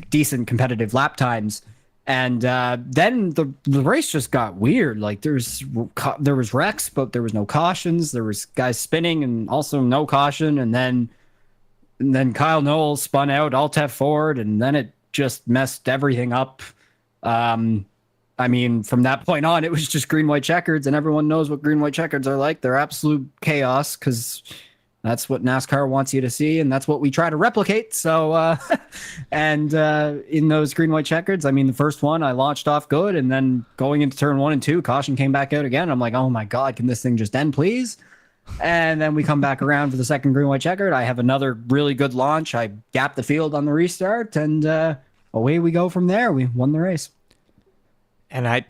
decent competitive lap times. And then the race just got weird. Like there was wrecks, but there was no cautions. There was guys spinning and also no caution. And then Kyle Knowles spun out alt F4, and then it just messed everything up. I mean, from that point on, it was just green, white checkers, and everyone knows what green, white checkers are like. They're absolute chaos because that's what NASCAR wants you to see, and that's what we try to replicate. So, and in those green, white checkers, I mean, the first one, I launched off good, and then going into turn 1 and 2, caution came back out again. I'm like, oh my God, can this thing just end, please? And then we come back around for the second green, white checkered. I have another really good launch. I gapped the field on the restart, and away we go from there. We won the race. And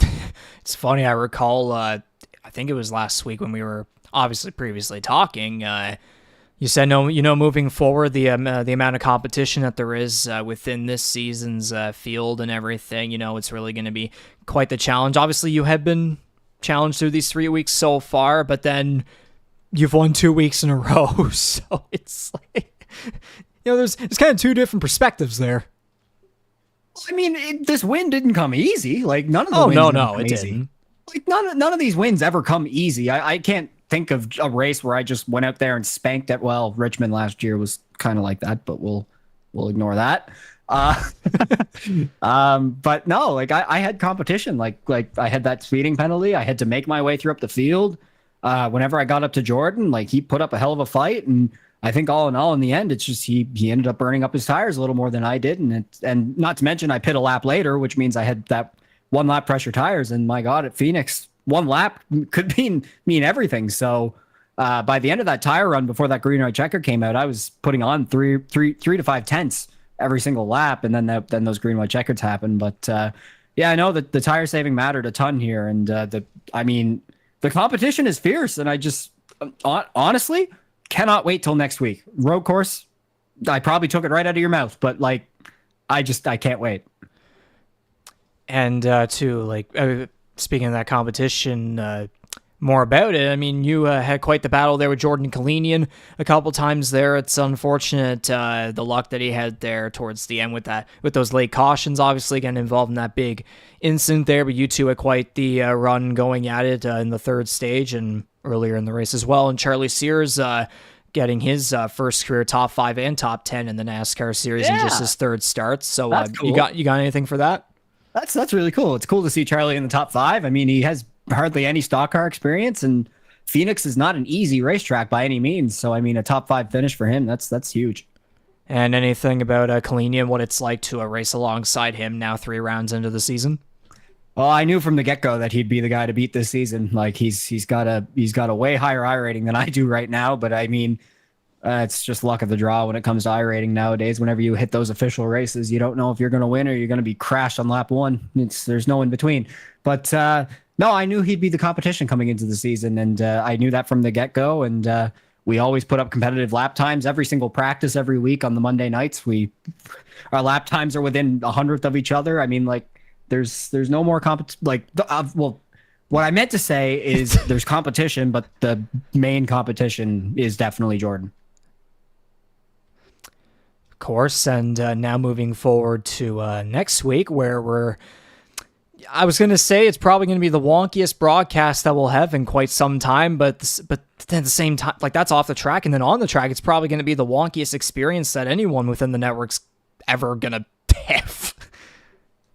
it's funny, I recall, I think it was last week when we were obviously previously talking, you said, moving forward, the amount of competition that there is within this season's field and everything, it's really going to be quite the challenge. Obviously, you have been challenged through these 3 weeks so far, but then you've won 2 weeks in a row. So it's like, there's kind of two different perspectives there. I mean, this win didn't come easy. Like none of the wins no, it easy. didn't. Like none of these wins ever come easy. I can't think of a race where I just went out there and spanked it. Well, Richmond last year was kind of like that, but we'll ignore that. But no, like I had competition. Like I had that speeding penalty. I had to make my way through up the field. Whenever I got up to Jordan, like he put up a hell of a fight, and I think all in all, in the end, it's just he ended up burning up his tires a little more than I did, and not to mention I pit a lap later, which means I had that 1 lap pressure tires, and my God, at Phoenix, 1 lap could mean everything. So by the end of that tire run, before that green white checker came out, I was putting on 3 to 5 tenths every single lap, and then those green white checkers happened. But yeah, I know that the tire saving mattered a ton here, and the competition is fierce, and I just honestly cannot wait till next week. Road course, I probably took it right out of your mouth, but like, I can't wait. And speaking of that competition, more about it. I mean, you had quite the battle there with Jordan Kalinian a couple times there. It's unfortunate the luck that he had there towards the end with those late cautions, obviously getting involved in that big incident there. But you two had quite the run going at it in the third stage and earlier in the race as well. And Charlie Sears getting his first career top 5 and top 10 in the NASCAR Series in just his third start. So cool. you got anything for that? That's really cool. It's cool to see Charlie in the top 5. I mean, he has hardly any stock car experience, and Phoenix is not an easy racetrack by any means. So, I mean, a top 5 finish for him, that's huge. And anything about Kalinian, what it's like to race alongside him now 3 rounds into the season? Well, I knew from the get-go that he'd be the guy to beat this season. Like he's got a way higher I rating than I do right now, but I mean, it's just luck of the draw when it comes to I rating nowadays. Whenever you hit those official races, you don't know if you're going to win or you're going to be crashed on lap 1. There's no in between. But no, I knew he'd be the competition coming into the season, and I knew that from the get-go. And we always put up competitive lap times every single practice every week on the Monday nights. Our lap times are within 100th of each other. I mean, like there's no more what I meant to say is there's competition, but the main competition is definitely Jordan. Of course, and now moving forward to next week, where I was going to say it's probably going to be the wonkiest broadcast that we'll have in quite some time, but at the same time, like that's off the track, and then on the track, it's probably going to be the wonkiest experience that anyone within the network's ever going to have.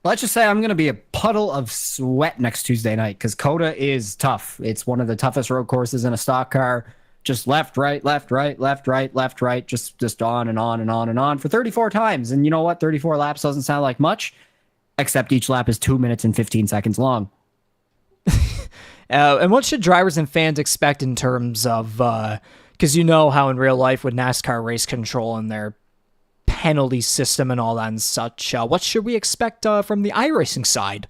Let's just say I'm going to be a puddle of sweat next Tuesday night because COTA is tough. It's one of the toughest road courses in a stock car. just left, right, left, right, left, right, left, right, just on and on and on and on for 34 times. And you know what? 34 laps doesn't sound like much, except each lap is 2 minutes and 15 seconds long. And what should drivers and fans expect in terms of, because you know how in real life with NASCAR race control and their penalty system and all that and such, what should we expect from the iRacing side?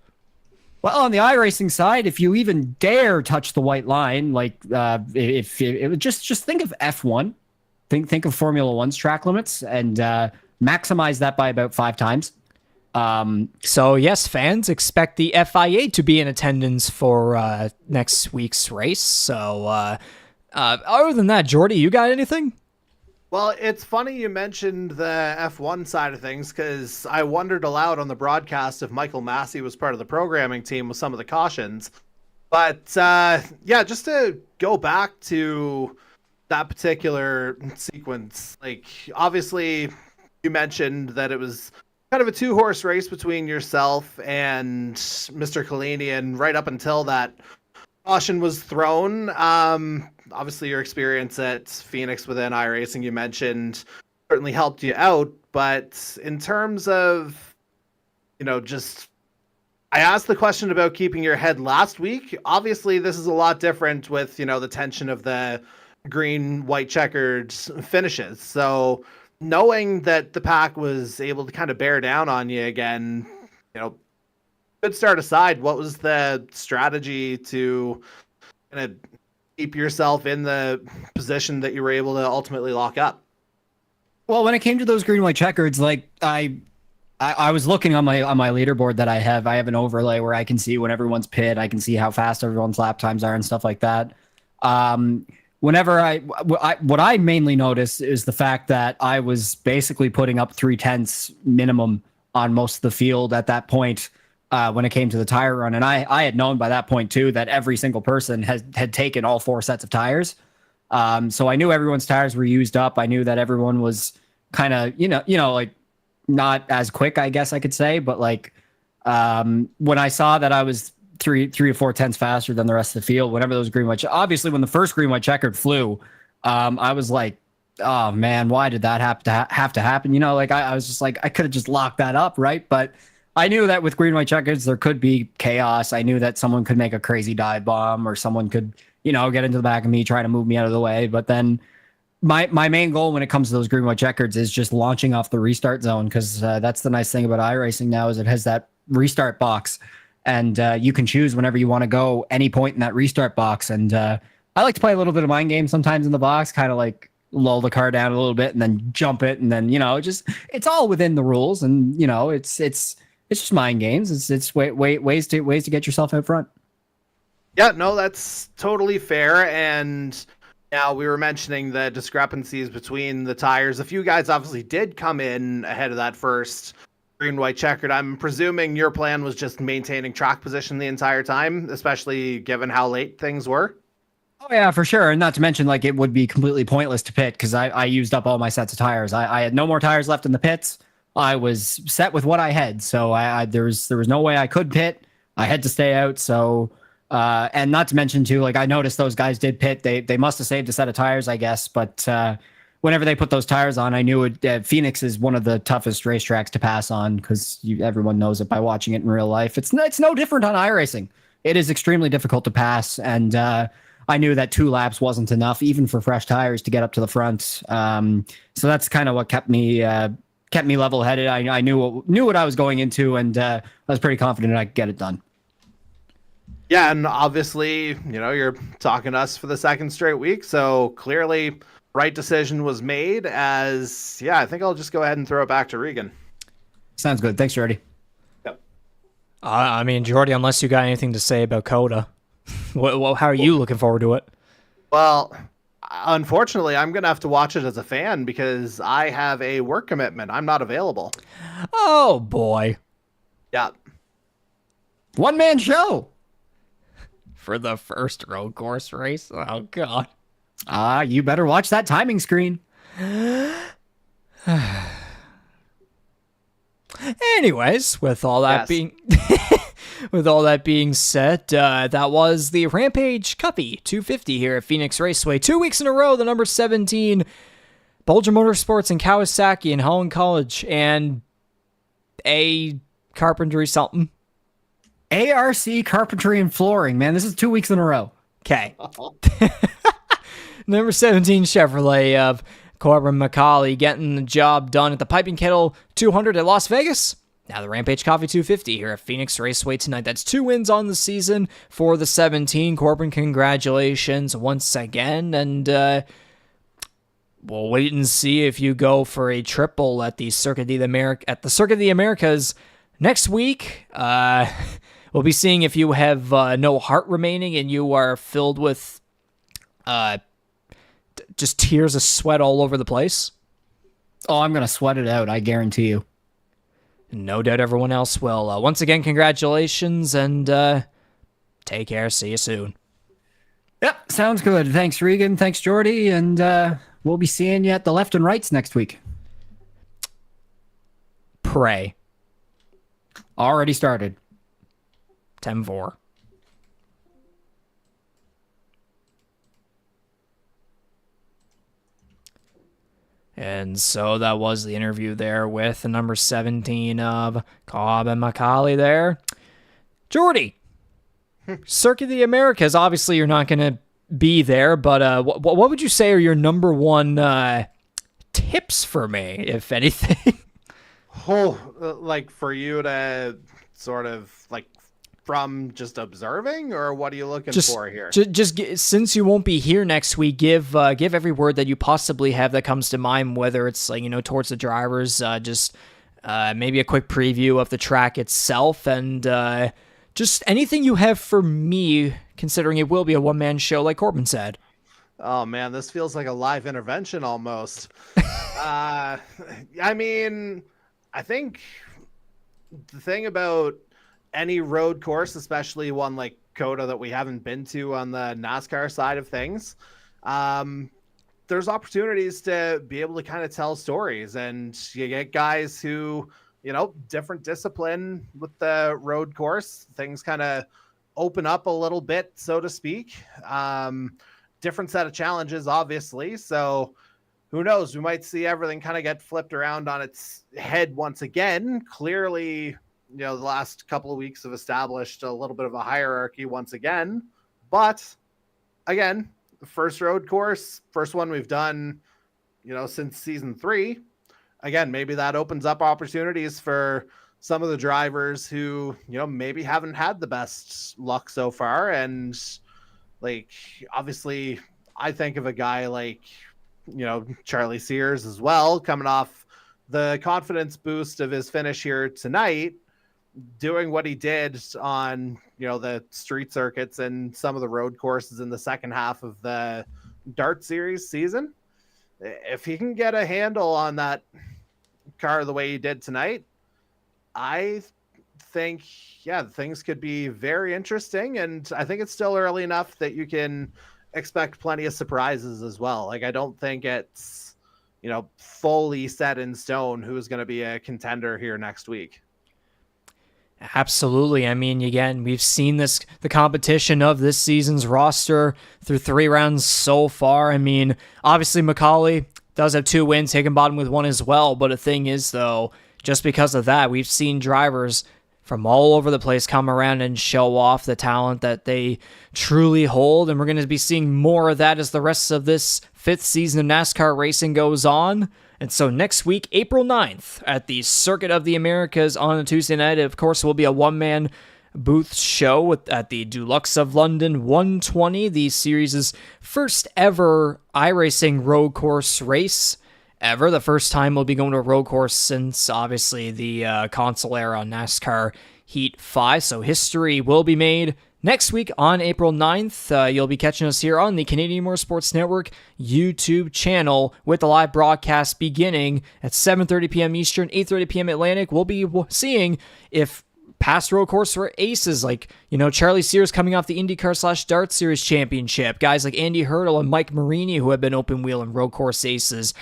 Well, on the iRacing side, if you even dare touch the white line, like if it just think of F1, think of Formula One's track limits, and maximize that by about 5 times. So yes, fans, expect the FIA to be in attendance for next week's race. So other than that, Jordy, you got anything? Well, it's funny you mentioned the F1 side of things, because I wondered aloud on the broadcast if Michael Massey was part of the programming team with some of the cautions. But yeah, just to go back to that particular sequence, like obviously you mentioned that it was kind of a 2-horse race between yourself and Mr. Kalini, and right up until that caution was thrown. Obviously your experience at Phoenix within iRacing, you mentioned, certainly helped you out. But in terms of, just, I asked the question about keeping your head last week. Obviously this is a lot different with, the tension of the green, white checkered finishes. So knowing that the pack was able to kind of bear down on you again, good start aside, what was the strategy to kind of keep yourself in the position that you were able to ultimately lock up? Well, when it came to those green white checkers, like I was looking on my leaderboard that I have an overlay where I can see when everyone's pit, I can see how fast everyone's lap times are and stuff like that. Whenever what I mainly noticed is the fact that I was basically putting up 3/10 minimum on most of the field at that point. When it came to the tire run. And I had known by that point too, that every single person had taken all 4 sets of tires. So I knew everyone's tires were used up. I knew that everyone was kind of, like not as quick, I guess I could say. But like, when I saw that I was 3 to 4 tenths faster than the rest of the field, whenever those green white, obviously when the first green white checkered flew, I was like, oh man, why did that have to happen? I was just like, I could have just locked that up. Right. But I knew that with green white checkers, there could be chaos. I knew that someone could make a crazy dive bomb, or someone could, get into the back of me, trying to move me out of the way. But then my main goal when it comes to those green white checkers is just launching off the restart zone. Cause that's the nice thing about iRacing now, is it has that restart box, and you can choose whenever you want to go any point in that restart box. And I like to play a little bit of mind game sometimes in the box, kind of like lull the car down a little bit and then jump it. And then, it's all within the rules, and it's just mind games. It's ways to get yourself out front. Yeah, no, that's totally fair. And now we were mentioning the discrepancies between the tires. A few guys obviously did come in ahead of that first green white checkered. I'm presuming your plan was just maintaining track position the entire time, especially given how late things were. Oh yeah, for sure. And not to mention, like, it would be completely pointless to pit because I used up all my sets of tires. I had no more tires left in the pits. I was set with what I had, so there was no way I could pit. I had to stay out. So, and not to mention too, like, I noticed those guys did pit. They must have saved a set of tires, I guess. But whenever they put those tires on, I knew it. Phoenix is one of the toughest racetracks to pass on, because everyone knows it by watching it in real life. It's no different on iRacing. It is extremely difficult to pass, and I knew that 2 laps wasn't enough, even for fresh tires, to get up to the front. So that's kind of what kept me level-headed. I knew what I was going into, and I was pretty confident I could get it done. Yeah, and obviously, you're talking to us for the second straight week, so clearly right decision was made. As, yeah, I think I'll just go ahead and throw it back to Regan. Sounds good. Thanks, Jordy. Yep. I mean, Jordy, unless you got anything to say about Coda, how are you looking forward to it? Well, unfortunately, I'm going to have to watch it as a fan because I have a work commitment. I'm not available. Oh, boy. Yeah. One-man show. For the first road course race? Oh, God. You better watch that timing screen. Anyways, with all that being... With all that being said, that was the Rampage Coffee 250 here at Phoenix Raceway. 2 weeks in a row, the number 17, Bulger Motorsports and Kawasaki in Holland College, and A Carpentry something. ARC Carpentry and Flooring, man. This is 2 weeks in a row. Okay. Number 17 Chevrolet of Corbin MacAulay getting the job done at the Piping Kettle 200 at Las Vegas. Now the Rampage Coffee 250 here at Phoenix Raceway tonight. That's 2 wins on the season for the 17. Corbin, congratulations once again. And we'll wait and see if you go for a triple at the Circuit of the Americas next week. We'll be seeing if you have no heart remaining and you are filled with just tears of sweat all over the place. Oh, I'm going to sweat it out, I guarantee you. No doubt everyone else will. Once again, congratulations, and take care. See you soon. Yep, sounds good. Thanks, Regan. Thanks, Jordy. And we'll be seeing you at the left and rights next week. Pray. Already started. 10-4. And so that was the interview there with the number 17 of Corbin MacAulay there. Jordy, Circuit of the Americas, obviously you're not going to be there, but what would you say are your number one tips for me, if anything? Like for you to sort of like from just observing, or what are you looking for here? Since you won't be here next week, give every word that you possibly have that comes to mind, whether it's like, towards the drivers, maybe a quick preview of the track itself, and just anything you have for me, considering it will be a one-man show, like Corbin said. Oh man, this feels like a live intervention almost. I mean, I think the thing about any road course, especially one like COTA that we haven't been to on the NASCAR side of things, there's opportunities to be able to kind of tell stories, and you get guys who, different discipline with the road course, things kind of open up a little bit, so to speak. Different set of challenges, obviously. So who knows? We might see everything kind of get flipped around on its head once again. Clearly, the last couple of weeks have established a little bit of a hierarchy once again. But again, the first road course, first one we've done, since season 3. Again, maybe that opens up opportunities for some of the drivers who, maybe haven't had the best luck so far. And like, obviously I think of a guy like, Charlie Sears as well, coming off the confidence boost of his finish here tonight, doing what he did on, the street circuits and some of the road courses in the second half of the Dart Series season. If he can get a handle on that car the way he did tonight, I think, things could be very interesting. And I think it's still early enough that you can expect plenty of surprises as well. Like, I don't think it's, fully set in stone who's going to be a contender here next week. Absolutely. I mean, again, we've seen the competition of this season's roster through 3 rounds so far. I mean, obviously MacAulay does have 2 wins, Higginbotham with 1 as well. But the thing is, though, just because of that, we've seen drivers from all over the place come around and show off the talent that they truly hold. And we're going to be seeing more of that as the rest of this 5th season of NASCAR racing goes on. And so next week, April 9th, at the Circuit of the Americas on a Tuesday night, of course, will be a one-man booth show at the Deluxe of London 120, the series' first ever iRacing road course race ever. The first time we'll be going to a road course since, obviously, the console era on NASCAR Heat 5. So history will be made next week on April 9th. You'll be catching us here on the Canadian Motorsports Network YouTube channel with the live broadcast beginning at 7:30 p.m. Eastern, 8:30 p.m. Atlantic. We'll be seeing if past road course were aces like, Charlie Sears coming off the IndyCar/Dart Series championship, guys like Andy Hurdle and Mike Marini who have been open wheel and road course aces.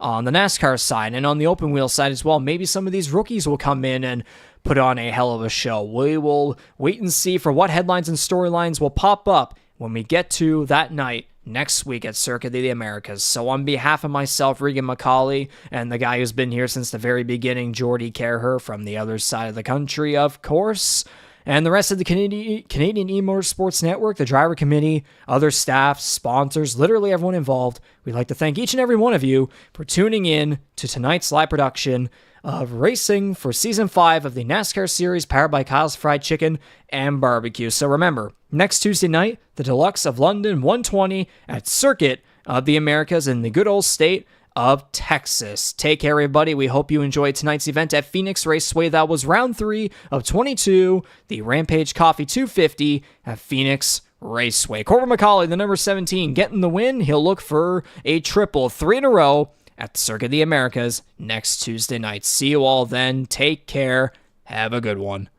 on the NASCAR side and on the open wheel side as well. Maybe some of these rookies will come in and put on a hell of a show. We will wait and see for what headlines and storylines will pop up when we get to that night next week at Circuit of the Americas. So on behalf of myself, Regan McCauley, and the guy who's been here since the very beginning, Jordy Kerher from the other side of the country, of course, and the rest of the Canadian E-Motorsports Network, the driver committee, other staff, sponsors, literally everyone involved, we'd like to thank each and every one of you for tuning in to tonight's live production of racing for Season 5 of the NASCAR Series, powered by Kyle's Fried Chicken and Barbecue. So remember, next Tuesday night, the Deluxe of London 120 at Circuit of the Americas in the good old state of Texas. Take care, everybody. We hope you enjoyed tonight's event at Phoenix Raceway. That was round 3 of 22, the Rampage Coffee 250 at Phoenix Raceway. Corbin MacAulay, the number 17, getting the win. He'll look for a triple, 3 in a row at Circuit of the Americas next Tuesday night. See you all then. Take care. Have a good one.